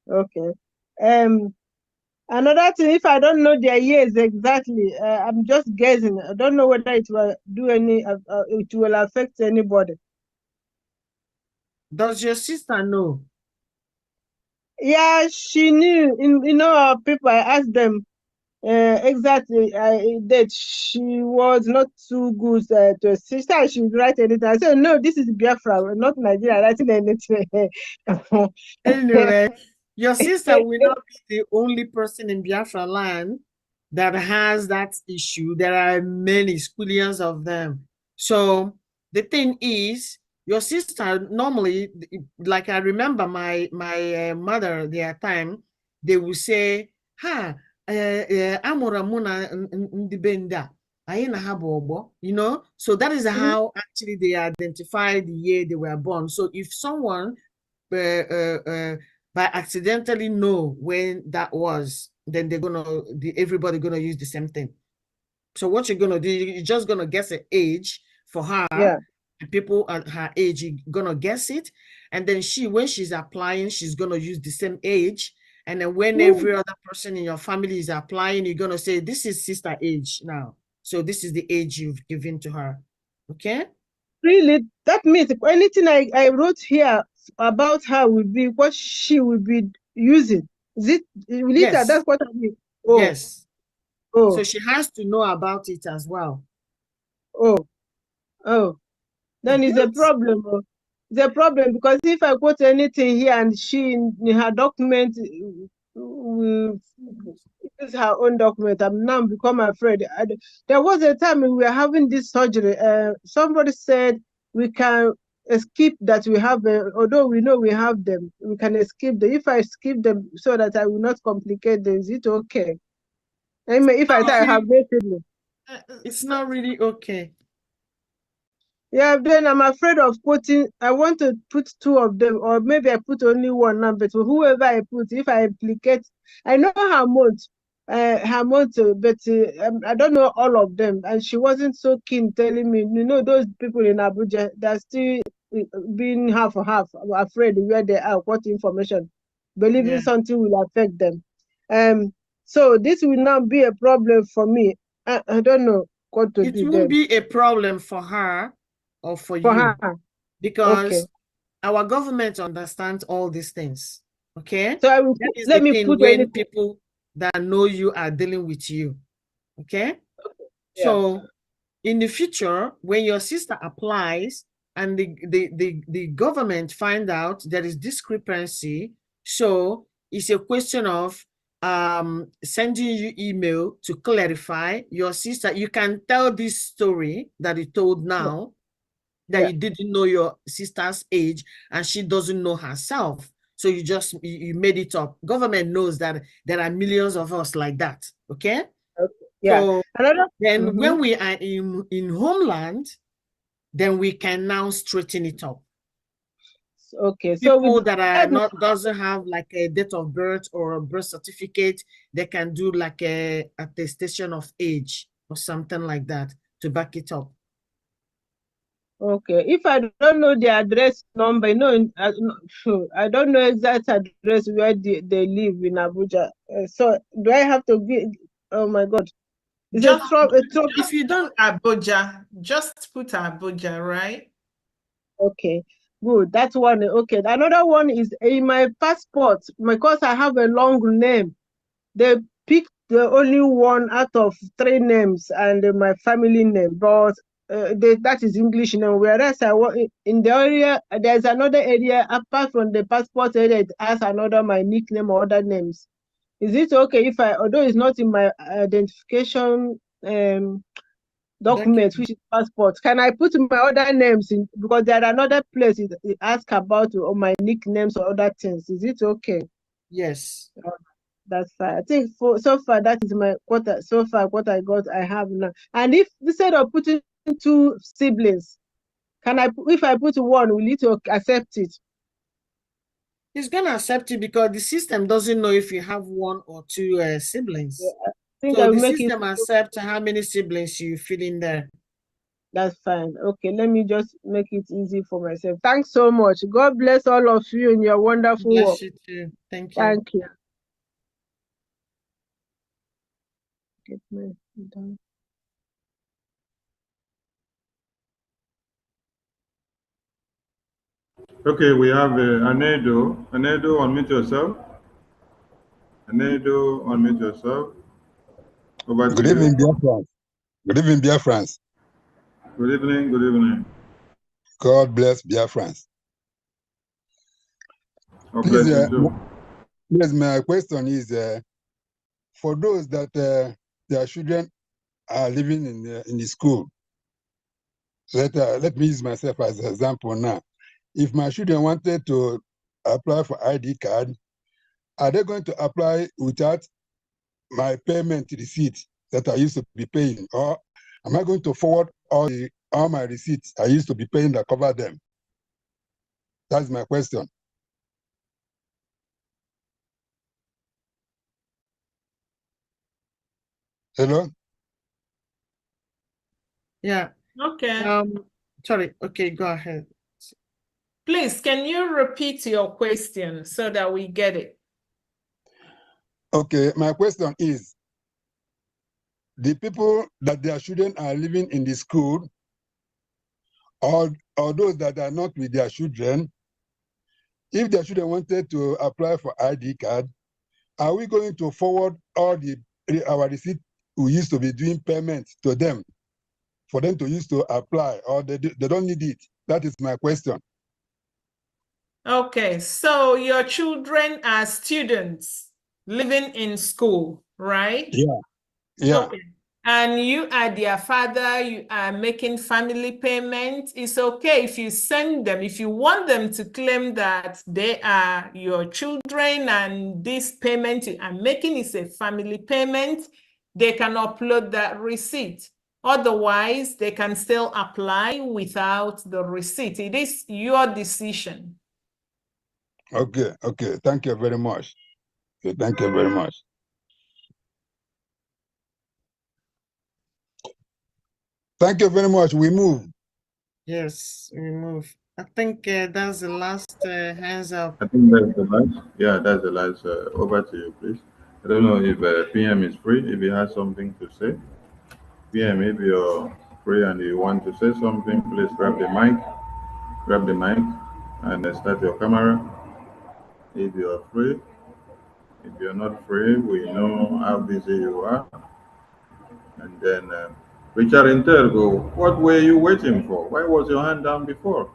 Okay. Another thing, if I don't know their years exactly, I'm just guessing. I don't know whether it will do any, it will affect anybody. Does your sister know? Yeah, she knew. You know, our people, I asked them exactly that she was not too good to her sister. She would write anything. I said, no, this is Biafra, not Nigeria writing anything. Anyway, your sister will not be the only person in Biafra land that has that issue. There are many squillions of them. So the thing is, your sister normally, like I remember my mother their time, they will say, "Ha, amụrụ mụ na ndị be ndị a, anyị na ha bụ ọgbọ," you know. So that is how actually they identify the year they were born. So if someone by accidentally know when that was, then everybody gonna use the same thing. So what you're gonna do, you're just gonna guess an age for her. Yeah. People at her age, you're gonna guess it, and then when she's applying, she's gonna use the same age. And then when every other person in your family is applying, you're gonna say, this is sister age now. So this is the age you've given to her. Okay? Really? That means anything I wrote here about her will be what she will be using. Is it? Yes. That's what I mean. Oh. Yes. Oh. So she has to know about it as well. Oh. Oh. Then it's a problem. It's a problem because if I quote anything here and she in her document will use her own document, I'm now become afraid. There was a time we were having this surgery. Somebody said we can skip that we have, although we know we have them, we can skip them. If I skip them so that I will not complicate them, is it okay? I mean, if I say I have no problem. It's not really okay. Yeah, then I'm afraid of putting, I want to put two of them, or maybe I put only one number. So whoever I put, if I implicate, I know her month, but I don't know all of them. And she wasn't so keen telling me, you know, those people in Abuja, they're still being half and half, afraid where they are, what information, believing something will affect them. So this will now be a problem for me. I don't know what to do. It won't be a problem for her or for you, her. because our government understands all these things. Okay, so I will let me put when people that know you are dealing with you. Okay, so in the future, when your sister applies and the government find out there is discrepancy, so it's a question of sending you email to clarify your sister. You can tell this story that you told now, that you didn't know your sister's age and she doesn't know herself. So you made it up. Government knows that there are millions of us like that. Okay. Yeah. So then when we are in homeland, then we can now straighten it up. Okay. People So that doesn't have like a date of birth or a birth certificate, they can do like a attestation of age or something like that to back it up. Okay, if I don't know the address number, I don't know exact address where they live in Abuja. So do I have to be? Oh my God! If you don't Abuja, just put Abuja, right? Okay, good. That's one. Okay, another one is in my passport because I have a long name. They picked the only one out of 3 names and my family name, but that is English name. Whereas in the area, there's another area apart from the passport area, it has another my nickname or other names. Is it okay if although it's not in my identification document, which is passport. Can I put my other names in? Because there are another place it asks about my nicknames or other things. Is it okay? Yes. That's fine. I think for so far that is my what I got. I have now. And if instead of putting 2 siblings, if I put 1, will it accept it? It's gonna accept it because the system doesn't know if you have 1 or 2 siblings. Yeah, I think So I will the make it. system accepts how many siblings you fill in there. That's fine. Okay, let me just make it easy for myself. Thanks so much. God bless all of you in your wonderful work. Bless you too. Thank you. Thank you. Get my done. Okay, we have Anedo. Anedo, unmute yourself. Anedo, unmute yourself. Over Good to evening, you. dear friends. Good evening, dear friends. Good evening, good evening. God bless dear friends. God Please, bless you too. please, my question is for those that their children are living in the school. Let me use myself as an example now. If my children wanted to apply for ID card, are they going to apply without my payment receipt that I used to be paying, or am I going to forward all my receipts I used to be paying that cover them? That's my question. Hello? Yeah. Okay. Sorry. Okay, go ahead. Please, can you repeat your question so that we get it? Okay, my question is, the people that their children are living in the school, or those that are not with their children, if their children wanted to apply for ID card, are we going to forward all our receipt we used to be doing payment to them for them to use to apply, or they don't need it? That is my question. Okay, so your children are students living in school, right? Yeah, yeah. Okay. And you are their father, you are making family payment. It's okay if you send them, if you want them to claim that they are your children and this payment you are making is a family payment, they can upload that receipt. Otherwise, they can still apply without the receipt. It is your decision. Okay, okay. Thank you very much. Okay, thank you very much. Thank you very much. We move. Yes, we move. I think that's the last hands up. I think that's the last. Yeah, that's the last. Over to you, please. I don't know if PM is free. If he has something to say, PM, if you're free and you want to say something, please grab the mic. Grab the mic and start your camera. If you are free. If you're not free, we know how busy you are. And then, Richard Intergo, what were you waiting for? Why was your hand down before?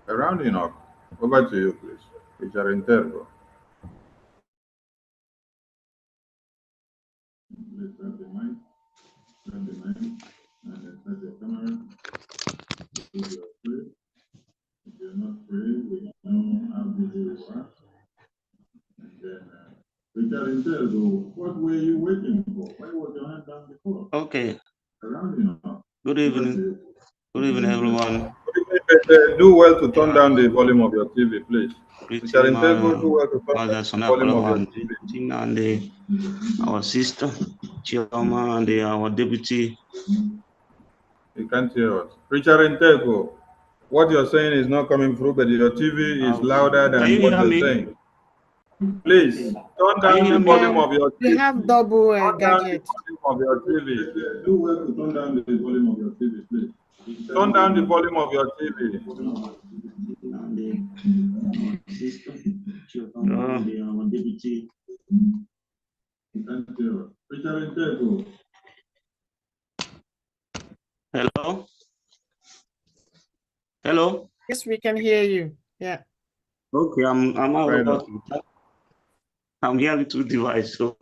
Rounding up. Over to you, please. Richard Intergo. Please grab the mic. Grab the mic and start your camera. If you're free. If you're not free, we know how busy you are. And then, Richard Intergo, what were you waiting for? Why was your hand down before? Okay. Rounding up. Good evening. Good evening, everyone. Do well to turn down the volume of your TV, please. Richard Greeting Intego, do well to turn down the volume of your TV. And our sister, Chioma, and our deputy. You can't hear us. Richard Intego, what you're saying is not coming through, but your TV is louder than Can you what hear you're me? saying. Please, turn down the volume of your TV. You have double Turn down gadget. the volume of your TV. Do well to turn down the volume of your TV, please. Turn down the volume of your TV. Hello? Hello? Yes, we can hear you. Yeah. Okay, I'm out. I'm here with two devices. So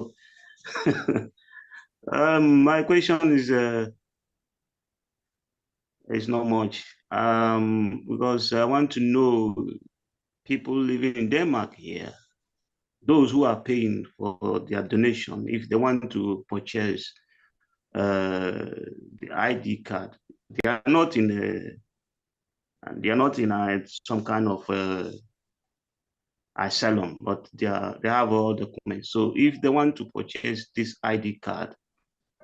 my question is It's not much. Because I want to know people living in Denmark here, those who are paying for their donation, if they want to purchase the ID card, they are not in some kind of asylum, but they have all documents. So if they want to purchase this ID card,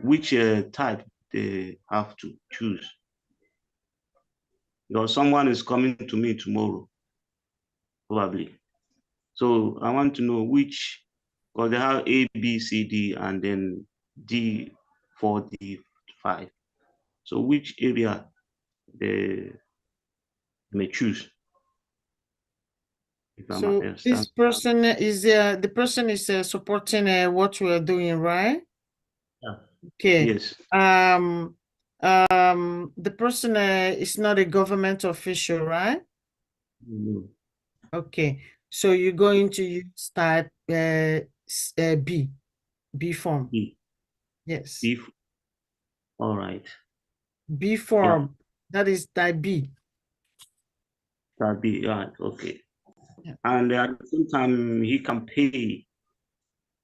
which type they have to choose? Because someone is coming to me tomorrow, probably. So I want to know which, because they have A, B, C, D, and then D4, D5. So which area they may choose? If I'm So this person is the person is supporting what we are doing, right? Yeah. Okay. Yes. The person is not a government official, right? No. Okay. So you're going to use type B form. B. Yes. B. All right. B form. That is type B. Type B. Right. Okay. Yeah. And at the same time, he can pay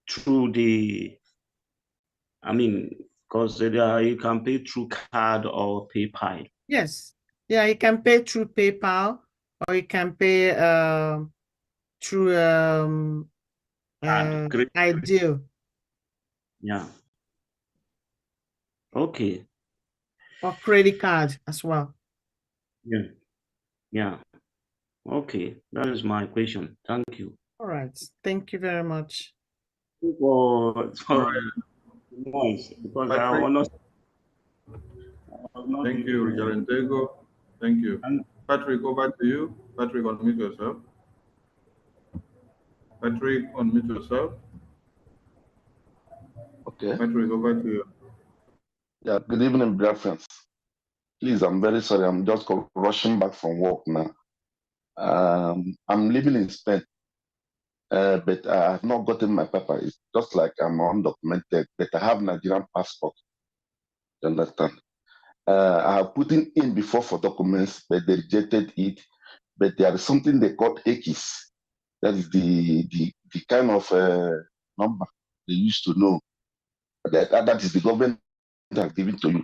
through the, because you can pay through card or PayPal. Yes. Yeah, you can pay through PayPal or you can pay through Ideal. Yeah. Okay. Or credit card as well. Yeah. Yeah. Okay. That is my question. Thank you. All right. Thank you very much. For noise, because I want Thank you, Jarentego. Thank you. Patrick, over to you. Patrick, unmute yourself. Patrick, unmute yourself. Okay. Patrick, over to you. Yeah, good evening, dear friends. Please, I'm very sorry. I'm just rushing back from work now. I'm living in Spain, but I have not gotten my paper. It's just like I'm undocumented, but I have Nigerian passport. You understand? I have put in before for documents, but they rejected it. But there is something they call EKIS. That is the kind of number they used to know. That is the government that has given to you.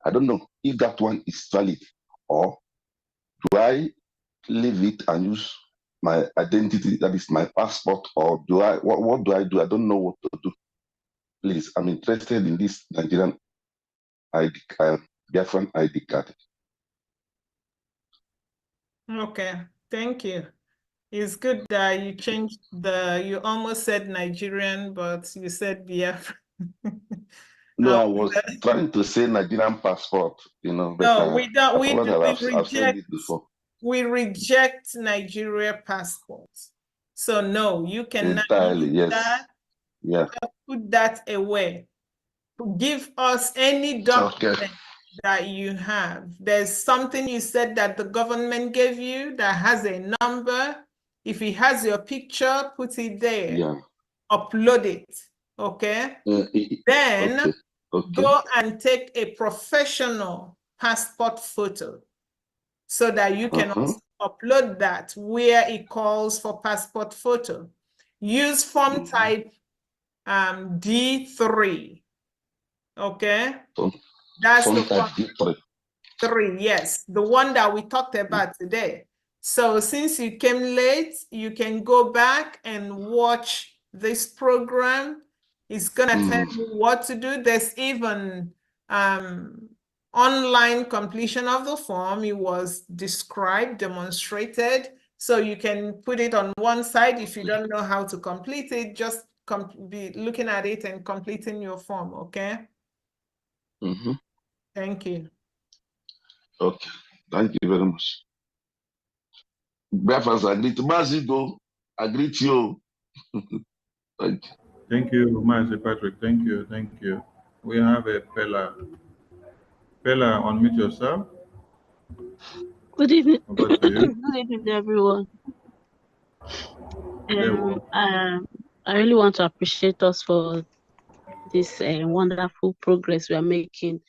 I don't know if that one is valid, or do I leave it and use my identity, that is my passport, or do I, what do I do? I don't know what to do. Please, I'm interested in this Nigerian ID, Biafran ID card. Okay, thank you. It's good that you changed you almost said Nigerian, but you said Biafra. No, I was trying to say Nigerian passport, but no, we don't. I've said it before. We reject Nigeria passports. So no, you cannot Entirely, use yes. that. Yeah. Put that away. Give us any document that you have. There's something you said that the government gave you that has a number. If it has your picture, put it there. Yeah. Upload it. Okay. Then go and take a professional passport photo so that you can also upload that where it calls for passport photo. Use form type D3. Okay. That's the form D3. 3, yes, the one that we talked about today. So since you came late, you can go back and watch this program. It's gonna tell you what to do. There's even online completion of the form. It was described, demonstrated. So you can put it on one side. If you don't know how to complete it, just be looking at it and completing your form, okay? Thank you. Okay, thank you very much. Breakfast, I greet Mazigo. I greet you. Thank you. Thank you, Master Patrick. Thank you. Thank you. We have a Pella. Pella, unmute yourself. Good evening. Over to you. Good evening, everyone. I really want to appreciate us for this wonderful progress we are making.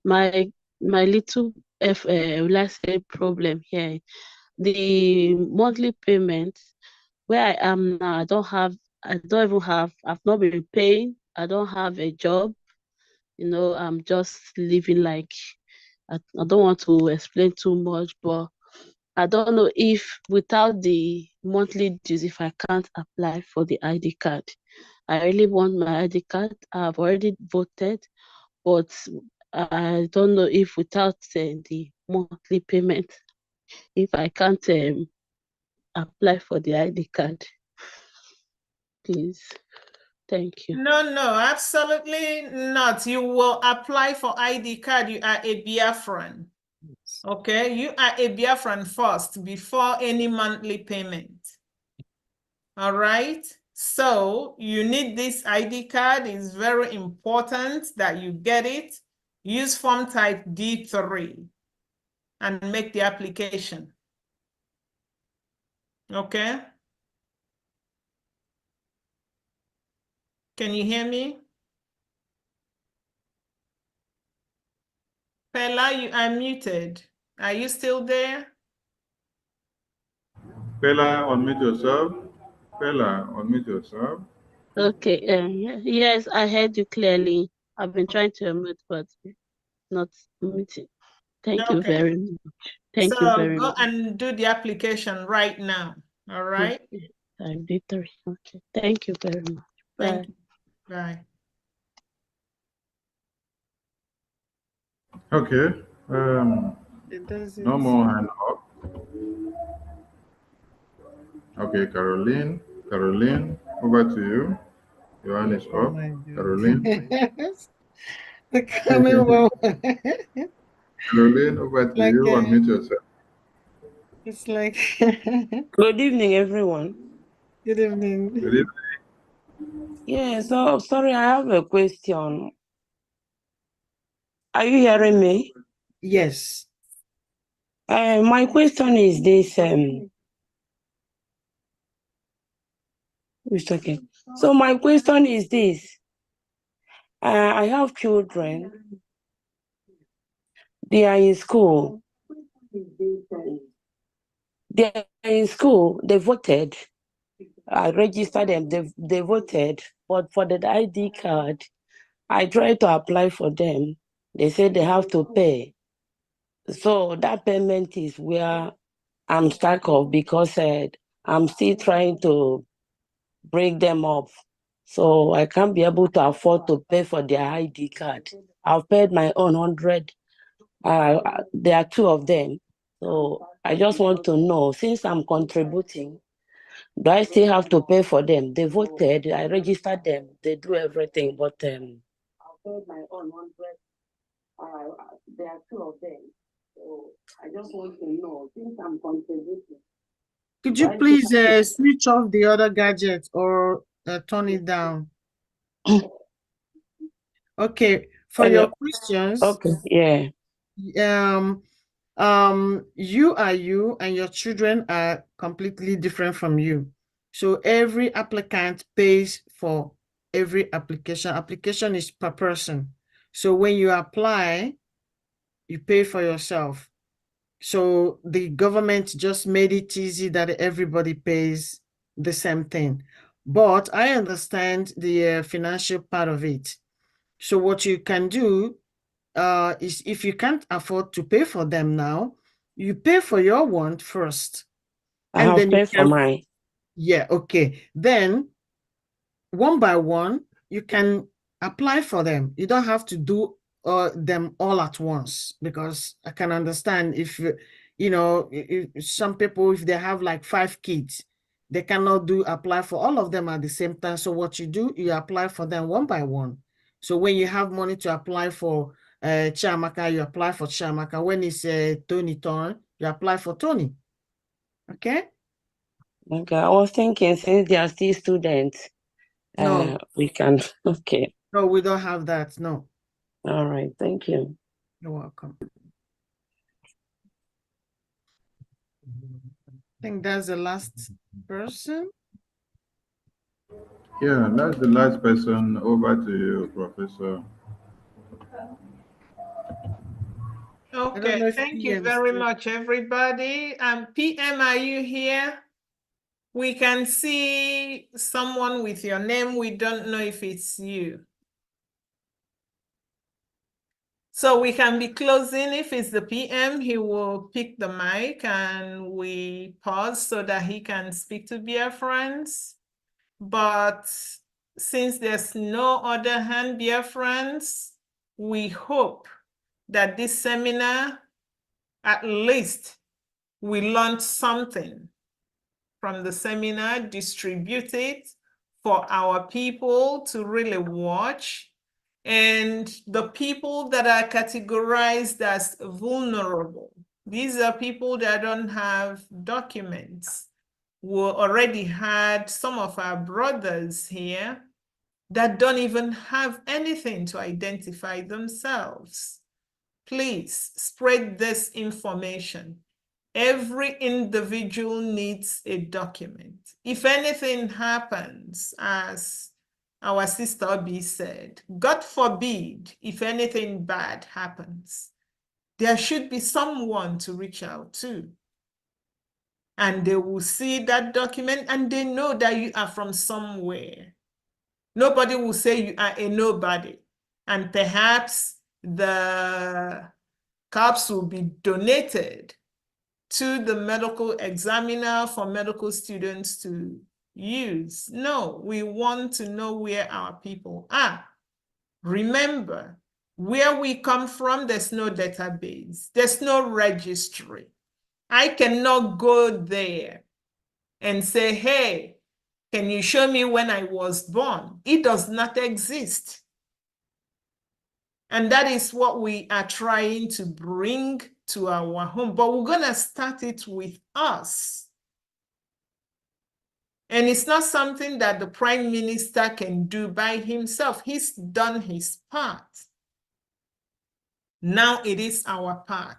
My my little let's say problem here. The monthly payment where I am now, I don't even have, I've not been paying, I don't have a job, I'm just living like, I don't want to explain too much, but I don't know if without the monthly dues, if I can't apply for the ID card. I really want my ID card. I've already voted, but I don't know if without the monthly payment, if I can't apply for the ID card. Please. Thank you. No, absolutely not. You will apply for ID card. You are a Biafran. Okay, you are a Biafran first before any monthly payment. All right. So you need this ID card. It's very important that you get it. Use form type D3 and make the application. Okay. Can you hear me? Pella, you are muted. Are you still there? Pella, unmute yourself. Pella, unmute yourself. Okay. Yes, I heard you clearly. I've been trying to unmute, but not muting. Thank you Okay. very much. Thank you So very go much. and do the application right now. All right. Okay. I did three. Okay. Thank you very much. Thank Bye. you. Bye. Okay. No more hand up. Okay, Caroline. Caroline, over to you. Your hand is up. Caroline. The coming one. Caroline, over to Like, you. Unmute yourself. It's like. Good evening, everyone. Good evening. Good evening. Yeah, so sorry, I have a question. Are you hearing me? Yes. My question is this. It's okay. So my question is this. I have children. They are in school. They voted. I registered them, they voted. But for the ID card, I tried to apply for them. They said they have to pay. So that payment is where I'm stuck off because I'm still trying to break them up. So I can't be able to afford to pay for their ID card. I've paid my own 100. There are two of them. So I just want to know, since I'm contributing, do I still have to pay for them? They voted, I registered them, they do everything, but I paid my own 100. There are two of them. So I just want to know, since I'm contributing. Could you please switch off the other gadget or turn it down? Okay, for your questions. Okay, yeah. You are you and your children are completely different from you. So every applicant pays for every application. Application is per person. So when you apply, you pay for yourself. So the government just made it easy that everybody pays the same thing. But I understand the financial part of it. So what you can do is if you can't afford to pay for them now, you pay for your one first. I have paid for mine. Yeah, okay. Then one by one, you can apply for them. You don't have to do them all at once, because I can understand if some people, if they have like 5 kids, they cannot apply for all of them at the same time. So what you do, you apply for them one by one. So when you have money to apply for Chiamaka, you apply for Chiamaka. When it's Tony turn, you apply for Tony. Okay? Okay, I was thinking since they are still students, No. we can, okay. No, we don't have that, no. All right, thank you. You're welcome. I think that's the last person. Yeah, that's the last person. Over to you, Professor. I don't know Okay, if thank you PM very still- much, everybody. PM, are you here? We can see someone with your name. We don't know if it's you. So we can be closing. If it's the PM, he will pick the mic and we pause so that he can speak to Biafrans. But since there's no other hand, Biafrans, we hope that this seminar, at least we learned something from the seminar, distribute it for our people to really watch. And the people that are categorized as vulnerable, these are people that don't have documents. We already had some of our brothers here that don't even have anything to identify themselves. Please spread this information. Every individual needs a document. If anything happens, as our sister Obi said, God forbid, if anything bad happens, there should be someone to reach out to. And they will see that document and they know that you are from somewhere. Nobody will say you are a nobody. And perhaps the cups will be donated to the medical examiner for medical students to use. No, we want to know where our people are. Remember, where we come from, there's no database, there's no registry. I cannot go there and say, hey, can you show me when I was born? It does not exist. And that is what we are trying to bring to our home. But we're going to start it with us. And it's not something that the prime minister can do by himself. He's done his part. Now it is our part,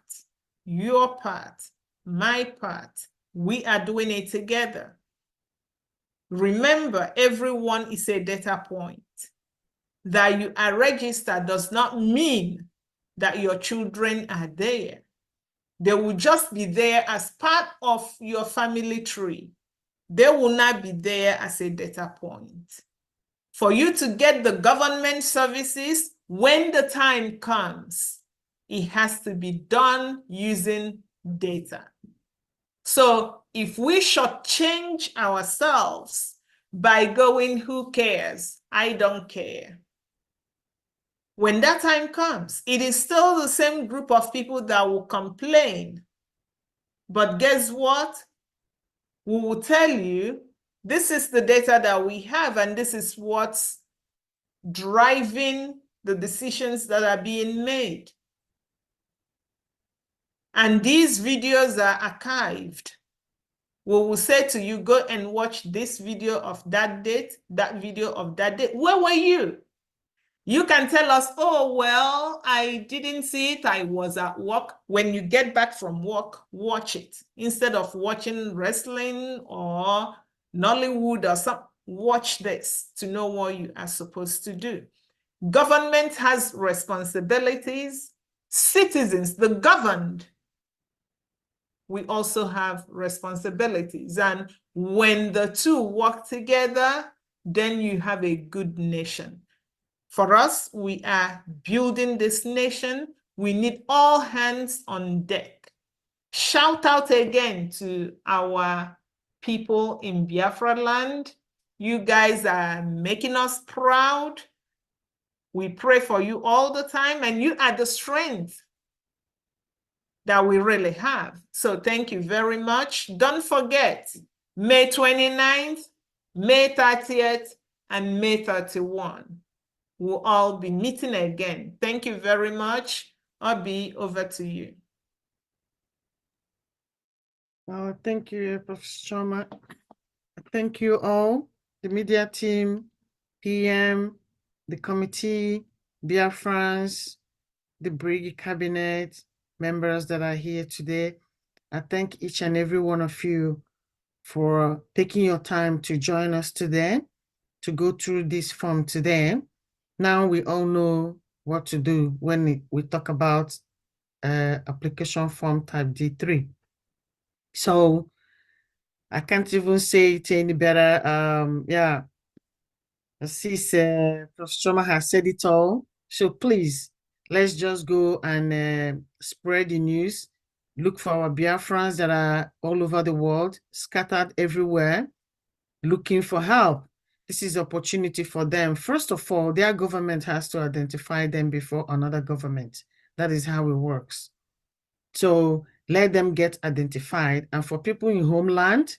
your part, my part. We are doing it together. Remember, everyone is a data point. That you are registered does not mean that your children are there. They will just be there as part of your family tree. They will not be there as a data point. For you to get the government services, when the time comes, it has to be done using data. So if we shortchange ourselves by going, who cares? I don't care. When that time comes, it is still the same group of people that will complain. But guess what? We will tell you, this is the data that we have, and this is what's driving the decisions that are being made. And these videos are archived. We will say to you, go and watch this video of that date, that video of that date. Where were you? You can tell us, oh, well, I didn't see it. I was at work. When you get back from work, watch it. Instead of watching wrestling or Nollywood or something, watch this to know what you are supposed to do. Government has responsibilities. Citizens, the governed, we also have responsibilities. And when the two work together, then you have a good nation. For us, we are building this nation. We need all hands on deck. Shout out again to our people in Biafra land. You guys are making us proud. We pray for you all the time, and you are the strength that we really have. So thank you very much. Don't forget, May 29th, May 30th, and May 31. We'll all be meeting again. Thank you very much. Obi, over to you. Thank you, Professor Choma. Thank you all, the media team, PM, the committee, Biafrans, the Brigade cabinet, members that are here today. I thank each and every one of you for taking your time to join us today, to go through this form today. Now we all know what to do when we talk about application form type D3. So I can't even say it any better. Yeah, since Professor Choma has said it all, so please, let's just go and spread the news. Look for our Biafrans that are all over the world, scattered everywhere, looking for help. This is opportunity for them. First of all, their government has to identify them before another government. That is how it works. So let them get identified. And for people in homeland,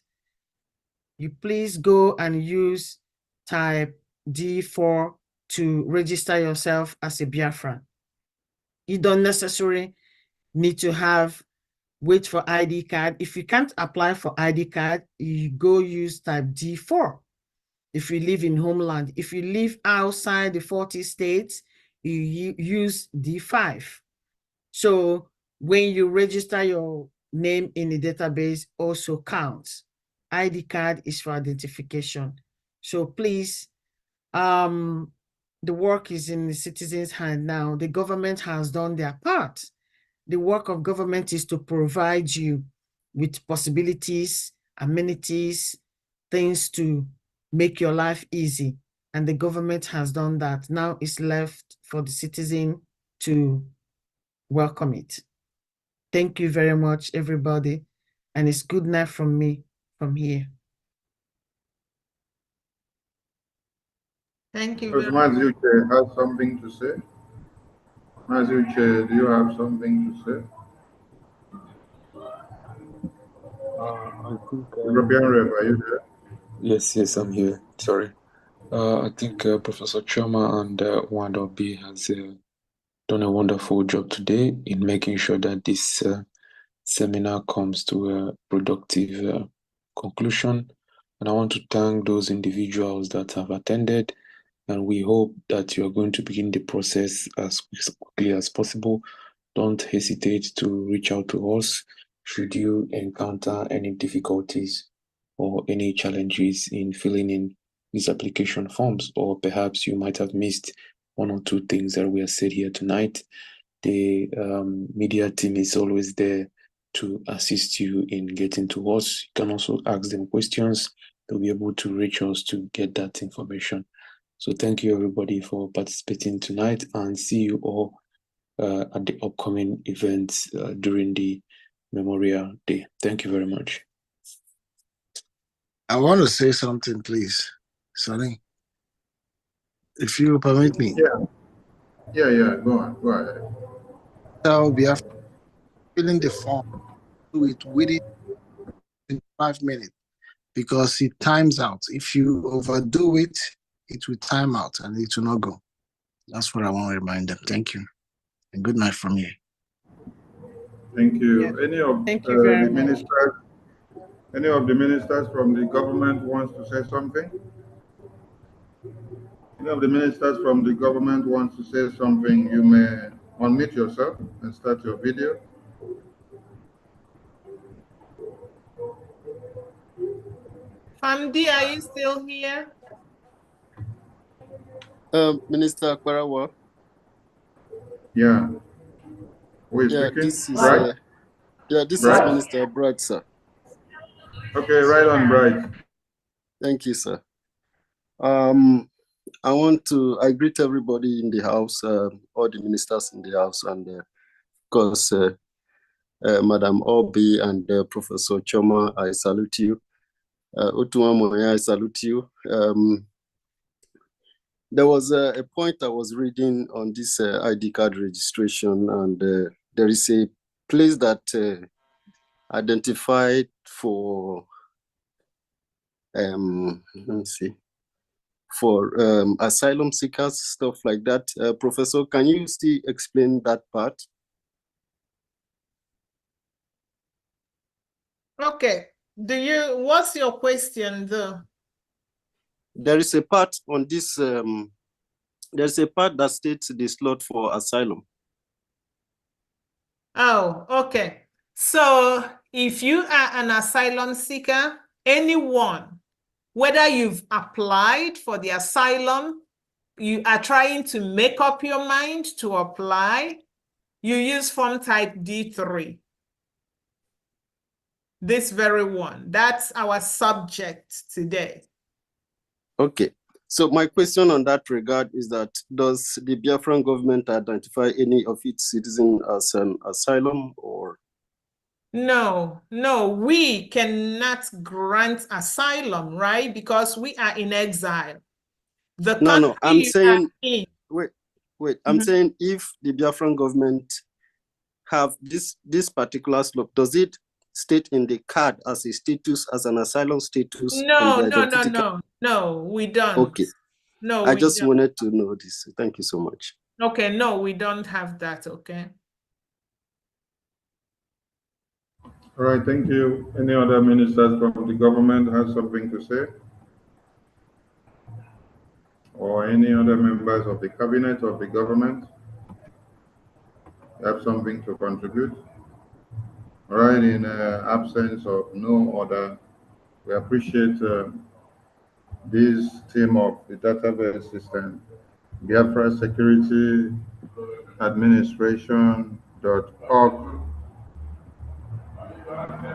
you please go and use type D4 to register yourself as a Biafran. You don't necessarily need to wait for ID card. If you can't apply for ID card, you go use type D4. If you live in homeland, if you live outside the 40 states, you use D5. So when you register your name in the database also counts. ID card is for identification. So please, the work is in the citizens' hand now. The government has done their part. The work of government is to provide you with possibilities, amenities, things to make your life easy. And the government has done that. Now it's left for the citizen to welcome it. Thank you very much, everybody. And it's good night from me from here. Thank you Does very much. Mazuche have something to say? Mazuche, do you have something to say? I think European Rep, are you there? yes, I'm here. Sorry. I think Professor Choma and Wandobi has done a wonderful job today in making sure that this seminar comes to a productive conclusion. And I want to thank those individuals that have attended, and we hope that you are going to begin the process as quickly as possible. Don't hesitate to reach out to us should you encounter any difficulties or any challenges in filling in these application forms, or perhaps you might have missed one or two things that we have said here tonight. The media team is always there to assist you in getting to us. You can also ask them questions. They'll be able to reach us to get that information. So thank you, everybody, for participating tonight, and see you all at the upcoming events during the Memorial Day. Thank you very much. I want to say something, please, Sonny, if you permit me. Yeah, go ahead. So we have filling the form, do it within 5 minutes because it times out. If you overdo it, it will time out and it will not go. That's what I want to remind them. Thank you. And good night from you. Thank you. Yeah. Any of Thank you very the much. ministers, any of the ministers from the government wants to say something? Any of the ministers from the government wants to say something, you may unmute yourself and start your video. Famdi, are you still here? Minister Kwarawa. Yeah. Who is Yeah, speaking? this is Bright? this Bright? is Minister Bright, sir. Okay, right on, Bright. Thank you, sir. I greet everybody in the house, all the ministers in the house, and of course, Madam Obi and Professor Choma, I salute you. Otuamoya, I salute you. There was a point I was reading on this ID card registration, and there is a place that identified for, let me see, for asylum seekers, stuff like that. Professor, can you still explain that part? Okay. What's your question though? There is a part on this, there's a part that states the slot for asylum. Oh, okay. So if you are an asylum seeker, anyone, whether you've applied for the asylum, you are trying to make up your mind to apply, You use form type D3. This very one. That's our subject today. Okay. So my question on that regard is that does the Biafran government identify any of its citizens as an asylum or? No, we cannot grant asylum, right? Because we are in exile. The No, I'm saying, wait, I'm saying if the Biafran government have this particular slope, does it state in the card as a status, as an asylum status? No, we don't. Okay. No, I just wanted to know this. Thank you so much. Okay, no, we don't have that, okay? All right, thank you. Any other ministers from the government have something to say? Or any other members of the cabinet of the government have something to contribute? All right, in absence of no other, we appreciate this team of the database system, Biafra Security Administration.org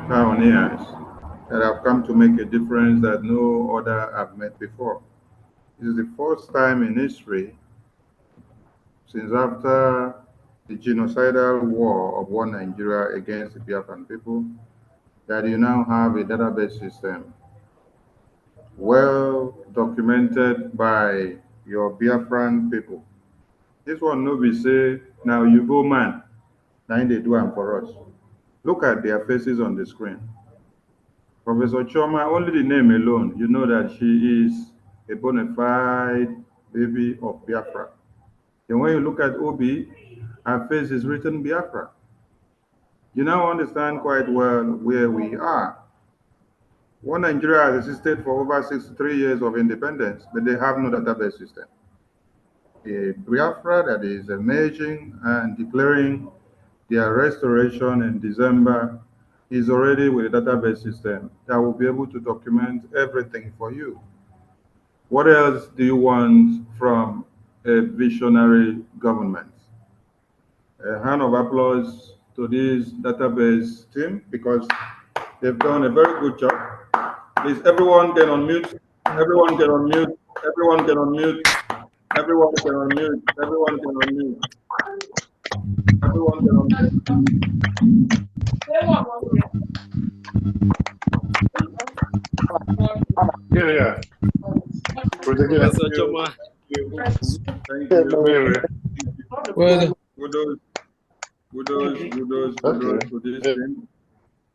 pioneers that have come to make a difference that no other have made before. This is the first time in history since after the genocidal war of one Nigeria against the Biafran people that you now have a database system well documented by your Biafran people. This one no be say, now you go man, now they do them for us. Look at their faces on the screen. Professor Choma, only the name alone, you know that she is a bona fide baby of Biafra. And when you look at Obi, her face is written Biafra. You now understand quite well where we are. One Nigeria has existed for over 63 years of independence, but they have no database system. A Biafra that is emerging and declaring their restoration in December is already with a database system that will be able to document everything for you. What else do you want from a visionary government? A hand of applause to this database team because they've done a very good job. Please, everyone get on mute. Everyone get on mute. Everyone get on mute. Everyone get on mute. Everyone get on mute. Everyone get on mute. Yeah. Professor Choma. Thank you. Kudos to this team.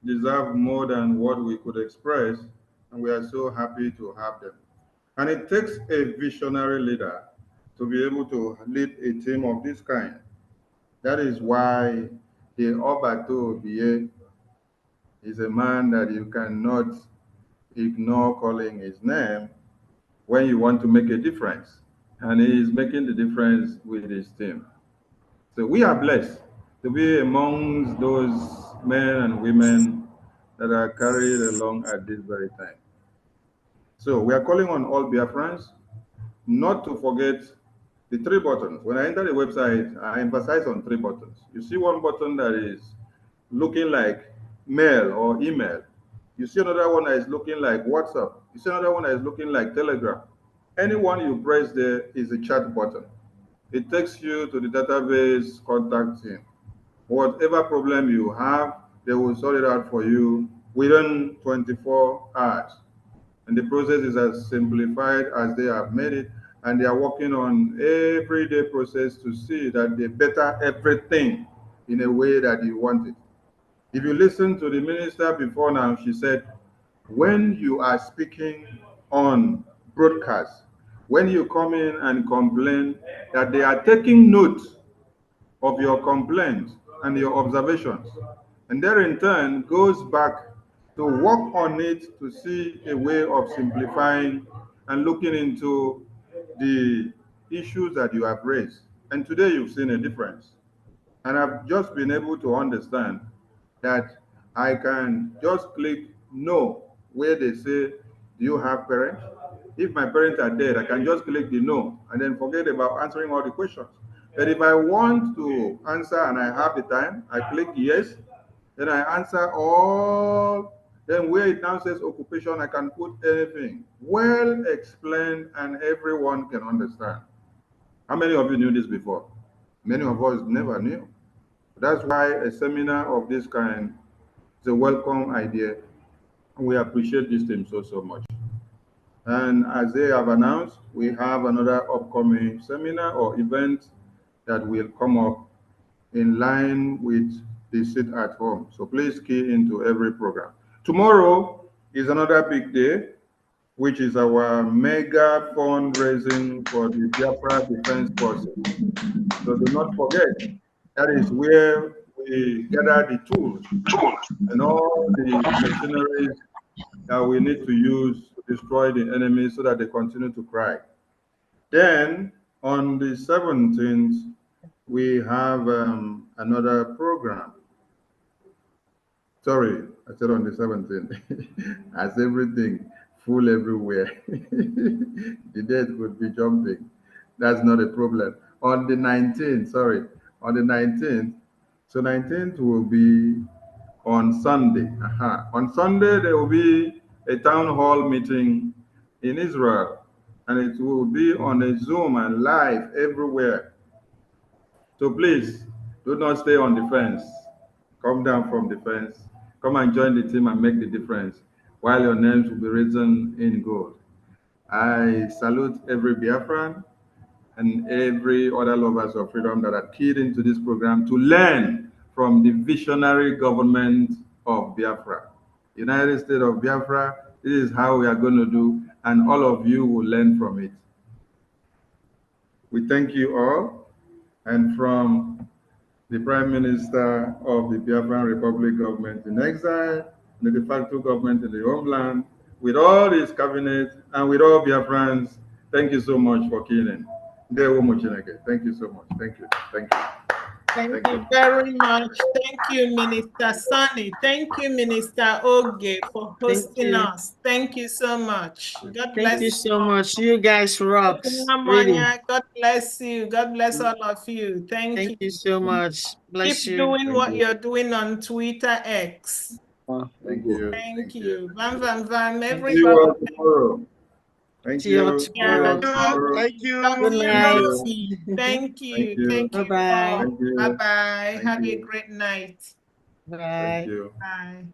Deserve more than what we could express, and we are so happy to have them. And it takes a visionary leader to be able to lead a team of this kind. That is why the Obato Obie is a man that you cannot ignore calling his name when you want to make a difference. And he is making the difference with his team. So we are blessed to be amongst those men and women that are carried along at this very time. So we are calling on all Biafrans not to forget the three buttons. When I enter the website, I emphasize on three buttons. You see one button that is looking like mail or email. You see another one that is looking like WhatsApp. You see another one that is looking like Telegram. Any one you press there is a chat button. It takes you to the database contact team. Whatever problem you have, they will sort it out for you within 24 hours. And the process is as simplified as they have made it. And they are working on everyday process to see that they better everything in a way that you want it. If you listen to the minister before now, she said, when you are speaking on broadcast, when you come in and complain, that they are taking note of your complaint and your observations, and then in turn goes back to work on it to see a way of simplifying and looking into the issues that you have raised. And today you've seen a difference. And I've just been able to understand that I can just click no where they say, do you have parents? If my parents are dead, I can just click the no and then forget about answering all the questions. But if I want to answer and I have the time, I click yes, then I answer all. Then where it now says occupation, I can put anything. Well explained and everyone can understand. How many of you knew this before? Many of us never knew. That's why a seminar of this kind is a welcome idea. We appreciate this team so much. And as they have announced, we have another upcoming seminar or event that will come up in line with the sit at home. So please key into every program. Tomorrow is another big day, which is our mega fundraising for the Biafra Defense Forces. So do not forget, that is where we gather the tools and all the machineries that we need to use to destroy the enemy so that they continue to cry. Then on the 17th, we have another program. Sorry, I said on the 17th. As everything full everywhere. The date could be jumping. That's not a problem. On the 19th, sorry, on the 19th, so 19th will be on Sunday. On Sunday, there will be a town hall meeting in Israel, and it will be on a Zoom and live everywhere. So please, do not stay on the fence. Come down from the fence. Come and join the team and make the difference, while your names will be written in gold. I salute every Biafran and every other lovers of freedom that are keyed into this program to learn from the visionary government of Biafra. United States of Biafra, this is how we are going to do, and all of you will learn from it. We thank you all, and from the Prime Minister of the Biafran Republic government in exile, the de facto government in the homeland, with all his cabinet, and with all Biafrans, thank you so much for keying in. Thank you so much. Thank you. Thank you. Thank you very much. Thank you, Minister Sunny. Thank you, Minister Oge, for hosting us. Thank you so much. God bless Thank you so much. You guys rocked. Really. God bless you. God bless all of you. Thank you so much. Bless Keep you. doing what you're doing on Twitter X. Thank you. Thank you. Bam, bam, bam. See Everybody. you all tomorrow. Thank See you all you. tomorrow. Thank you. Good night. Thank you. Thank you. Bye-bye. Thank you. Bye-bye. Thank Have a you. great night. Bye. Thank you. Bye.